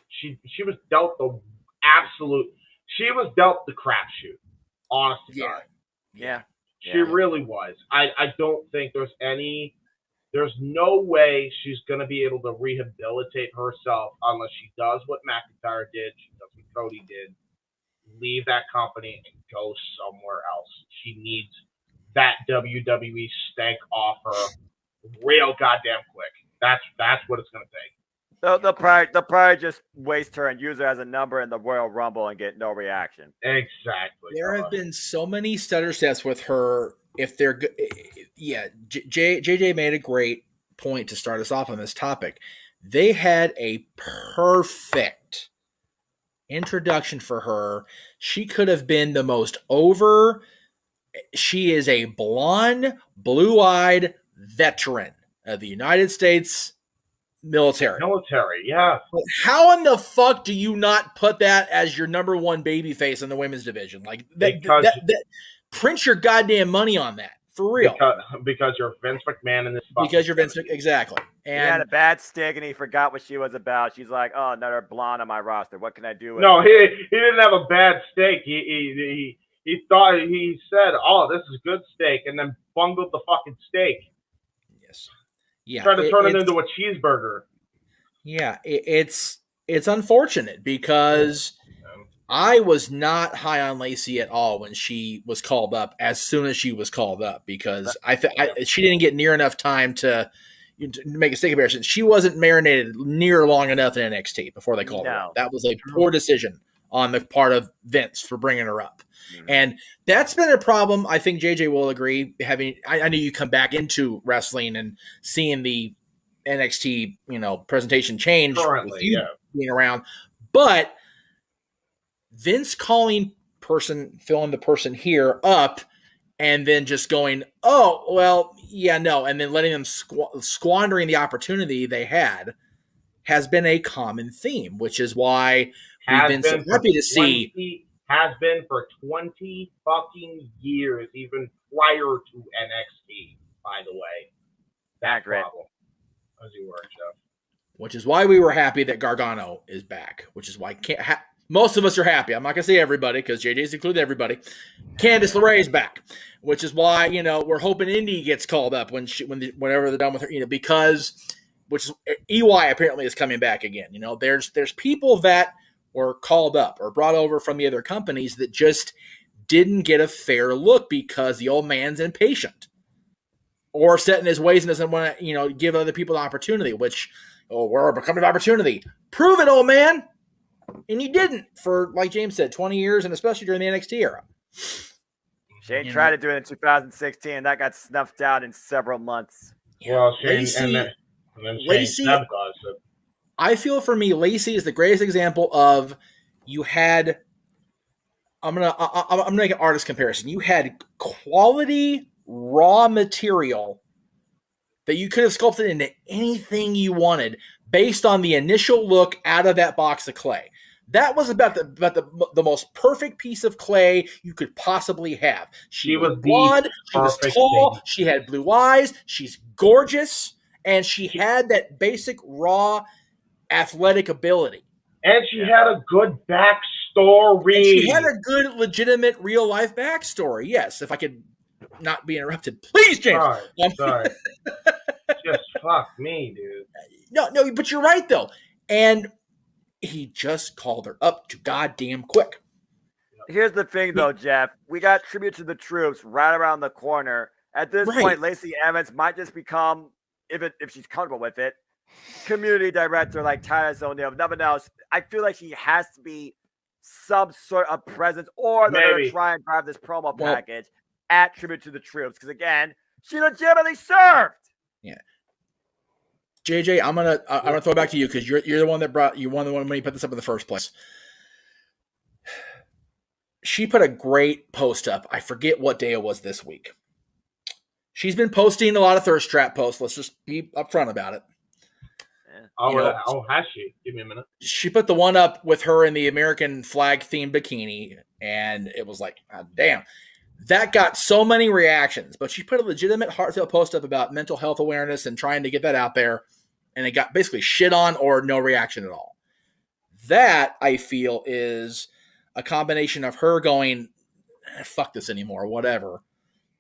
she was dealt the absolute. She was dealt the crapshoot. Honest to God. Yeah. She really was. I don't think there's no way she's going to be able to rehabilitate herself unless she does what McIntyre did, she does what Cody did, leave that company and go somewhere else. She needs that WWE stank off her real goddamn quick. That's what it's going to take. They'll probably just waste her and use her as a number in the Royal Rumble and get no reaction. Exactly. There have been so many stutter steps with her. If they're good, JJ made a great point to start us off on this topic. They had a perfect introduction for her. She could have been the most over. She is a blonde, blue-eyed veteran of the United States military. Yeah. How in the fuck do you not put that as your number one babyface in the women's division? Like print your goddamn money on that for real. Because you're Vince McMahon in this. Because you're Vince McMahon, exactly. And he had a bad stick and he forgot what she was about. She's like, "Oh, another blonde on my roster. What can I do?" No, he didn't have a bad steak. He thought he said, "Oh, this is good steak," and then bungled the fucking steak. Yes. Yeah. Tried to turn it into a cheeseburger. Yeah, it's unfortunate because I was not high on Lacey at all when she was called up. As soon as she was called up, because she didn't get near enough time to make a steak comparison. She wasn't marinated near long enough in NXT before they called her up. That was a poor decision on the part of Vince for bringing her up. And that's been a problem. I think JJ will agree. I knew you come back into wrestling and seeing the NXT, presentation change with you being around, but Vince filling the person here up, and then just going, oh well, yeah, no, and then letting them squandering the opportunity they had has been a common theme, which is why we've been so happy to see. Has been for 20 fucking years, even prior to NXT, by the way. That problem. As you were, Jeff. Which is why we were happy that Gargano is back. Which is why most of us are happy. I'm not going to say everybody, because JJ's included everybody. Candice LeRae is back. Which is why, we're hoping Indy gets called up whenever they're done with her, because EY apparently is coming back again. There's people that were called up or brought over from the other companies that just didn't get a fair look because the old man's impatient or set in his ways and doesn't want to, give other people the opportunity, we're becoming an opportunity. Prove it, old man. And you didn't for, like James said, 20 years, and especially during the NXT era. Shane tried to do it in 2016, and that got snuffed out in several months. Well, Shane, And then change Lacey, sabotage it. I feel for me, Lacey is the greatest example of you had. I'm gonna make an artist comparison. You had quality raw material that you could have sculpted into anything you wanted based on the initial look out of that box of clay. That was about the most perfect piece of clay you could possibly have. She was blonde, she was tall, thing. she had blue eyes, she's gorgeous, and she had that basic raw athletic ability. And she had a good backstory. And she had a good, legitimate, real-life backstory. Yes, if I could not be interrupted. Please, James. Sorry. Just fuck me, dude. No, but you're right, though. And he just called her up too goddamn quick. Here's the thing, though, Jeff. We got Tribute to the Troops right around the corner. At this point, Lacey Evans might just become, if she's comfortable with it, community director like Titus O'Neil. Nothing else. I feel like she has to be some sort of presence, or they're going to try and drive this promo package at Tribute to the Troops. Because, again, she legitimately served. Yeah. JJ, I'm gonna throw it back to you because you're the one that brought you one when you put this up in the first place. She put a great post up. I forget what day it was this week. She's been posting a lot of thirst trap posts. Let's just be upfront about it. Has she? Give me a minute. She put the one up with her in the American flag themed bikini, and it was like, oh, damn. That got so many reactions, but she put a legitimate heartfelt post up about mental health awareness and trying to get that out there, and it got basically shit on or no reaction at all. That, I feel, is a combination of her going, fuck this anymore, whatever,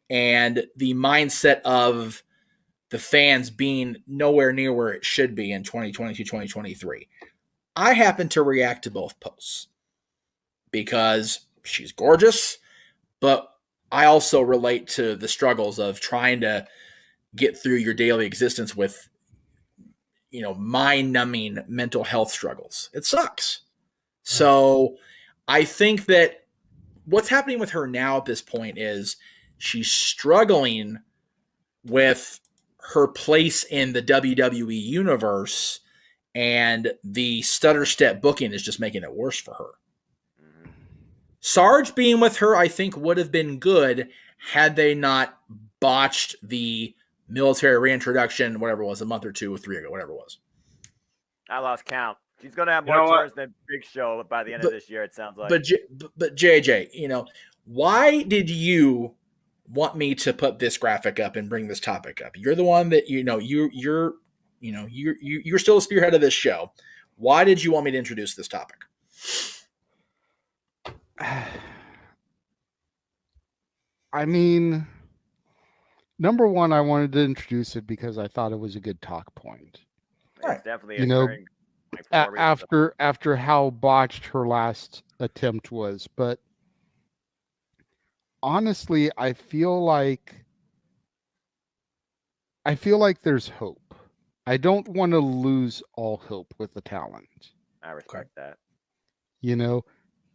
and the mindset of the fans being nowhere near where it should be in 2022, 2023. I happen to react to both posts because she's gorgeous, but I also relate to the struggles of trying to get through your daily existence with, mind-numbing mental health struggles. It sucks. So I think that what's happening with her now at this point is she's struggling with her place in the WWE universe, and the stutter step booking is just making it worse for her. Sarge being with her, I think, would have been good had they not botched the military reintroduction, whatever it was, a month or 2 or 3 ago, whatever it was. I lost count. She's going to have more turns than Big Show by the end of this year, it sounds like. But JJ, why did you want me to put this graphic up and bring this topic up? You're the one that, you're still a spearhead of this show. Why did you want me to introduce this topic? I mean, number one, I wanted to introduce it because I thought it was a good talk point. It's definitely after how botched her last attempt was, but honestly, I feel like there's hope. I don't want to lose all hope with the talent. I respect that.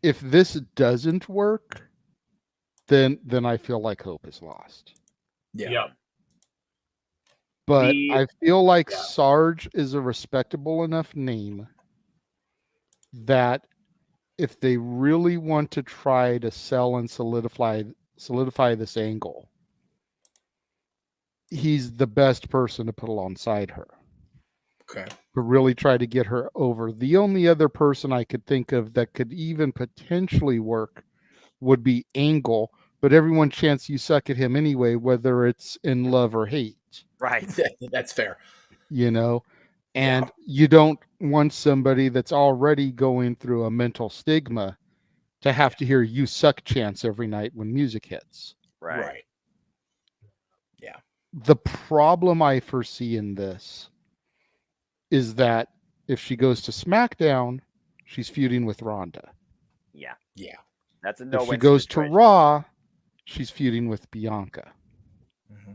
If this doesn't work, then I feel like hope is lost. Yeah. But I feel like Sarge is a respectable enough name that if they really want to try to sell and solidify this angle, he's the best person to put alongside her. Okay. To really try to get her over. The only other person I could think of that could even potentially work would be Angle, but everyone chants you suck at him anyway, whether it's in love or hate. Right. That's fair. And you don't want somebody that's already going through a mental stigma to have to hear you suck chants every night when music hits. Right. Yeah. The problem I foresee in this is that if she goes to SmackDown, she's feuding with Ronda. Yeah. Yeah. That's a no-win If she goes situation. to Raw, she's feuding with Bianca. Mm-hmm.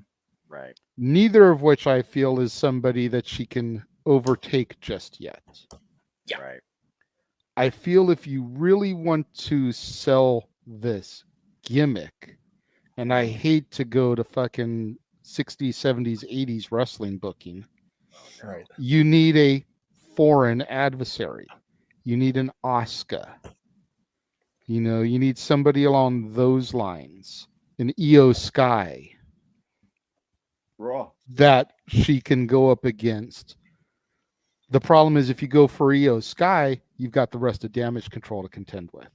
Right. Neither of which I feel is somebody that she can overtake just yet. Yeah. Right. I feel if you really want to sell this gimmick, and I hate to go to fucking 60s, 70s, 80s wrestling booking, Right. You need a foreign adversary. You need an Asuka. You know, you need somebody along those lines. An Io Sky. Raw. That she can go up against. The problem is if you go for Io Sky, you've got the rest of Damage Control to contend with.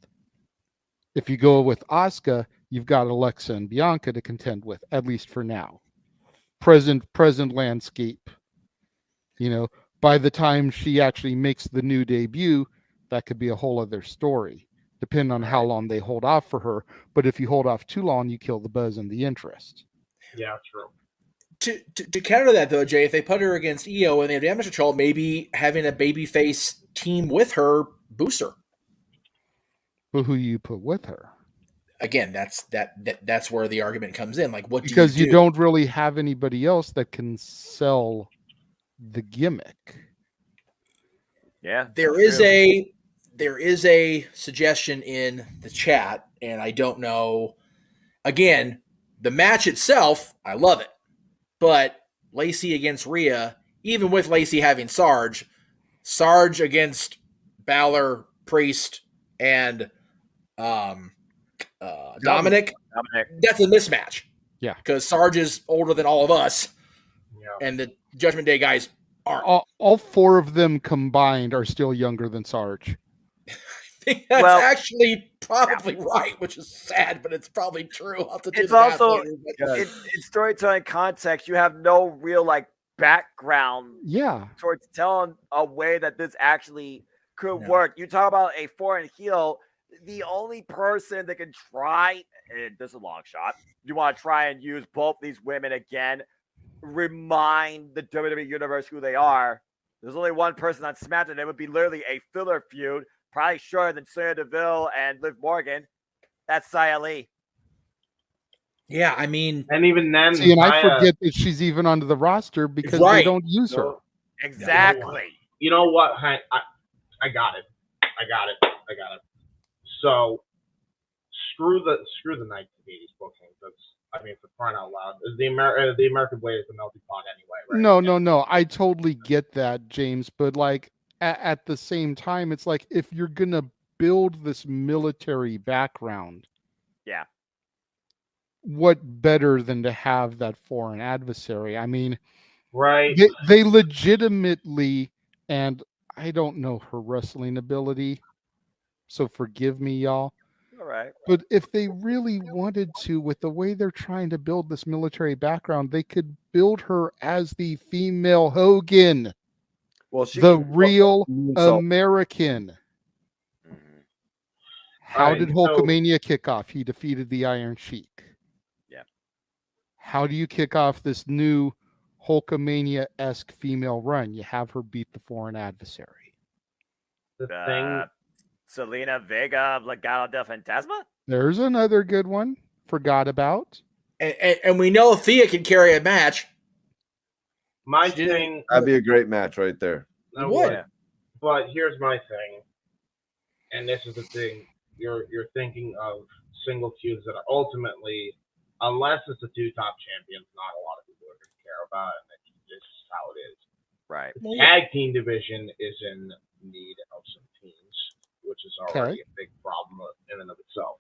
If you go with Asuka, you've got Alexa and Bianca to contend with, at least for now. Present landscape. You know, by the time she actually makes the new debut, that could be a whole other story, depending on how long they hold off for her. But if you hold off too long, you kill the buzz and the interest. Yeah, true. To counter that, though, Jay, if they put her against Io and they have Damage Control, maybe having a babyface team with her boosts her. But who you put with her? Again, that's where the argument comes in. Like, what because do you you don't really have anybody else that can sell the gimmick. Yeah, there is a suggestion in the chat, and I don't know. Again, the match itself, I love it, but Lacey against Rhea, even with Lacey having Sarge against Balor, Priest, and Dominic, that's a mismatch. Yeah, because Sarge is older than all of us, and the Judgment Day guys aren't. All four of them combined are still younger than Sarge. That's actually probably right, which is sad, but it's probably true. I'll have to do It's the math also later, but- in storytelling context, you have no real background. Yeah, towards telling a way that this actually could work. You talk about a foreign heel. The only person that can try, and this is a long shot, you want to try and use both these women again, remind the WWE Universe who they are. There's only one person on SmackDown. It would be literally a filler feud, probably shorter than Sonya Deville and Liv Morgan. That's Xia Li. Yeah, I mean, and even then, see, and I forget that she's even onto the roster because they don't use her. Exactly. You know what, Hank? I got it. So screw the 1980s booking. For crying out loud, the American way is the melting pot anyway, right? No. I totally get that, James. But at the same time, it's like if you're gonna build this military background, yeah, what better than to have that foreign adversary? I mean, right? They legitimately, and I don't know her wrestling ability, so forgive me, y'all. All right. But if they really wanted to, with the way they're trying to build this military background, they could build her as the female Hogan. Well, the real American. How did Hulkamania kick off? He defeated the Iron Sheik. Yeah. How do you kick off this new Hulkamania-esque female run? You have her beat the foreign adversary. The thing. Selena Vega, Legado del Fantasma? There's another good one. Forgot about. And we know Thea can carry a match. My thing. That'd be a great match right there. Would. But here's my thing, and this is the thing. You're thinking of single feuds that are ultimately, unless it's the two top champions, not a lot of people are going to care about, and this is how it is. Right. The tag team division is in need of some teams, which is already a big problem in and of itself.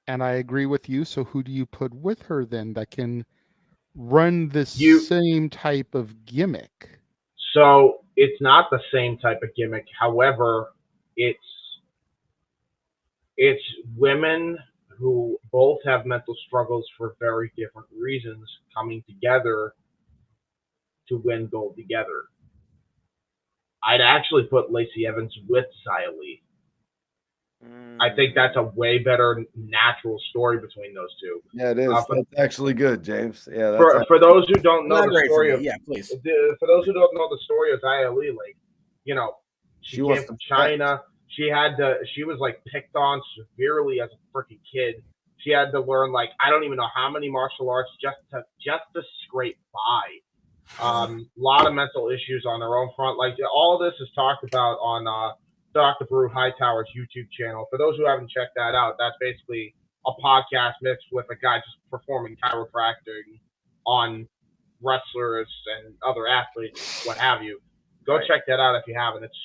And I agree with you. So who do you put with her then that can run this same type of gimmick? So it's not the same type of gimmick. However, it's women who both have mental struggles for very different reasons coming together to win gold together. I'd actually put Lacey Evans with Xia Li. I think that's a way better natural story between those two. Yeah, it is. That's actually good, James. Yeah. For those who don't know the story of please. For those who don't know the story of Xia Li, she came from China. She was picked on severely as a freaking kid. She had to learn I don't even know how many martial arts just to scrape by. A lot of mental issues on their own front. All of this is talked about on Dr. Brew Hightower's YouTube channel. For those who haven't checked that out, that's basically a podcast mixed with a guy just performing chiropractic on wrestlers and other athletes, what have you. Go check that out if you haven't. It's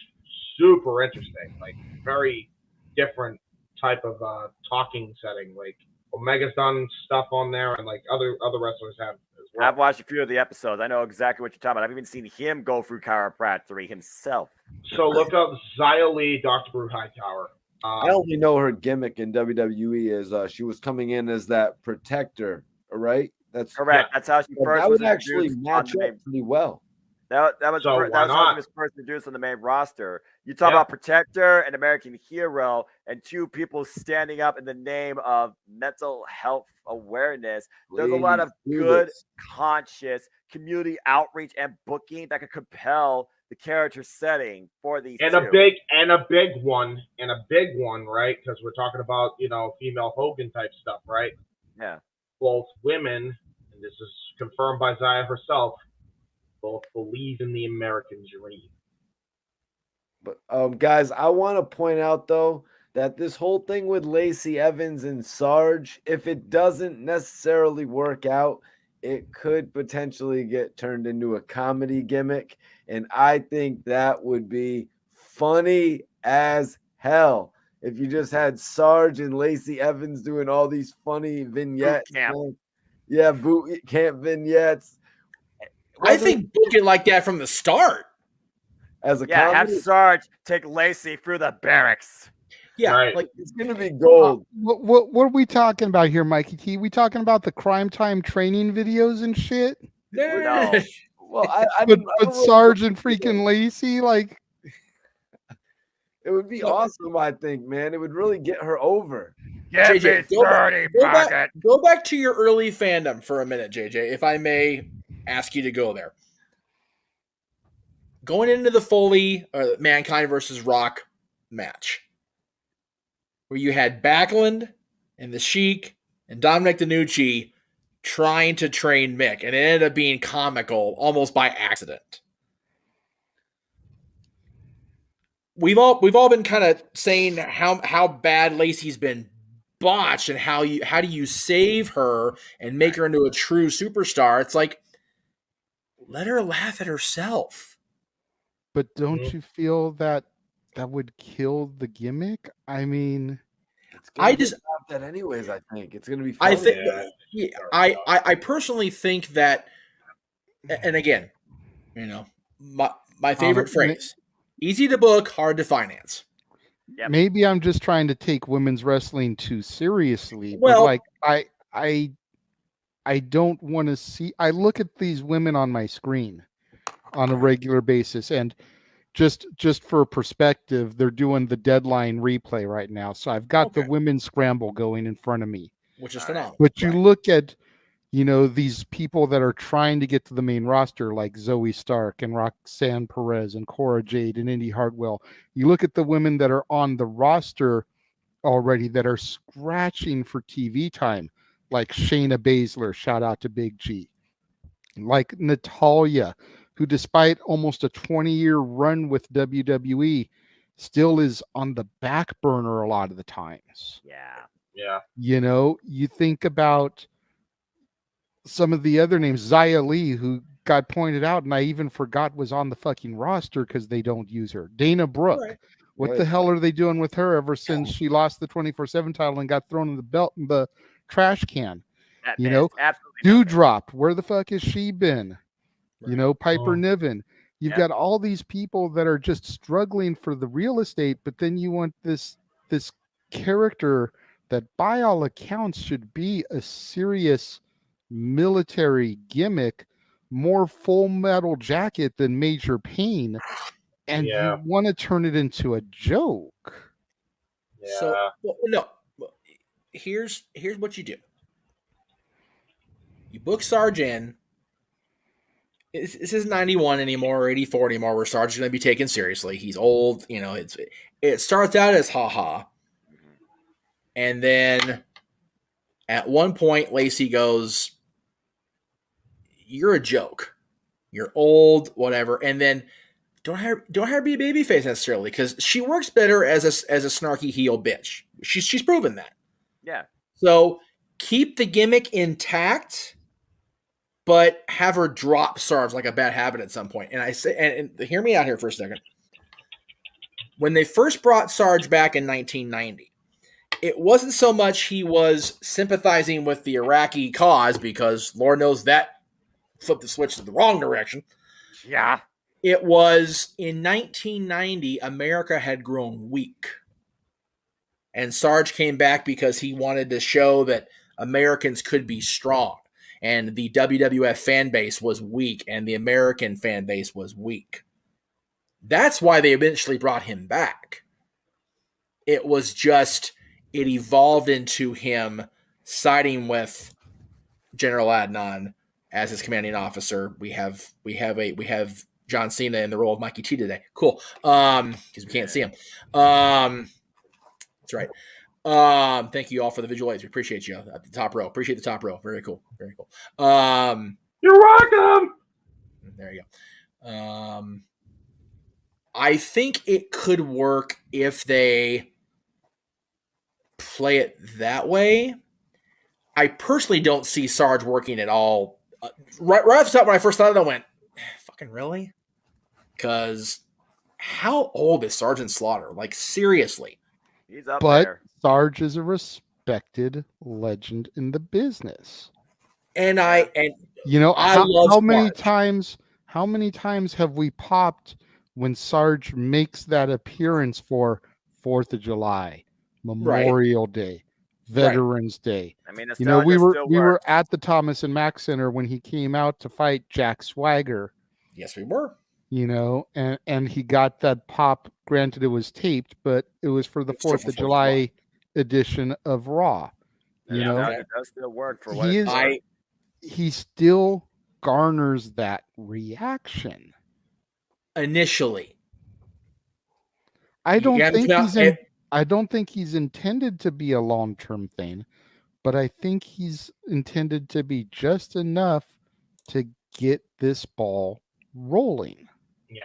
super interesting, like very different type of talking setting. Like Omega's done stuff on there, and like other wrestlers have as well. I've watched a few of the episodes. I know exactly what you're talking about. I've even seen him go through chiropractic himself. So look up Xia Li, Dr. Brew Hightower. I only know her gimmick in WWE is she was coming in as that protector, right? That's correct. That's how she first that was would actually introduced match on the up pretty well. That was So that why was how not? she was first introduced on the main roster. You talk Yeah. about Protector and American Hero, and two people standing up in the name of mental health awareness. There's a lot of Please do good, this. conscious community outreach and booking that could compel the character setting for these And two. a big one, right? Because we're talking about, female Hogan type stuff, right? Yeah. Both women, and this is confirmed by Xia herself, both believe in the American dream. But guys, I want to point out though that this whole thing with Lacey Evans and Sarge, if it doesn't necessarily work out, it could potentially get turned into a comedy gimmick. And I think that would be funny as hell if you just had Sarge and Lacey Evans doing all these funny vignettes. Yeah, boot camp vignettes. I think book it like that from the start. As a have comedy? Sarge take Lacey through the barracks. Yeah, Right. like it's gonna be gold. What are we talking about here, Mikey T? We talking about the crime time training videos and shit? No. Well, I But don't really- Sarge and freaking Lacey, like, it would be awesome. I think, man, it would really get her over. JJ, go back to your early fandom for a minute, JJ, if I may ask you to go there. Going into the Foley Mankind versus Rock match, where you had Backlund and the Sheik and Dominic DeNucci trying to train Mick, and it ended up being comical almost by accident. We've all been kind of saying how bad Lacey's been botched and how do you save her and make her into a true superstar. It's like, let her laugh at herself. but don't you feel that would kill the gimmick? I mean, I just that anyways. I think it's gonna be. I Funny. think I personally think that, and again, my favorite phrase: easy to book, hard to finance. Yep. Maybe I'm just trying to take women's wrestling too seriously. Well- but like I don't want to see. I look at these women on my screen on a regular basis, and just for perspective, they're doing the Deadline replay right now. So I've got the women's scramble going in front of me, Which is phenomenal. But you look at, these people that are trying to get to the main roster, like Zoe Stark and Roxanne Perez and Cora Jade and Indy Hartwell. You look at the women that are on the roster already that are scratching for TV time, like Shayna Baszler, shout out to Big G, like Natalya, who despite almost a 20-year run with WWE, still is on the back burner a lot of the times. Yeah. You think about some of the other names, Xia Li, who got pointed out, and I even forgot was on the fucking roster because they don't use her. Dana Brooke. Right. What the hell are they doing with her ever since she lost the 24/7 title and got thrown in the trash can? Dewdrop, where the fuck has she been? Piper Niven. You've got all these people that are just struggling for the real estate, but then you want this character that by all accounts should be a serious military gimmick, more Full Metal Jacket than Major Payne, and you want to turn it into a joke. So here's what you do. You book Sarge in. This is 91 anymore or 84 anymore where Sarge is going to be taken seriously. He's old. It starts out as haha. And then at one point, Lacey goes, "You're a joke. You're old, whatever." And then don't have her be a babyface necessarily, because she works better as a snarky heel bitch. She's proven that. Yeah. So keep the gimmick intact, but have her drop Sarge like a bad habit at some point. And I say, and hear me out here for a second. When they first brought Sarge back in 1990, it wasn't so much he was sympathizing with the Iraqi cause, because Lord knows that flipped the switch to the wrong direction. Yeah. It was in 1990, America had grown weak. And Sarge came back because he wanted to show that Americans could be strong. And the WWF fan base was weak, and the American fan base was weak. That's why they eventually brought him back. It was just, it evolved into him siding with General Adnan as his commanding officer. We have John Cena in the role of Mikey T today. Cool. Because we can't see him. That's right. Thank you all for the visual aids. We appreciate you at the top row. Appreciate the top row. Very cool. Very cool. You're welcome. There you go. I think it could work if they play it that way. I personally don't see Sarge working at all. Right off the top, when I first thought of it, I went, fucking really? Because how old is Sergeant Slaughter? Like, seriously. He's up But there. Sarge is a respected legend in the business. And you know, I love how many Sarge. times have we popped when Sarge makes that appearance for 4th of July, Memorial Day, Veterans Day? I mean, you know, we nostalgia were still works. at the Thomas and Mack Center when he came out to fight Jack Swagger. Yes, we were. You know, and he got that pop. Granted, it was taped, but it was for the It's still 4th for of 4th of July edition of Raw. You know, Nostalgia does still work for what he it's is. worth. He still garners that reaction. Initially, I don't Yeah, think now, he's in, I don't think he's intended to be a long-term thing, but I think he's intended to be just enough to get this ball rolling. Yeah.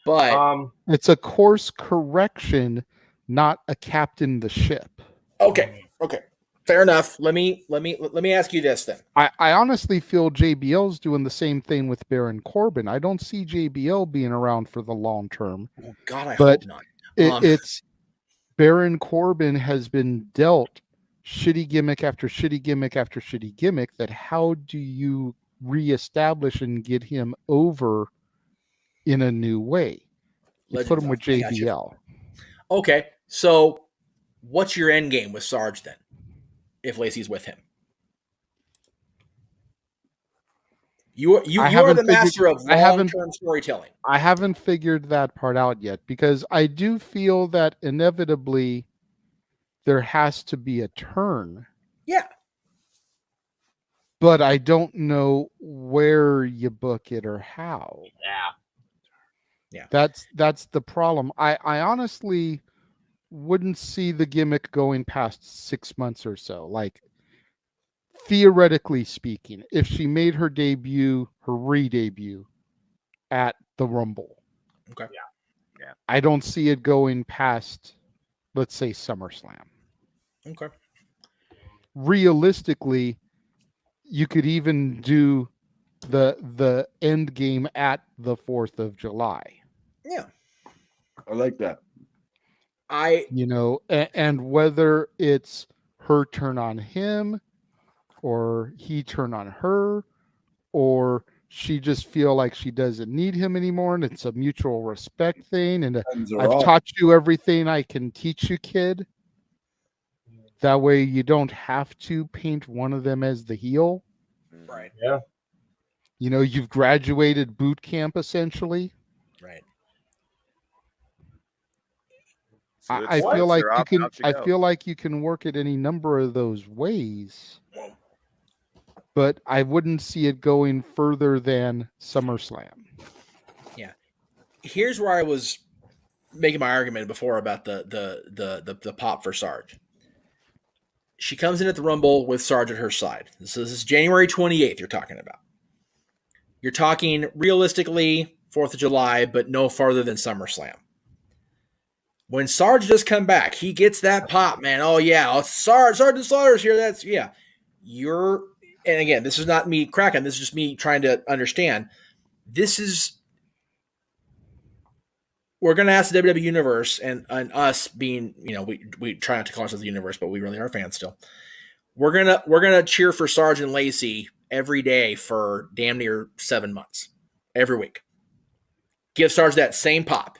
But it's a course correction, not a captain the ship. Okay. Fair enough. Let me ask you this then. I honestly feel JBL's doing the same thing with Baron Corbin. I don't see JBL being around for the long term. Oh, God, I but hope not. It's Baron Corbin has been dealt shitty gimmick after shitty gimmick after shitty gimmick. That how do you reestablish and get him over in a new way? You put him with JBL. Okay, so what's your end game with Sarge then? If Lacey's with him, you are the master of long-term storytelling. I haven't figured that part out yet, because I do feel that inevitably there has to be a turn. Yeah. But I don't know where you book it or how. Yeah. That's the problem. I honestly wouldn't see the gimmick going past 6 months or so. Like, theoretically speaking, if she made her debut, her re-debut at the Rumble. Okay. Yeah. I don't see it going past, let's say, SummerSlam. Okay. Realistically, you could even do the end game at the 4th of July. Yeah. I like that. And whether it's her turn on him or he turn on her, or she just feel like she doesn't need him anymore and it's a mutual respect thing, and I've taught you everything I can teach you, kid. That way you don't have to paint one of them as the heel. Right. Yeah. You know, you've graduated boot camp essentially. Right. I feel like you can. I feel like you can work it any number of those ways, but I wouldn't see it going further than SummerSlam. Yeah. Here's where I was making my argument before about the pop for Sarge. She comes in at the Rumble with Sarge at her side. This is January 28th. You're talking about. You're talking realistically 4th of July, but no farther than SummerSlam. When Sarge does come back, he gets that pop, man. Oh yeah, Sergeant Slaughter's here. That's yeah. You're and again, this is not me cracking. This is just me trying to understand. We're going to ask the WWE Universe and us being, we try not to call ourselves the universe, but we really are fans still. We're gonna cheer for Sarge and Lacey every day for damn near 7 months, every week. Give Sarge that same pop.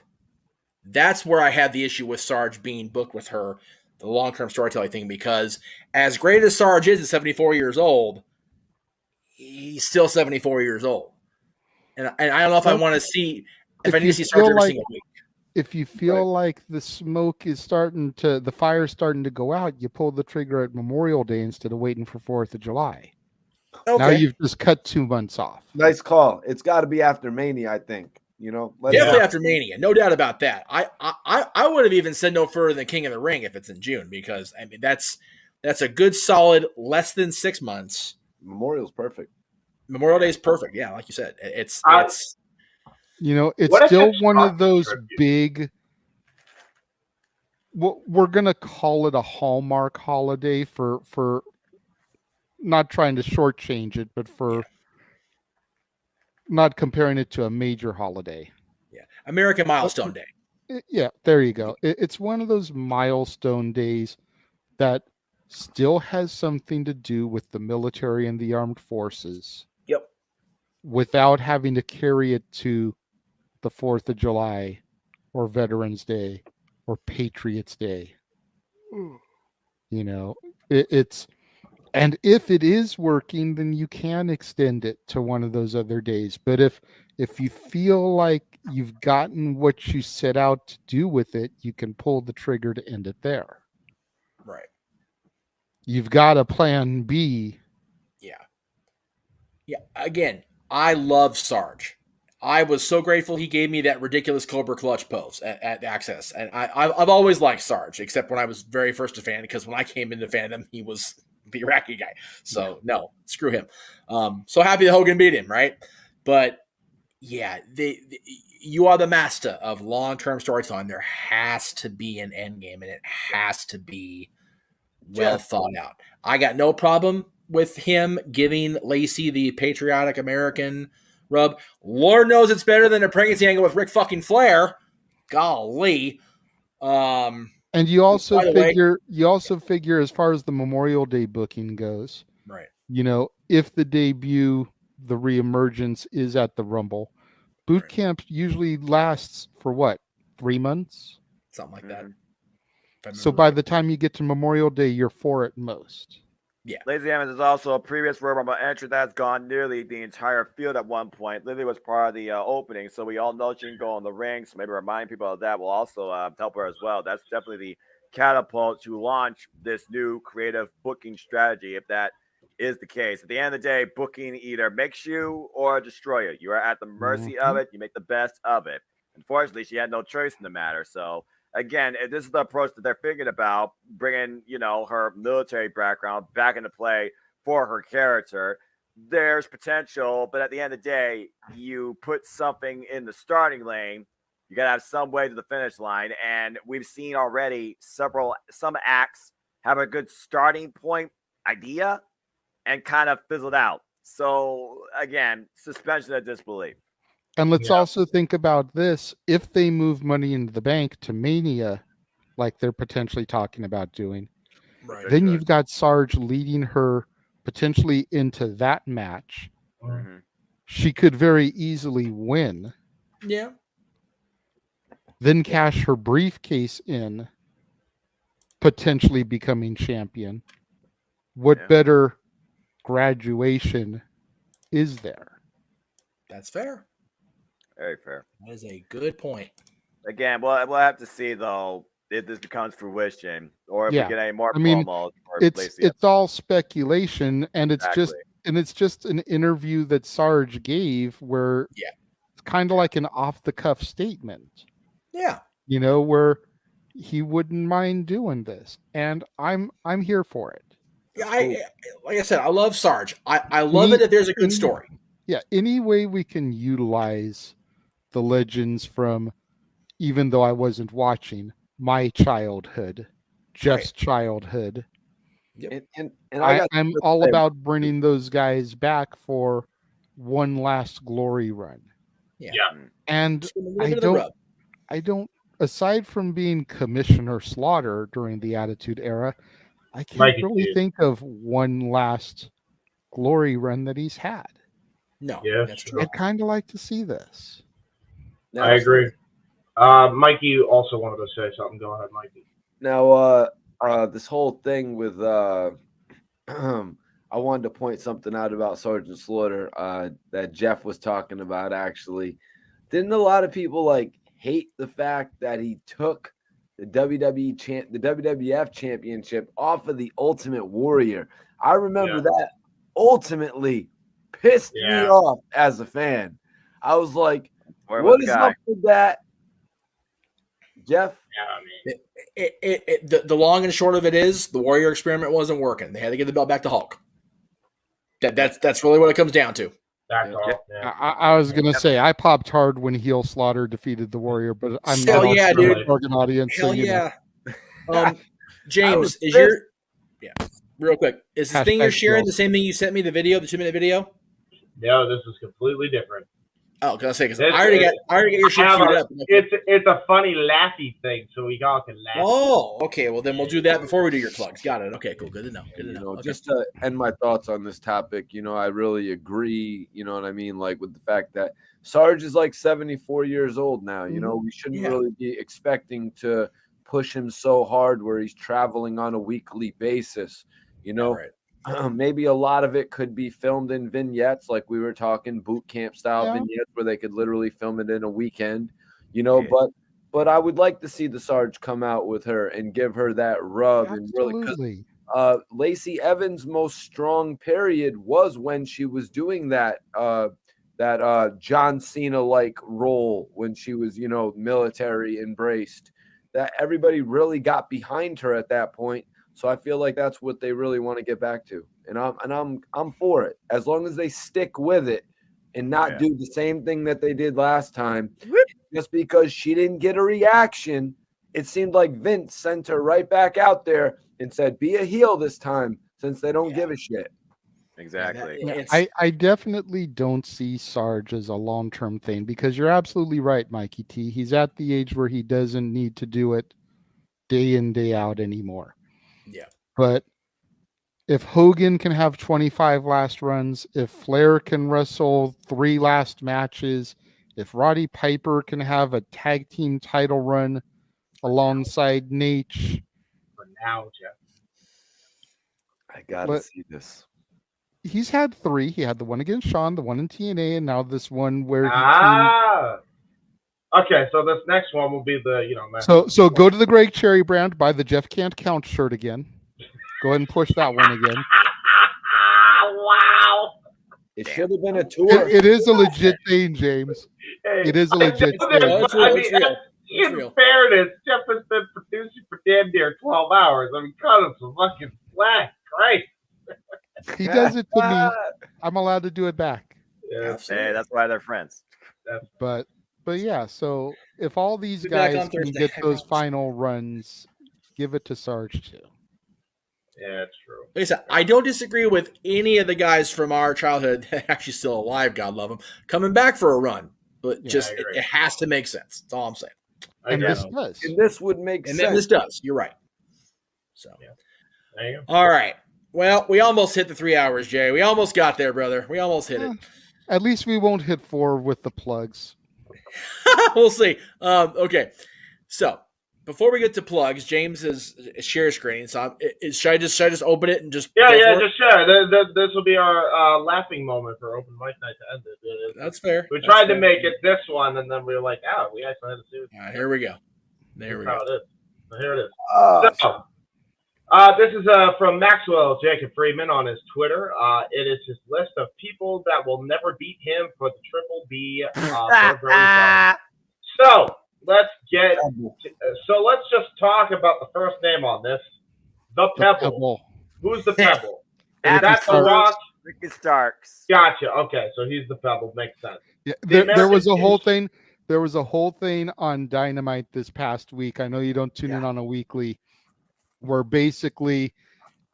That's where I had the issue with Sarge being booked with her, the long-term storytelling thing, because as great as Sarge is at 74 years old, he's still 74 years old. And I don't know if I want to see, if I need to see Sarge every single week. If you feel like the smoke is the fire's starting to go out, you pull the trigger at Memorial Day instead of waiting for 4th of July. Okay. Now you've just cut 2 months off. Nice call. It's got to be after Mania, I think. Definitely after Mania, no doubt about that. I would have even said no further than King of the Ring if it's in June, because I mean that's a good solid less than 6 months. Memorial's perfect. Memorial Day is perfect. Yeah, like you said, it's it's still one of those big. We're gonna call it a Hallmark holiday for not trying to shortchange it, but for not comparing it to a major holiday. Yeah, American Milestone Day. Yeah, there you go. It's one of those milestone days that still has something to do with the military and the armed forces. Yep. Without having to carry it to the 4th of July or Veterans Day or Patriots Day. It's, and if it is working, then you can extend it to one of those other days. But if you feel like you've gotten what you set out to do with it, you can pull the trigger to end it there. Right. You've got a plan B. Yeah. Yeah. Again, I love Sarge. I was so grateful he gave me that ridiculous Cobra Clutch pose at Access. And I've always liked Sarge, except when I was very first a fan, because when I came into fandom, he was the Iraqi guy. So no, screw him. So happy that Hogan beat him, right? But yeah, you are the master of long-term storytelling. There has to be an end game, and it has to be well thought out. I got no problem with him giving Lacey the patriotic American rub. Lord knows it's better than a pregnancy angle with Ric fucking Flair. Golly. And you also figure as far as the Memorial Day booking goes, right? If the debut, the reemergence is at the Rumble, boot camp usually lasts for what, 3 months? Something like that. So by the time you get to Memorial Day, you're 4 at most. Yeah. Lazy Emmons is also a previous Royal Rumble entrant that's gone nearly the entire field at one point. Lily was part of the opening, so we all know she can go in the ring. So maybe remind people of that will also help her as well. That's definitely the catapult to launch this new creative booking strategy, if that is the case. At the end of the day, booking either makes you or destroy you. You are at the mercy of it. You make the best of it. Unfortunately, she had no choice in the matter. So again, if this is the approach that they're thinking about, bringing, her military background back into play for her character, there's potential. But at the end of the day, you put something in the starting lane, you got to have some way to the finish line. And we've seen already some acts have a good starting point idea and kind of fizzled out. So again, suspension of disbelief. And let's also think about this. If they move Money into the Bank to Mania, like they're potentially talking about doing, then you've got Sarge leading her potentially into that match. Mm-hmm. She could very easily win. Yeah. Then cash her briefcase in, potentially becoming champion. What better graduation is there? That's fair. Very fair. That is a good point. Again, we'll have to see though if this becomes fruition or if we get any more promos. It's all speculation, and it's just an interview that Sarge gave where it's kind of like an off the cuff statement. Yeah. Where he wouldn't mind doing this, and I'm here for it. Yeah, like I said, I love Sarge. I love it that there's a good story. Yeah, any way we can utilize the legends from, even though I wasn't watching, my childhood, Jeff's childhood, Yep. And I'm all about bringing those guys back for one last glory run. Yeah. And I don't, aside from being Commissioner Slaughter during the Attitude Era, I can't Mikey really T. think of one last glory run that he's had. No, Yeah, that's true. I'd kind of like to see this. I agree. Mikey, you also wanted to say something. Go ahead, Mikey. Now, this whole thing with I wanted to point something out about Sergeant Slaughter that Jeff was talking about. Actually, didn't a lot of people like hate the fact that he took the WWF Championship off of the Ultimate Warrior? I remember that ultimately pissed me off as a fan. I was like, "What is up with that, Jeff?" The long and short of it is the Warrior experiment wasn't working. They had to give the belt back to Hulk. That's really what it comes down to. That's all. Yeah. I was gonna say I popped hard when Heel Slaughter defeated the Warrior, but I'm Hell not yeah, on the dude. target audience. Hell so, you yeah. know. James, is your real quick? Is the thing you're sharing the same thing you sent me the video, the 2-minute video? No, this is completely different. Oh, because I already got your shit queued up. It's a funny, laughy thing, so we all can laugh. Oh, okay. Well, then we'll do that before we do your plugs. Got it. Okay, cool. Good to know. Good to know. Okay. Just to end my thoughts on this topic, I really agree, you know what I mean? Like with the fact that Sarge is like 74 years old now, we shouldn't really be expecting to push him so hard where he's traveling on a weekly basis, Right. Maybe a lot of it could be filmed in vignettes, like we were talking, boot camp style vignettes where they could literally film it in a weekend, but I would like to see the Sarge come out with her and give her that rub. Absolutely. And really, Lacey Evans' most strong period was when she was doing that John Cena like role when she was, military embraced. That everybody really got behind her at that point. So I feel like that's what they really want to get back to, and I'm for it as long as they stick with it and not do the same thing that they did last time. Just because she didn't get a reaction, it seemed like Vince sent her right back out there and said, "Be a heel this time," since they don't give a shit. Exactly. I definitely don't see Sarge as a long-term thing because you're absolutely right, Mikey T. He's at the age where he doesn't need to do it day in, day out anymore. Yeah. But if Hogan can have 25 last runs, if Flair can wrestle 3 last matches, if Roddy Piper can have a tag team title run alongside Nate. For now, Jeff. I gotta see this. He's had 3. He had the one against Shawn, the one in TNA, and now this one where he Okay, so this next one will be the, So go to the Greg Cherry brand, buy the Jeff Can't Count shirt again. Go ahead and push that one again. Wow. It should have been a tour. It is a legit thing, James. It is a legit thing. In fairness, Jeff has been producing for damn near 12 hours. I mean, cut him some fucking slack, right? He does it to me. I'm allowed to do it back. Yeah. Hey, that's why they're friends. But yeah, so if all these guys can get those final runs, give it to Sarge too. Yeah, it's true. Like I said, I don't disagree with any of the guys from our childhood that are actually still alive, God love them, coming back for a run. But it has to make sense. That's all I'm saying. And this does. And this would make sense. And this does. You're right. So, there you go. All right. Well, we almost hit the 3 hours, Jay. We almost got there, brother. We almost hit it. At least we won't hit 4 with the plugs. We'll see. Okay. So before we get to plugs, James is share screen. So should I just open it and just just share. This will be our laughing moment for open mic night to end it. That's fair. We tried to make it this one, and then we were like, we actually had to do it. All right, here we go. There we go. How it is. So here it is. This is from Maxwell Jacob Freeman on his Twitter. It is his list of people that will never beat him for the Triple B. So let's just talk about the first name on this. The Pebble. Who's the Pebble? Is that The Rock? Ricky Starks. Gotcha. Okay, so he's the Pebble. Makes sense. Yeah, there was a whole thing. There was a whole thing on Dynamite this past week. I know you don't tune in on a weekly, where basically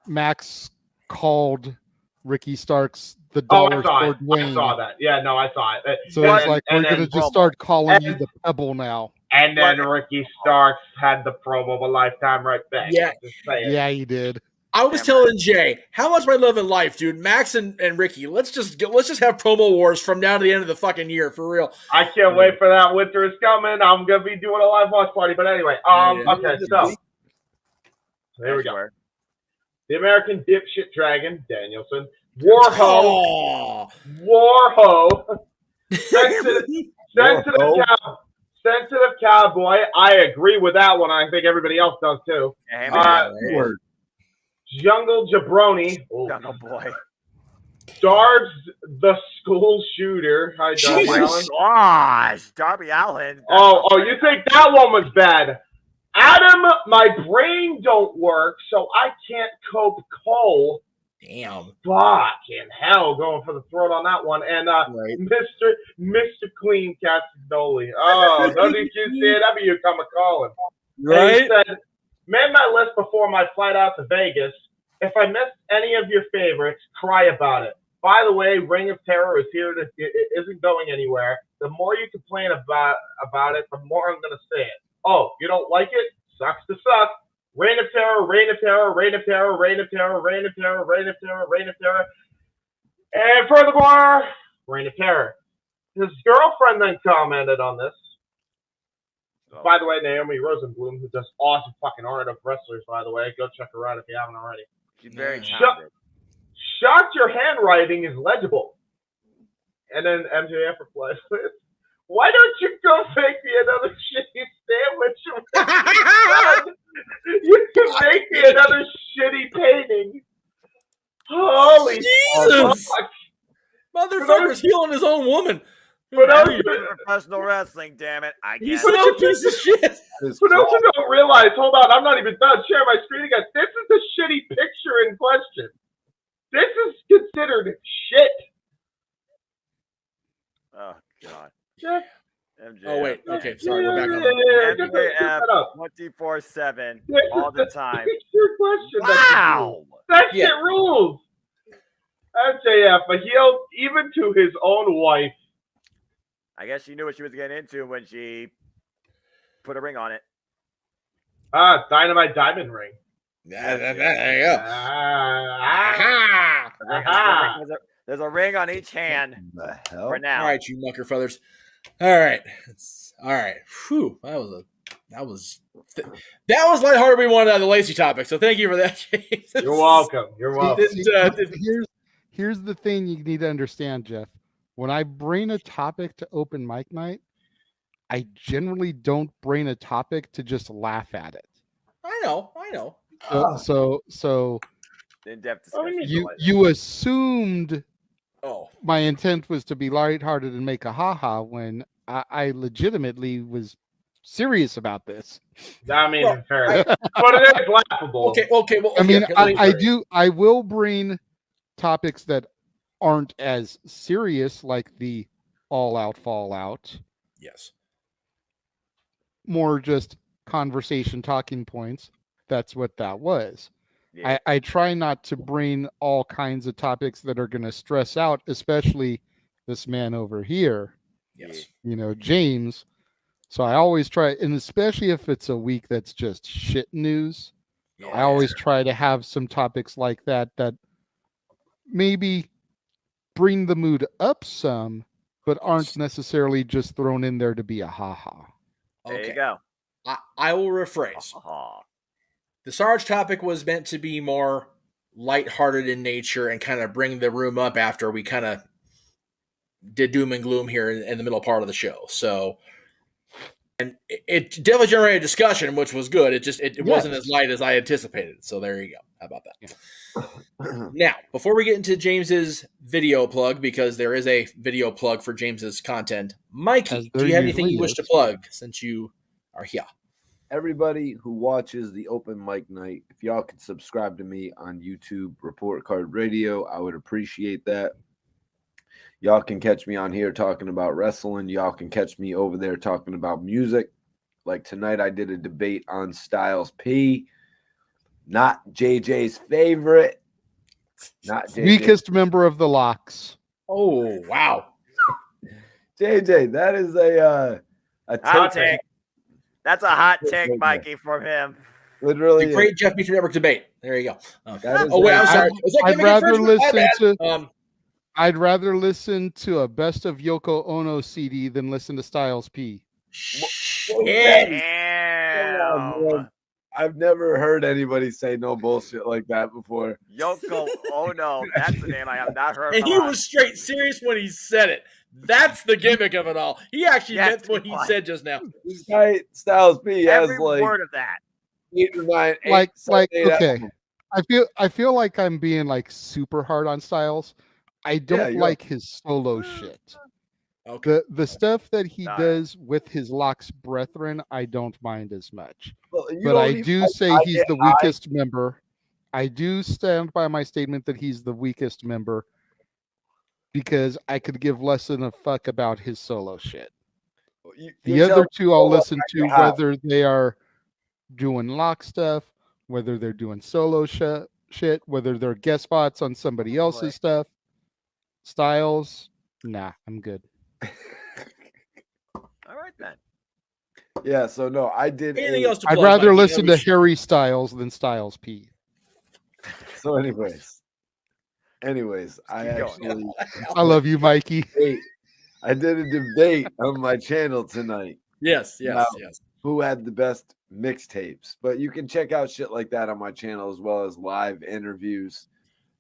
Max called Ricky Starks the Oh, dollar I saw store it. Dwayne. I saw that. Yeah, no, I saw it. So it's like we're gonna just start calling you the Pebble now. And then Ricky Starks had the promo of a lifetime right back. Yeah. Just saying. Yeah, he did. I was telling Jay, how much I love in life, dude. Max and Ricky, let's just have promo wars from now to the end of the fucking year, for real. I can't wait for that. Winter is coming. I'm gonna be doing a live watch party. But anyway, okay, so here we go. The American dipshit dragon, Danielson, Warho, sensitive cowboy. I agree with that one. I think everybody else does too. Jungle Jabroni. Oh boy. Darbs the school shooter. Hi, Darby Allen. Gosh, Darby Allen. Oh, you think that one was bad? Adam, my brain don't work, so I can't cope Cole. Damn. Fucking hell, going for the throat on that one. And Mr. Clean Castagnoli. Oh, NoDQ&AV come a calling. Right? And he said, made my list before my flight out to Vegas. If I missed any of your favorites, cry about it. By the way, Ring of Terror is here. It isn't going anywhere. The more you complain about it, the more I'm going to say it. Oh, you don't like it? Sucks to suck. Reign of Terror, Reign of Terror, Reign of Terror, Reign of Terror, Reign of Terror, Reign of Terror, Reign of Terror. And furthermore, Reign of Terror. His girlfriend then commented on this. By the way, Naomi Rosenblum, who does awesome fucking art of wrestlers, by the way. Go check her out if you haven't already. She's very talented. Shocked your handwriting is legible. And then MJF replies with, why don't you go make me another shitty sandwich? You can make me another shitty painting. Holy Jesus! fuck. Motherfucker's healing his own woman. For those professional wrestling, damn it. I He's guess. such a piece of shit. For those who don't realize, hold on, I'm not even done. Share my screen again. This is the shitty picture in question. This is considered shit. Oh, God. Jeff. MJF. Oh, wait. Okay, sorry. We're back on MJF 24/7 all the time. Wow. That shit rules. MJF, a heel even to his own wife. I guess she knew what she was getting into when she put a ring on it. Dynamite diamond ring. There you go. There's a ring on each hand for now. All right, you mucker feathers. All right. All right. Whew. That was lighthearted. We wanted on the Lacey topic, so thank you for that, James. You're welcome. You're welcome. Here's the thing you need to understand, Jeff. When I bring a topic to open mic night, I generally don't bring a topic to just laugh at it. I know. So in-depth discussion. You assumed my intent was to be lighthearted and make a haha when I legitimately was serious about this. I mean, fair. But it is laughable. Okay. Well, I mean, I will bring topics that aren't as serious, like the all-out fallout. Yes. More just conversation talking points. That's what that was. Yeah. I try not to bring all kinds of topics that are going to stress out, especially this man over here. Yes. James. So I always try, and especially if it's a week that's just shit news, I always try to have some topics like that maybe bring the mood up some, but aren't necessarily just thrown in there to be a ha-ha. There you go. I will rephrase. The Sarge topic was meant to be more lighthearted in nature and kind of bring the room up after we kind of did doom and gloom here in the middle part of the show. So, and it definitely generated discussion, which was good. It wasn't as light as I anticipated. So there you go. How about that? Yeah. Now, before we get into James's video plug, because there is a video plug for James's content, Mikey, do you have anything you wish to plug since you are here? Everybody who watches the open mic night, if y'all could subscribe to me on YouTube, Report Card Radio, I would appreciate that. Y'all can catch me on here talking about wrestling. Y'all can catch me over there talking about music. Like tonight, I did a debate on Styles P. Not JJ's favorite. Not JJ. Weakest member of the Locks. Oh, wow. JJ, that is a hot take. take. That's a hot take, Mikey, from him. Literally, the great Jeff Meacham Network debate. There you go. Wait, I'm sorry. I'd rather listen to a Best of Yoko Ono CD than listen to Styles P. Damn. I've never heard anybody say no bullshit like that before. Yoko Ono. That's the name I have not heard. And he was straight serious when he said it. That's the gimmick of it all. He actually meant what he said just now. This guy Styles P has every like word of that. 8 or 9, 8, Like 7, 8 okay. albums. I feel like I'm being like super hard on Styles. I don't like his solo shit. Okay. The stuff that he does with his Locks brethren, I don't mind as much. But I do say he's the weakest member. I do stand by my statement that he's the weakest member because I could give less than a fuck about his solo shit. The other two I'll listen to, whether they are doing Lock stuff, whether they're doing solo shit, whether they're guest spots on somebody else's stuff. Styles, nah, I'm good. All right then. Yeah, so no, I did. I'd rather listen to Harry Styles than Styles P. So, anyways, I love you, Mikey. I did a debate on my channel tonight. Yes. Who had the best mixtapes? But you can check out shit like that on my channel as well as live interviews.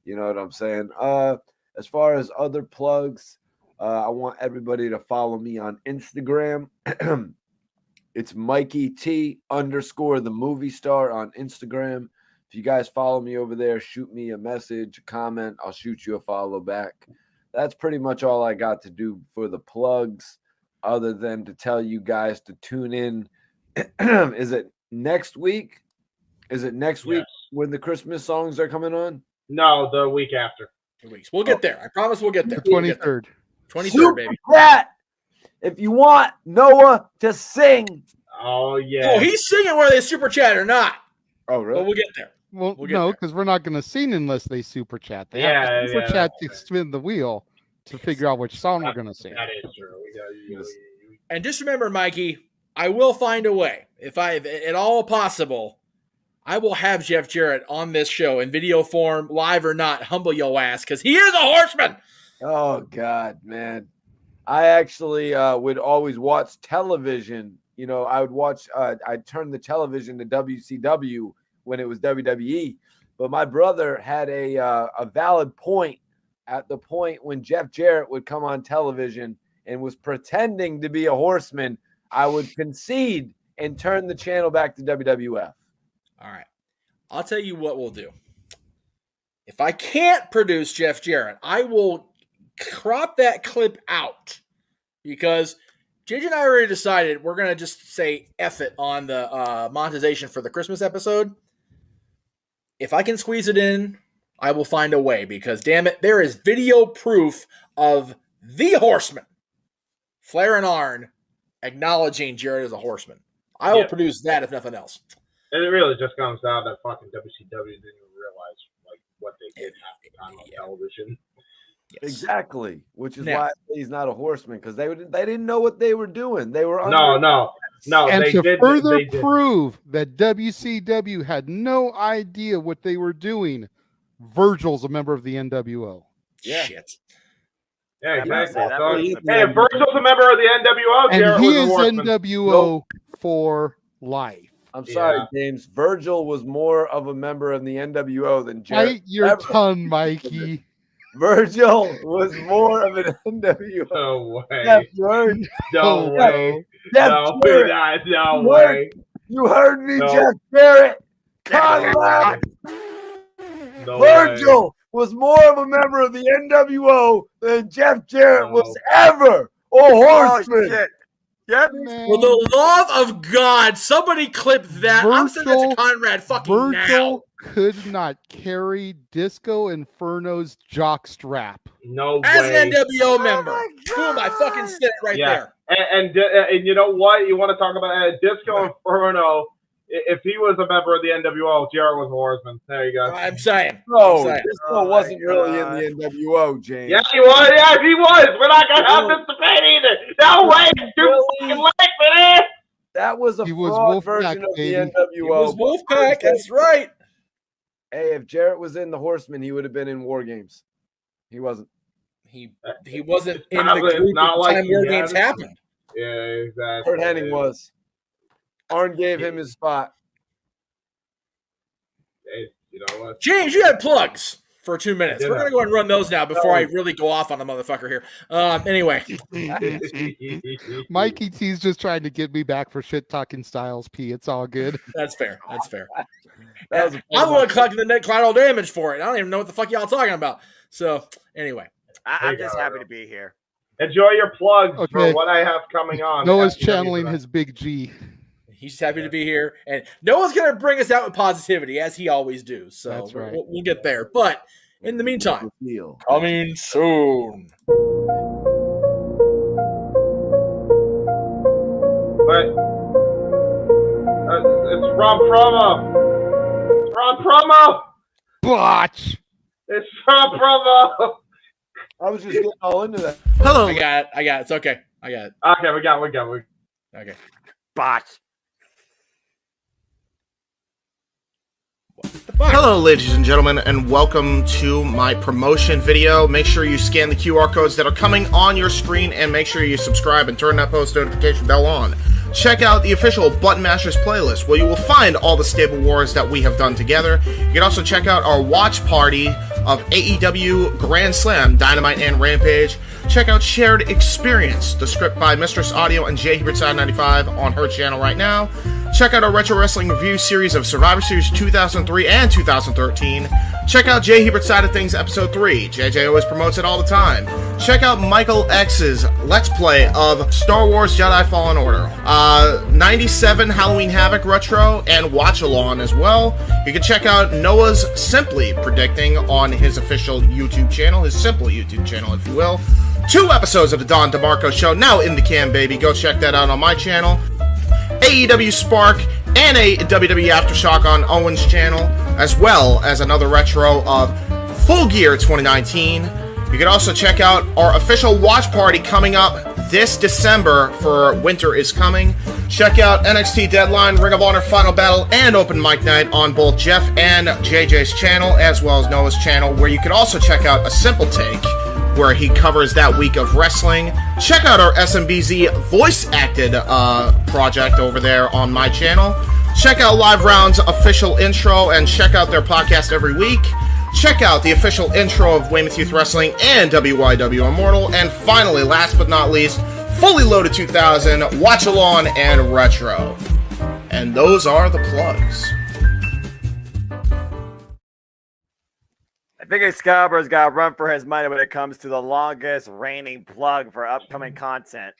You know what I'm saying? As far as other plugs, I want everybody to follow me on Instagram. It's Mikey T _ the movie star on Instagram. If you guys follow me over there, shoot me a message, a comment. I'll shoot you a follow back. That's pretty much all I got to do for the plugs, other than to tell you guys to tune in. Is it next week? Is it next week when the Christmas songs are coming on? No, the week after. 2 weeks. We'll get there. I promise we'll get there. 23rd. 23rd, baby. Chat, if you want Noah to sing. Oh, yeah. Oh, he's singing whether they super chat or not. Oh, really? But we'll get there. Well, no, because we're not going to sing unless they super chat. They have to super chat to spin the wheel to figure out which song we're going to sing. That is true. And just remember, Mikey, I will find a way. If at all possible, I will have Jeff Jarrett on this show in video form, live or not, humble your ass, because he is a horseman. Oh, God, man. I actually would always watch television. You know, I would watch, I'd turn the television to WCW when it was WWE. But my brother had a valid point at the point when Jeff Jarrett would come on television and was pretending to be a horseman. I would concede and turn the channel back to WWF. All right. I'll tell you what we'll do. If I can't produce Jeff Jarrett, I will crop that clip out because JJ and I already decided we're going to just say F it on the monetization for the Christmas episode. If I can squeeze it in, I will find a way because, damn it, there is video proof of the horseman, Flair and Arn, acknowledging Jarrett as a horseman. I will produce that if nothing else. It really just comes down that fucking WCW didn't even realize like what they did half the time on television. Yes. Exactly, which is why he's not a horseman, because they didn't know what they were doing. They were no. And to further prove that WCW had no idea what they were doing, Virgil's a member of the NWO. Yeah. Shit. Yeah, exactly. Hey, if Virgil's a member of the NWO, and Jarrett he was a is horseman. NWO for life. I'm sorry, James. Virgil was more of a member of the NWO than Jarrett. Bite your tongue, Mikey. Virgil was more of an NWO. No way. Jeff, you heard? No way. Jeff No Jarrett. way. You heard me, No. Jeff Jarrett. Conrad. No Virgil was more of a member of the NWO than Jeff Jarrett was ever a horseman. Oh, shit. Yep. For the love of God, somebody clip that. I'm sending that to Conrad fucking Virgil could not carry Disco Inferno's jock strap. No way. as an NWO member. Boom, I fucking said it right there. And you know what? You want to talk about Disco Inferno if he was a member of the NWO, Jarrett was a horseman. There you go. I'm saying. No, Disco wasn't really in the NWO, James. Yes, he was. Yes, he was. We're not gonna have this debate either. No way. It's too fucking late for this. That was a fraud version of the NWO. He was Wolfpack. That's right. Hey, if Jarrett was in the Horsemen, he would have been in War Games. He wasn't. He wasn't in the group at the time War Games happened. Yeah, exactly. Kurt Hennig was. Arn gave him his spot. Hey, you know what? James, you had plugs for 2 minutes. We're going to go and run those now before I really go off on the motherfucker here. Anyway. Mikey T's just trying to get me back for shit talking Styles P. It's all good. That's fair. That's fair. I'm going to collect the net collateral damage for it. I don't even know what the fuck y'all talking about. So, anyway. I'm just happy to be here. Enjoy your plugs for what I have coming on. Noah's channeling his big G. He's happy to be here. And Noah's going to bring us out with positivity, as he always do. So that's right. We'll get there. But in the meantime, coming soon. But it's Ron Promo. It's Ron Promo. Botch. It's Ron Promo. I was just getting all into that. Hello. I got it. It's okay. I got it. Okay, we got it. Okay. Botch. Hello, ladies and gentlemen, and welcome to my promotion video. Make sure you scan the QR codes that are coming on your screen, and make sure you subscribe and turn that post notification bell on. Check out the official Button Mashers playlist, where you will find all the Stable Wars that we have done together. You can also check out our watch party of AEW Grand Slam, Dynamite, and Rampage. Check out Shared Experience, the script by Mistress Audio and J. Hebert Side 95 on her channel right now. Check out our Retro Wrestling Review series of Survivor Series 2003 and 2013. Check out J. Hebert's Side of Things Episode 3. JJ always promotes it all the time. Check out Michael X's Let's Play of Star Wars Jedi Fallen Order. 97 Halloween Havoc Retro and Watch-Along as well. You can check out Noah's Simply Predicting on his official YouTube channel, his simple YouTube channel, if you will. 2 episodes of the Don DeMarco Show now in the can, baby. Go check that out on my channel. AEW Spark and a WWE Aftershock on Owen's channel, as well as another retro of Full Gear 2019. You can also check out our official watch party coming up this December for Winter is Coming. Check out NXT Deadline, Ring of Honor Final Battle, and Open Mic Night on both Jeff and JJ's channel, as well as Noah's channel, where you can also check out A Simple Take, where he covers that week of wrestling. Check out our SMBZ voice-acted project over there on my channel. Check out Live Round's official intro, and check out their podcast every week. Check out the official intro of Weymouth Youth Wrestling and WYW Immortal. And finally, last but not least, Fully Loaded 2000, Watch Along, and Retro. And those are the plugs. I think Excabra's got to run for his money when it comes to the longest reigning plug for upcoming content.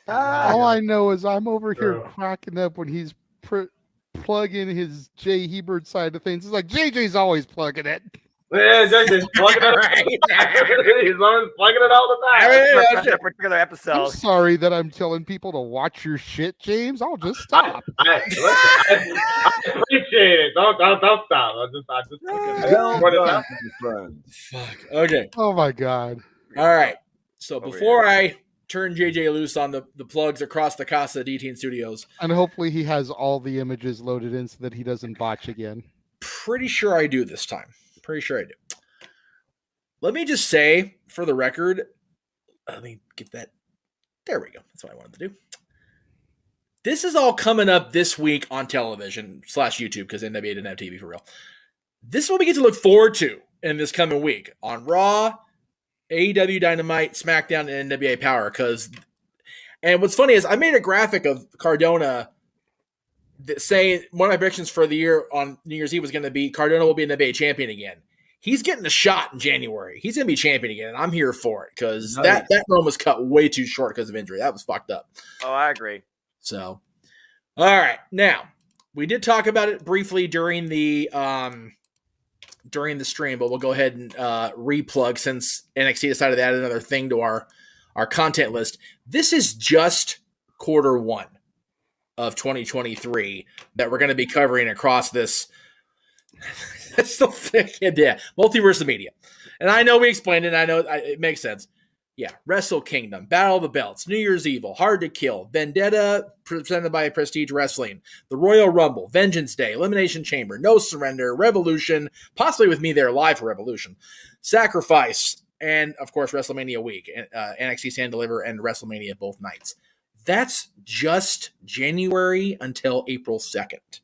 All I know is I'm over here cracking up when he's plugging his J. Hebert Side of Things. It's like JJ's always plugging it. Yeah, JJ's plugging it. Right. He's always plugging it all the time. That's a particular episode. I'm sorry that I'm telling people to watch your shit, James. I'll just stop. I appreciate it. Don't stop. I just Fuck. Okay. Oh my God. All right. So before I turn JJ loose on the plugs across the Casa D18 Studios, and hopefully he has all the images loaded in so that he doesn't botch again. Pretty sure I do this time. Pretty sure I do. Let me just say, for the record, let me get that. There we go. That's what I wanted to do. This is all coming up this week on television / YouTube, because NWA didn't have TV for real. This is what we get to look forward to in this coming week on Raw, AEW Dynamite, SmackDown, and NWA Power. And what's funny is I made a graphic of Cardona saying one of my predictions for the year on New Year's Eve was going to be Cardona will be an NWA champion again. He's getting a shot in January. He's going to be champion again, and I'm here for it because that run was cut way too short because of injury. That was fucked up. Oh, I agree. So, all right. Now, we did talk about it briefly during the stream, but we'll go ahead and replug since NXT decided to add another thing to our content list. This is just quarter one. of 2023 that we're going to be covering across this. That's still thick. Yeah, Multiverse of Media. And I know we explained it. I know it makes sense. Yeah, Wrestle Kingdom, Battle of the Belts, New Year's Evil, Hard to Kill, Vendetta, presented by Prestige Wrestling, the Royal Rumble, Vengeance Day, Elimination Chamber, No Surrender, Revolution, possibly with me there live for Revolution, Sacrifice, and, of course, WrestleMania week, NXT Stand Deliver, and WrestleMania both nights. That's just January until April 2nd.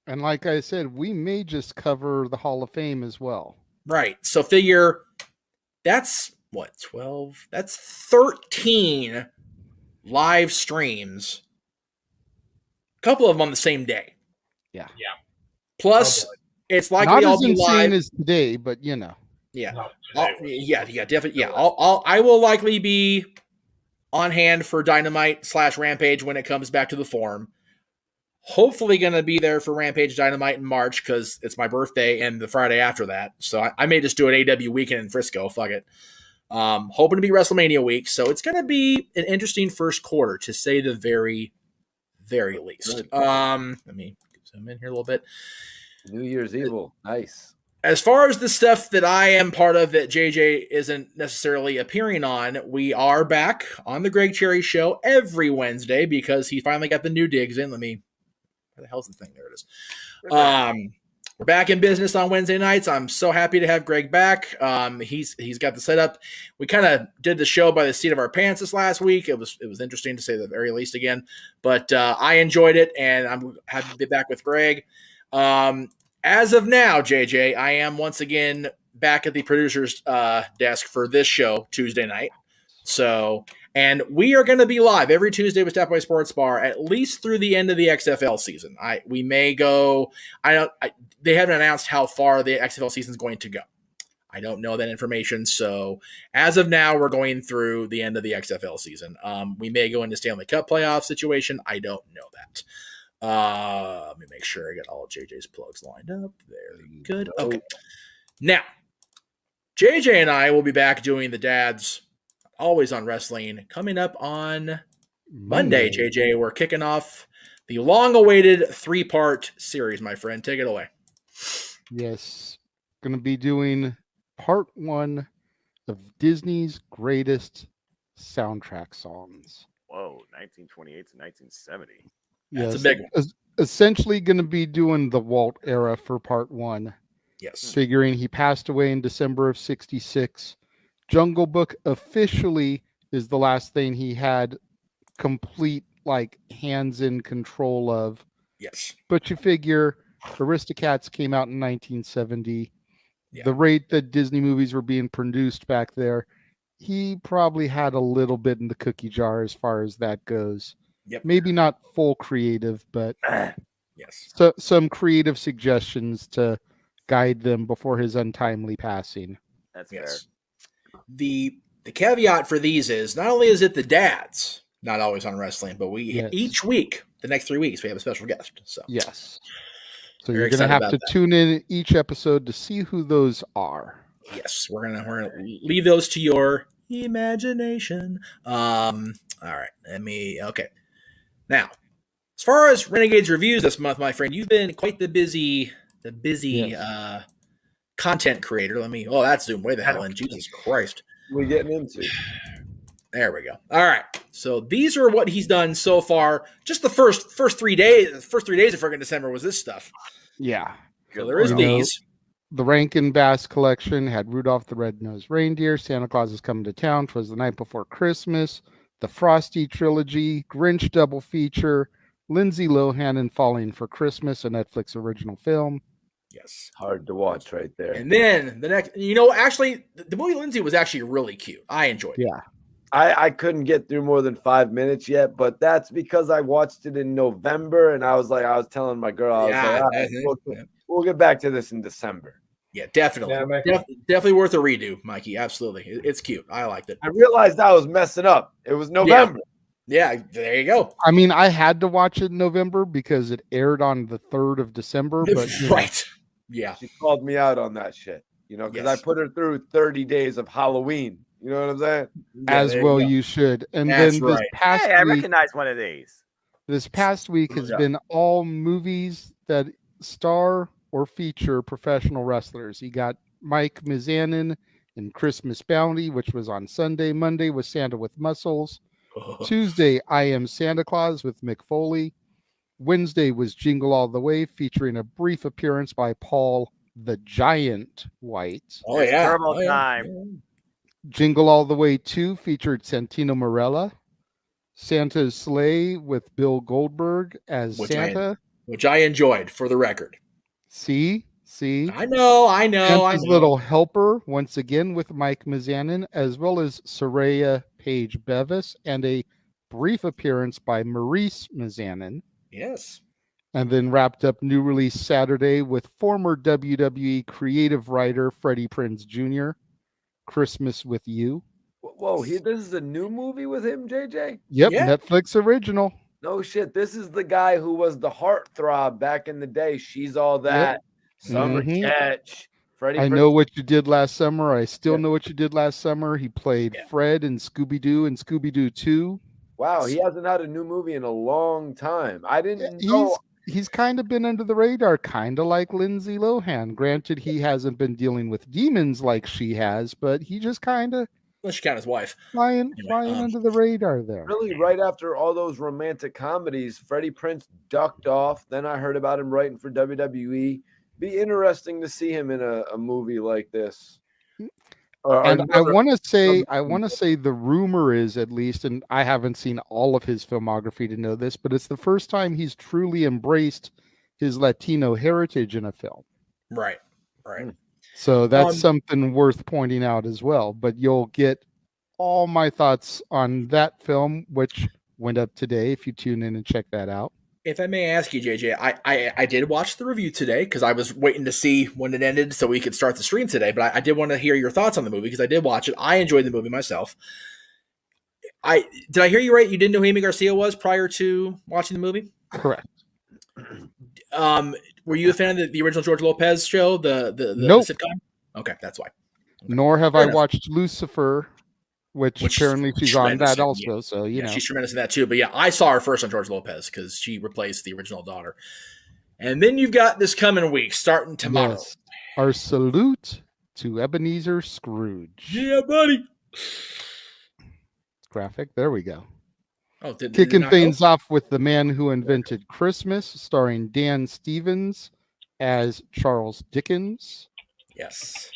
And like I said, we may just cover the Hall of Fame as well. Right. So figure that's what, 12? That's 13 live streams. A couple of them on the same day. Yeah. Plus, it's likely Not I'll as be insane live. as today, but you know. Yeah. Definitely. Yeah. I will likely be on hand for Dynamite / Rampage when it comes back to the forum. Hopefully going to be there for Rampage Dynamite in March because it's my birthday and the Friday after that. So I may just do an AW weekend in Frisco. Fuck it. Hoping to be WrestleMania week. So it's going to be an interesting first quarter, to say the very, very least. Let me zoom in here a little bit. New Year's Evil. Nice. As far as the stuff that I am part of that JJ isn't necessarily appearing on, we are back on the Greg Cherry Show every Wednesday because he finally got the new digs in. Where the hell's the thing? There it is. We're back in business on Wednesday nights. I'm so happy to have Greg back. He's got the setup. We kind of did the show by the seat of our pants this last week. It was interesting to say the very least again, but I enjoyed it, and I'm happy to be back with Greg. As of now, JJ, I am once again back at the producer's desk for this show Tuesday night. So, and we are going to be live every Tuesday with Statboy Sports Bar at least through the end of the XFL season. We may go. They haven't announced how far the XFL season is going to go. I don't know that information. So, as of now, we're going through the end of the XFL season. We may go into Stanley Cup playoff situation. I don't know that. Let me make sure I get all of JJ's plugs lined up. Very good. Okay. Now, JJ and I will be back doing the Dads Always on Wrestling coming up on Monday. JJ, we're kicking off the long-awaited 3-part series, my friend. Take it away. Yes. Going to be doing part 1 of Disney's greatest soundtrack songs. Whoa, 1928 to 1970. That's a big one. Essentially going to be doing the Walt era for part 1. Yes. Figuring he passed away in December of 1966. Jungle Book officially is the last thing he had complete, hands in control of. Yes. But you figure Aristocats came out in 1970. Yeah. The rate that Disney movies were being produced back there, he probably had a little bit in the cookie jar as far as that goes. Yep. Maybe not full creative, but yes. So some creative suggestions to guide them before his untimely passing. That's yes. fair. The caveat for these is not only is it the Dads Not Always on Wrestling, but each week, the next 3 weeks, we have a special guest. So yes. So Very you're going to have to tune in each episode to see who those are. Yes, we're gonna leave those to your imagination. All right, okay. Now, as far as Renegades reviews this month, my friend, you've been quite the busy content creator. That's zoom way the hell in. Jesus Christ. We're getting into. There we go. All right. So these are what he's done so far. Just the first 3 days. The first 3 days of freaking December was this stuff. Yeah. So there is these. The Rankin Bass collection had Rudolph the Red-Nosed Reindeer, Santa Claus is Coming to Town, 'Twas the Night Before Christmas, the Frosty Trilogy, Grinch Double Feature, Lindsay Lohan and Falling for Christmas, a Netflix original film. Yes. Hard to watch right there. And then the next, actually, the movie Lindsay was actually really cute. I enjoyed it. Yeah. I couldn't get through more than 5 minutes yet, but that's because I watched it in November, and I was telling my girl, we'll get back to this in December. Yeah, definitely. Definitely worth a redo, Mikey. Absolutely. It's cute. I liked it. I realized I was messing up. It was November. Yeah, there you go. I mean, I had to watch it in November because it aired on the 3rd of December. But right. Yeah. She called me out on that shit, because I put her through 30 days of Halloween. You know what I'm saying? As well you should. And then this past I week, recognize one of these. This past week has been all movies that star or feature professional wrestlers. You got Mike Mizanin in Christmas Bounty, which was on Sunday. Monday was Santa with Muscles. Tuesday, I Am Santa Claus with Mick Foley. Wednesday was Jingle All the Way, featuring a brief appearance by Paul the Giant White. Oh, yeah. Turbo time. Jingle All the Way 2 featured Santino Marella. Santa's Sleigh with Bill Goldberg as Santa. Which I enjoyed, for the record. See? I know. Santa's Little Helper, once again with Mike Mizanin, as well as Soraya Page Bevis, and a brief appearance by Maurice Mizanin. Yes. And then wrapped up new release Saturday with former WWE creative writer Freddie Prinze Jr., Christmas with You. Whoa, this is a new movie with him, JJ? Yep, Netflix original. No shit. This is the guy who was the heartthrob back in the day. She's All That. Summer Catch. Freddie I Prinze. know what you did last summer. I still know what you did last summer. He played Fred in Scooby-Doo and Scooby-Doo 2. Wow, he hasn't had a new movie in a long time. I didn't know. He's kind of been under the radar, kind of like Lindsay Lohan. Granted, he hasn't been dealing with demons like she has, but he just kind of Let's count his wife. Flying under the radar there. Really, right after all those romantic comedies, Freddie Prinze ducked off. Then I heard about him writing for WWE. Be interesting to see him in a movie like this. And I want to say the rumor is, at least, and I haven't seen all of his filmography to know this, but it's the first time he's truly embraced his Latino heritage in a film. Right. So that's something worth pointing out as well. But you'll get all my thoughts on that film, which went up today, if you tune in and check that out. If I may ask you, JJ, I did watch the review today because I was waiting to see when it ended so we could start the stream today. But I did want to hear your thoughts on the movie because I did watch it. I enjoyed the movie myself. Did I hear you right? You didn't know who Amy Garcia was prior to watching the movie? Correct. Were you a fan of the original George Lopez show, the Nope. sitcom? Okay, that's why. Nor have Fair I enough. watched Lucifer, which apparently she's on tremendous that in- also. So you know, she's tremendous in that too. But yeah, I saw her first on George Lopez because she replaced the original daughter. And then you've got this coming week starting tomorrow. Yes. Our salute to Ebenezer Scrooge. Yeah, buddy. Graphic. There we go. Oh, did it Kicking not things go? off with The Man Who Invented Christmas, starring Dan Stevens as Charles Dickens. Yes.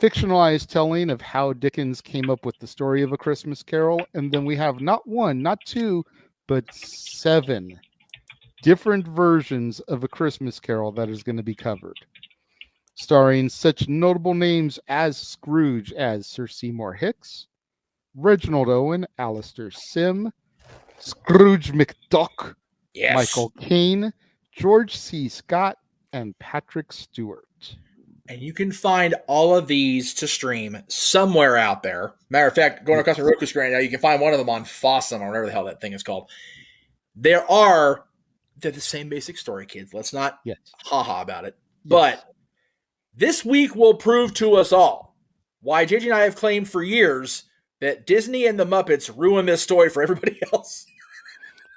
Fictionalized telling of how Dickens came up with the story of A Christmas Carol. And then we have not one, not two, but 7 different versions of A Christmas Carol that is going to be covered. Starring such notable names as Scrooge as Sir Seymour Hicks, Reginald Owen, Alistair Sim, Scrooge McDuck, Yes. Michael Caine, George C. Scott, and Patrick Stewart. And you can find all of these to stream somewhere out there. Matter of fact, going across the Roku screen right now, you can find one of them on Fossum or whatever the hell that thing is called. They're the same basic story, kids. Let's not ha-ha about it. But this week will prove to us all why JJ and I have claimed for years that Disney and the Muppets ruined this story for everybody else.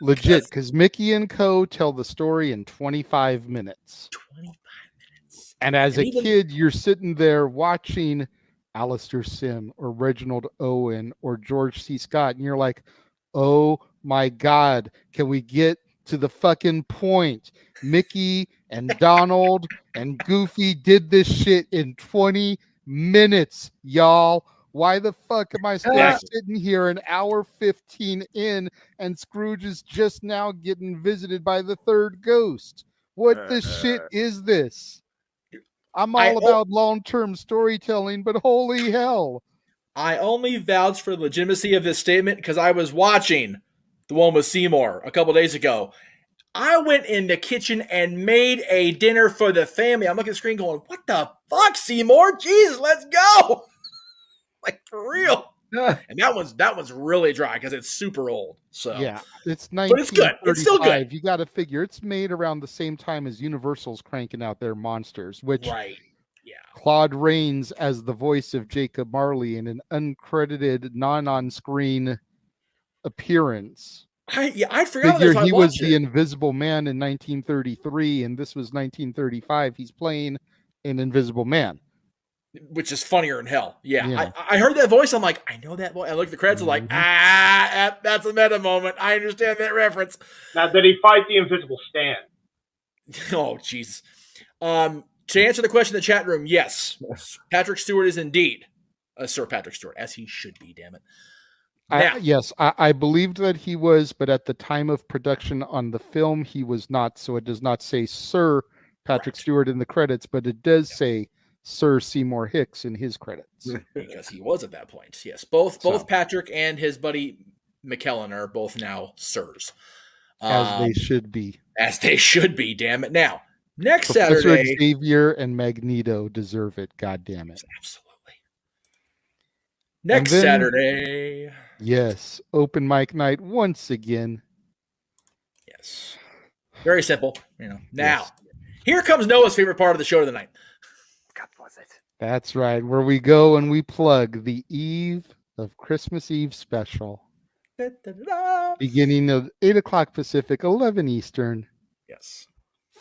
Legit, because Mickey and Co. tell the story in 25 minutes. 25 minutes. And as And a even- kid, you're sitting there watching Alistair Sim or Reginald Owen or George C. Scott, and you're like, oh my God, can we get to the fucking point? Mickey and Donald and Goofy did this shit in 20 minutes, y'all. Why the fuck am I still sitting here an hour 15 in and Scrooge is just now getting visited by the third ghost? What the shit is this? I'm all about long-term storytelling, but holy hell. I only vouch for the legitimacy of this statement because I was watching the one with Seymour a couple days ago. I went in the kitchen and made a dinner for the family. I'm looking at the screen going, what the fuck, Seymour? Jesus, let's go. Like, for real. And that one's really dry because it's super old. So yeah, it's But it's good. It's still good. 1935. You got to figure it's made around the same time as Universal's cranking out their monsters, which Right. Yeah. Claude Rains as the voice of Jacob Marley in an uncredited, non-on-screen appearance I forgot Figure this. I he was watched the it. Invisible Man in 1933, and this was 1935. He's playing an Invisible Man. Which is funnier than hell. Yeah. Yeah. I heard that voice. I'm like, I know that voice. I look at the credits. I'm like, that's a meta moment. I understand that reference. Now, did he fight the Invisible Stan? Oh, jeez. To answer the question in the chat room, yes. Patrick Stewart is indeed Sir Patrick Stewart, as he should be, damn it. Yes, I believed that he was, but at the time of production on the film, he was not. So it does not say Sir Patrick Stewart in the credits, but it does say Sir Seymour Hicks in his credits. Because he was at that point. Yes, both Patrick and his buddy McKellen are both now sirs. As they should be. As they should be, damn it. Now, next Professor Saturday. Xavier and Magneto deserve it, god damn it. Absolutely. Next Saturday. Yes, open mic night once again. Yes. Very simple. Now, here comes Noah's favorite part of the show of the night. God bless it. That's right, where we go and we plug the Eve of Christmas Eve special. Beginning of 8 o'clock Pacific, 11 Eastern. Yes.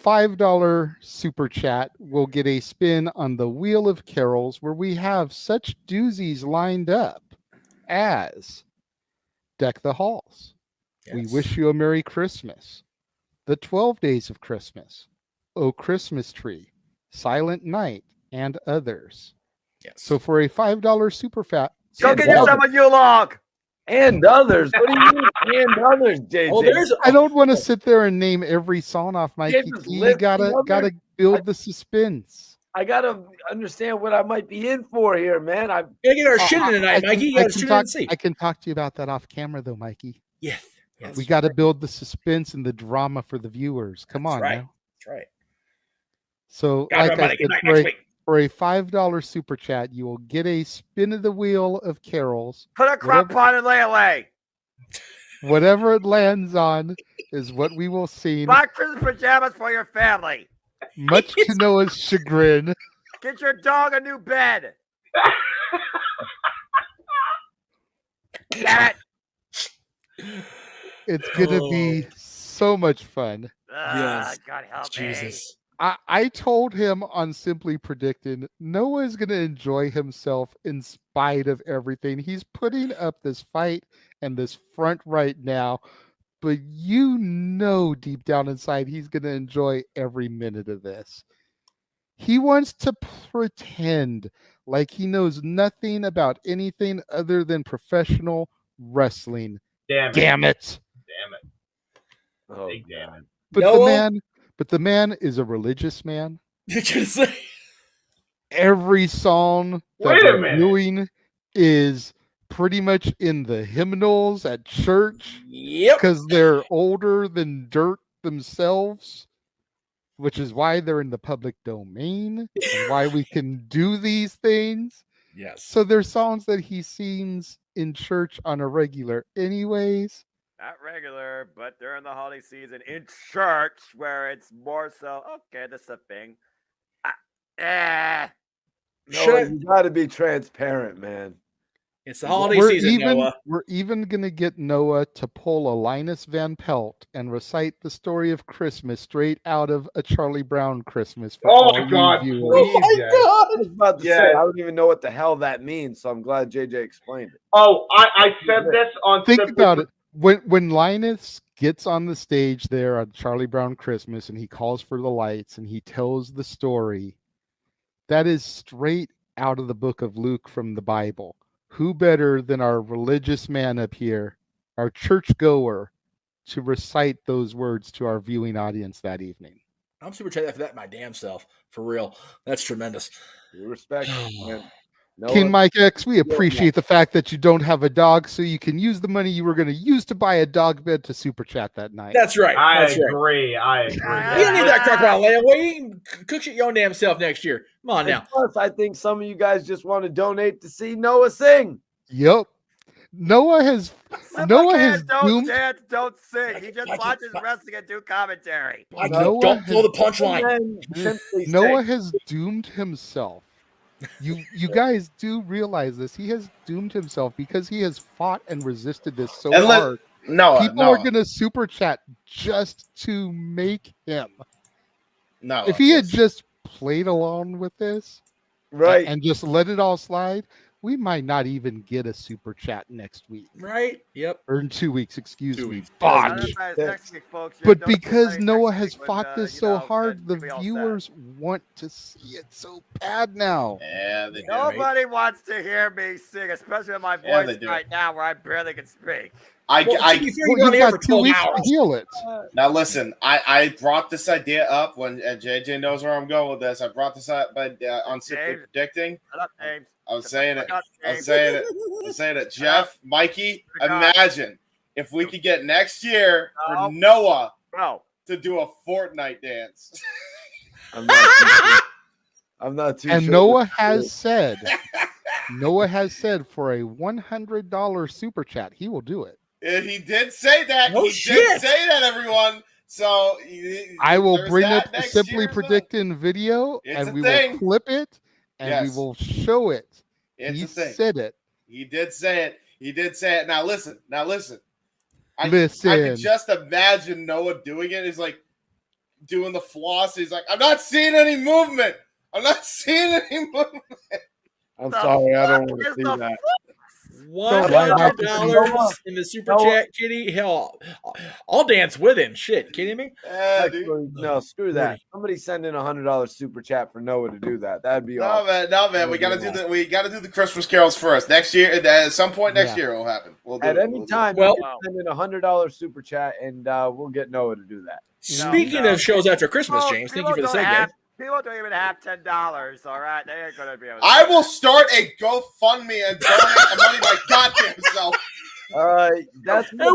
$5 super chat will get a spin on the Wheel of Carols, where we have such doozies lined up as Deck the Halls. Yes. We Wish You a Merry Christmas. The 12 Days of Christmas. Oh Christmas Tree. Silent Night, and others. Yes. So for a $5 super fat. Go get yourself a U-Log! And others. What do you mean? And others, JJ? I don't want to sit there and name every song off, Mikey. You gotta build the suspense. I gotta understand what I might be in for here, man. Gotta get our shit in tonight, Mikey. You gotta tune in and see. I can talk to you about that off camera, though, Mikey. Yes. We got to build the suspense and the drama for the viewers. Come on, right. now. That's right. So, like I said, for a $5 super chat, you will get a spin of the Wheel of Carols. Put a crop pot in layaway. Whatever it lands on is what we will see. Buy Christmas pajamas for your family. Much to Noah's chagrin. Get your dog a new bed. Damn it. It's going to be so much fun. Yes. God help Jesus. I told him on Simply Predicting, Noah is going to enjoy himself in spite of everything. He's putting up this fight and this front right now, but deep down inside, he's going to enjoy every minute of this. He wants to pretend like he knows nothing about anything other than professional wrestling. Damn it. Oh, Big damn it. But the man is a religious man. You're gonna say every song that we're doing is pretty much in the hymnals at church. Yep. Because they're older than dirt themselves, which is why they're in the public domain and why we can do these things. Yes. So there's songs that he sings in church on a regular anyways. Not regular, but during the holiday season in church, where it's more so, okay, this is a thing. Noah, you got to be transparent, man. It's the holiday season, Noah. We're even going to get Noah to pull a Linus Van Pelt and recite the story of Christmas straight out of A Charlie Brown Christmas. Oh, my God. Please, I was about to say, I don't even know what the hell that means, so I'm glad JJ explained it. Oh, I said this on... Think about it. When Linus gets on the stage there on Charlie Brown Christmas and he calls for the lights and he tells the story, that is straight out of the book of Luke from the Bible. Who better than our religious man up here, our churchgoer, to recite those words to our viewing audience that evening? I'm super excited for that my damn self. For real. That's tremendous. Respect, man. King Mike X, we appreciate the fact that you don't have a dog, so you can use the money you were going to use to buy a dog bed to super chat that night. That's right. I agree. You don't need that crocodile layaway. You can cook shit your own damn self next year. Come on now. Plus, I think some of you guys just want to donate to see Noah sing. Yep. Noah has don't dance, don't sing. He just watches wrestling and do commentary. Don't pull the punchline. Noah has doomed himself. You guys do realize this. He has doomed himself because he has fought and resisted this so hard No, people are going to super chat just to make him. No, if he had just played along with this, right, and just let it all slide, we might not even get a super chat next week. Right? Yep. Or in 2 weeks, excuse me. Next week, folks. But Don't because delay Noah next has week fought when, this you so know, hard, the we all set. viewers want to see it so bad now. Yeah, they do. Nobody wants to hear me sing, especially with my Yeah, voice they do. right now where I barely can speak. You've got 2 weeks to heal it. Now listen, I brought this idea up when JJ knows where I'm going with this. I brought this up on Simply Predicting. Shut up, James. I was saying it. Shut up, I was James. saying it. I was saying it. Jeff, Mikey, Shut up. imagine if we could get next year for Noah to do a Fortnite dance. I'm not too And sure. Noah has said for a $100 super chat, he will do it. He did say that. No he shit. did say that, everyone. So I will there's bring that up next Simply year as well. Predicting video, It's and a we thing. will clip it, and Yes. we will show it. It's He a thing. said it. He did say it. He did say it. Now listen. I Listen. can just imagine Noah doing it. He's like doing the floss. He's like, I'm not seeing any movement. I'm not seeing any movement. I'm sorry, I don't want to see that. $100 in the super chat, Kitty. Hell, I'll dance with him. Shit, kidding me? Actually, no, screw that. Somebody send in $100 super chat for Noah to do that. That'd be awesome. No, man. We gotta do the Christmas carols first. Next year, at some point next Yeah. year, it'll happen. We'll do At it. any We'll do time, it. you can send in $100 super chat, and we'll get Noah to do that. Speaking of shows after Christmas, James, thank you for the segue. People don't even have $10. All right, they ain't gonna be able to. I will start a GoFundMe and donate the money my goddamn self. That's Hey, wait,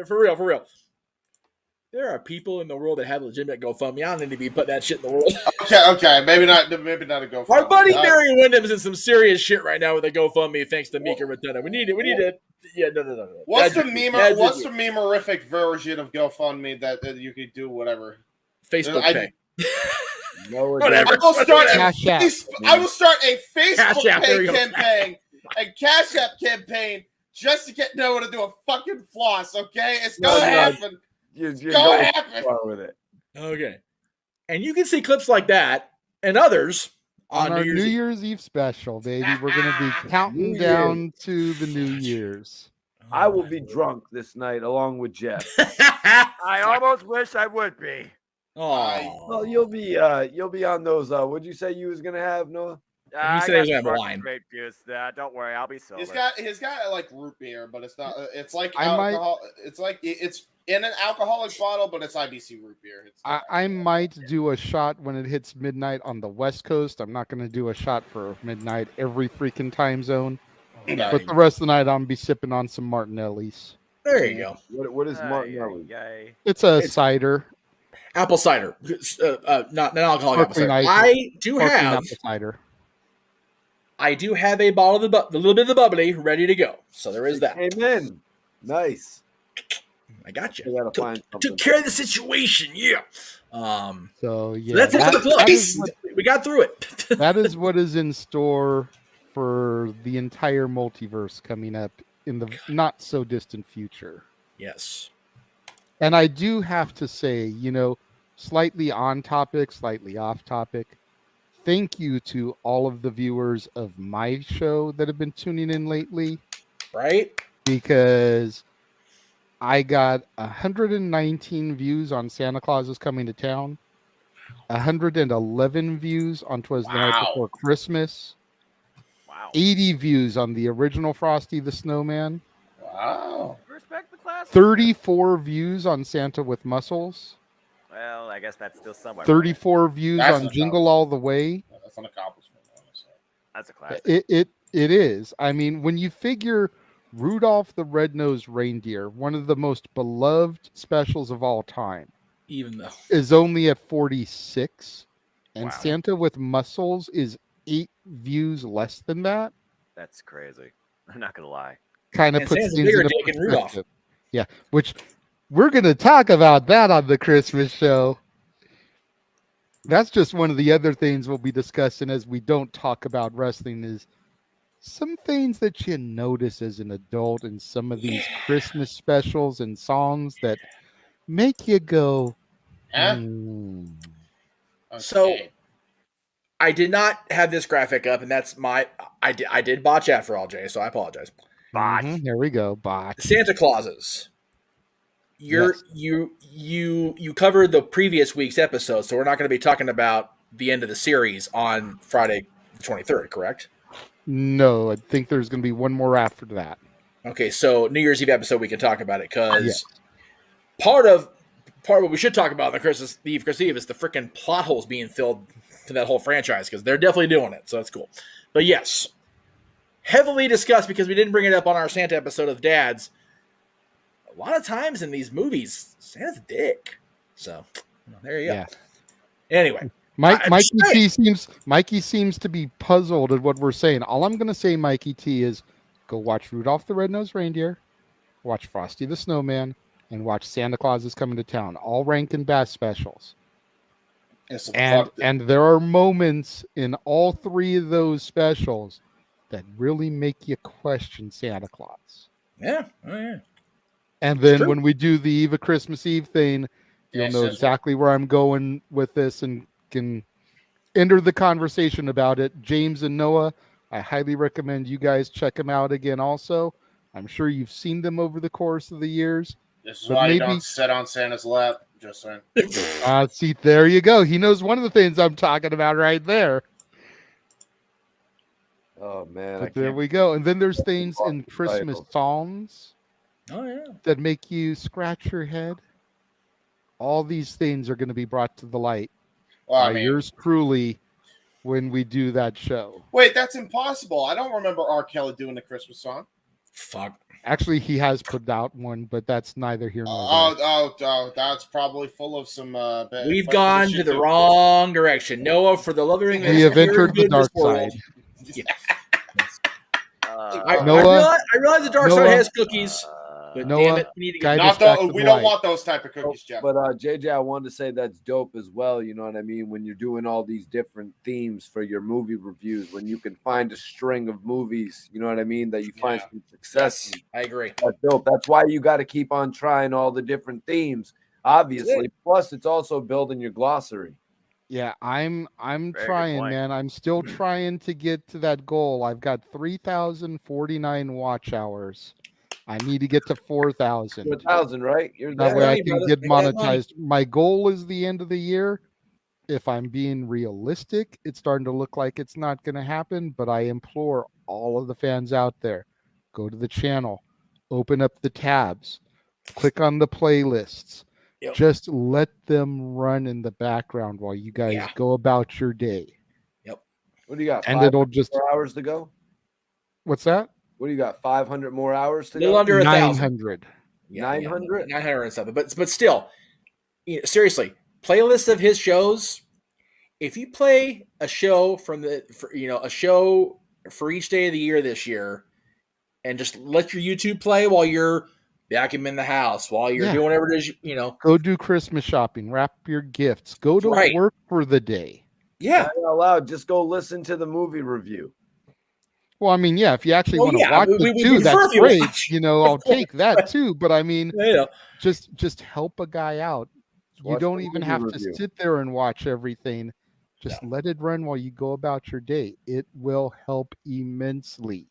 for real. There are people in the world that have legitimate GoFundMe. I don't need to be putting that shit in the world. Okay, maybe not a GoFundMe. Our buddy Barry Windham's in some serious shit right now with a GoFundMe thanks to Mika Rotunda. We need to. Yeah, no. What's the memorific version of GoFundMe that you could do whatever? Facebook Pay. Whatever. I will start Cash App. I will start a Facebook Cash App, there Pay you go. campaign, a Cash App campaign, just to get Noah to do a fucking floss. Okay, it's gonna happen. You're Go going happen. far with it. Okay. And you can see clips like that and others On our New Year's Eve. Eve special, baby, we're going to be counting New down to the New Year's. I will be drunk this night along with Jeff. I almost wish I would be. Oh, Well, you'll be on those. What'd you say you was gonna have, Noah? He said he was gonna have a wine. Great juice. Don't worry, I'll be sober. He's got like root beer, but it's not. It's like I might- alcohol. It's like it's in an alcoholic bottle, but it's IBC root beer. It's I might do a shot when it hits midnight on the West Coast. I'm not going to do a shot for midnight every freaking time zone. No. But the rest of the night, I'm going to be sipping on some Martinelli's. There you go. What is Martinelli? It's a cider. Apple cider, not alcoholic apple Sparkling cider. ice- I do sparkling have apple cider. a bottle of the little bit of the bubbly ready to go. So there is that. Came in. Nice. I got We you. gotta find something. Took care of the situation. Yeah. So yeah, So that's it for the that is plugs. We got through it. that is what is in store for the entire multiverse coming up in the not so distant future. Yes. And I do have to say, slightly on topic, slightly off topic. Thank you to all of the viewers of my show that have been tuning in lately. Right? Because I got 119 views on Santa Claus is Coming to Town, 111 views on 'Twas the Night Before Christmas, 80 views on the original Frosty the Snowman, wow. Respect the class. 34 views on Santa with Muscles, Well, I guess that's still somewhere. 34 views That's on an Jingle All the Way. That's an accomplishment. Honestly. That's a classic. It is. I mean, when you figure Rudolph the Red-Nosed Reindeer, one of the most beloved specials of all time, Even though is only at 46, and Wow. Santa with Muscles is 8 views less than that. That's crazy. I'm not gonna lie. Kind of And puts Santa's things bigger into dick than Rudolph. perspective. Yeah, which we're going to talk about that on the Christmas show. That's just one of the other things we'll be discussing as we don't talk about wrestling is some things that you notice as an adult in some of these Christmas specials and songs that make you go, Okay. So I did not have this graphic up, and that's I did botch after all, Jay, so I apologize. There we go. Botch. Santa Clauses. You covered the previous week's episode, so we're not going to be talking about the end of the series on Friday the 23rd, correct? No, I think there's going to be one more after that. Okay, so New Year's Eve episode, we can talk about it because part of what we should talk about on the Christmas Eve is the freaking plot holes being filled to that whole franchise because they're definitely doing it, so that's cool. But yes, heavily discussed because we didn't bring it up on our Santa episode of Dads. A lot of times in these movies, Santa's a dick. So there you go. Yeah. Anyway, Mikey seems to be puzzled at what we're saying. All I'm going to say, Mikey T, is go watch Rudolph the Red-Nosed Reindeer, watch Frosty the Snowman, and watch Santa Claus is Coming to Town. All Rankin Bass specials. And there are moments in all three of those specials that really make you question Santa Claus. Yeah. Oh, yeah. And then when we do the Eve of Christmas Eve thing, you'll know exactly where I'm going with this and can enter the conversation about it. James and Noah, I highly recommend you guys check them out again also. I'm sure you've seen them over the course of the years. This is why you don't sit on Santa's lap. Just saying. See, there you go. He knows one of the things I'm talking about right there. Oh, man. But there we go. And then there's things in Christmas songs that make you scratch your head. All these things are going to be brought to the light by yours truly when we do that show. Wait, that's impossible. I don't remember R. Kelly doing the Christmas song. Fuck. Actually, he has put out one, but that's neither here nor there. Oh, that's probably full of some... We've gone to the wrong direction. Noah, for the love of English, we have entered the dark side. Yeah. Noah, I realize the dark side has cookies. But Noah, damn it, we need to get we don't want those type of cookies, Jeff. But JJ, I wanted to say that's dope as well. You know what I mean? When you're doing all these different themes for your movie reviews, when you can find a string of movies, you know what I mean, that you find some success. Yes, I agree. That's dope. That's why you got to keep on trying all the different themes, obviously. Plus, it's also building your glossary. Yeah, I'm trying, man. I'm still trying to get to that goal. I've got 3,049 watch hours. I need to get to 4,000. 4,000, right? That way I can get monetized. My goal is the end of the year. If I'm being realistic, it's starting to look like it's not going to happen, but I implore all of the fans out there, go to the channel, open up the tabs, click on the playlists. Yep. Just let them run in the background while you guys go about your day. Yep. What do you got? And it'll just 4 hours to go. What's that? What do you got? 500 more hours to go? go. Under 900. 900. 900 and something. But still, seriously, playlist of his shows. If you play a show a show for each day of the year this year, and just let your YouTube play while you're vacuuming the house, while you're doing whatever it is, Go do Christmas shopping, wrap your gifts, go to work for the day. Yeah. Not allowed. Just go listen to the movie review. Well, I mean, if you actually want to watch it too, that's great. I'll take that too. But I mean, just help a guy out. You don't even have to sit there and watch everything. Just let it run while you go about your day. It will help immensely.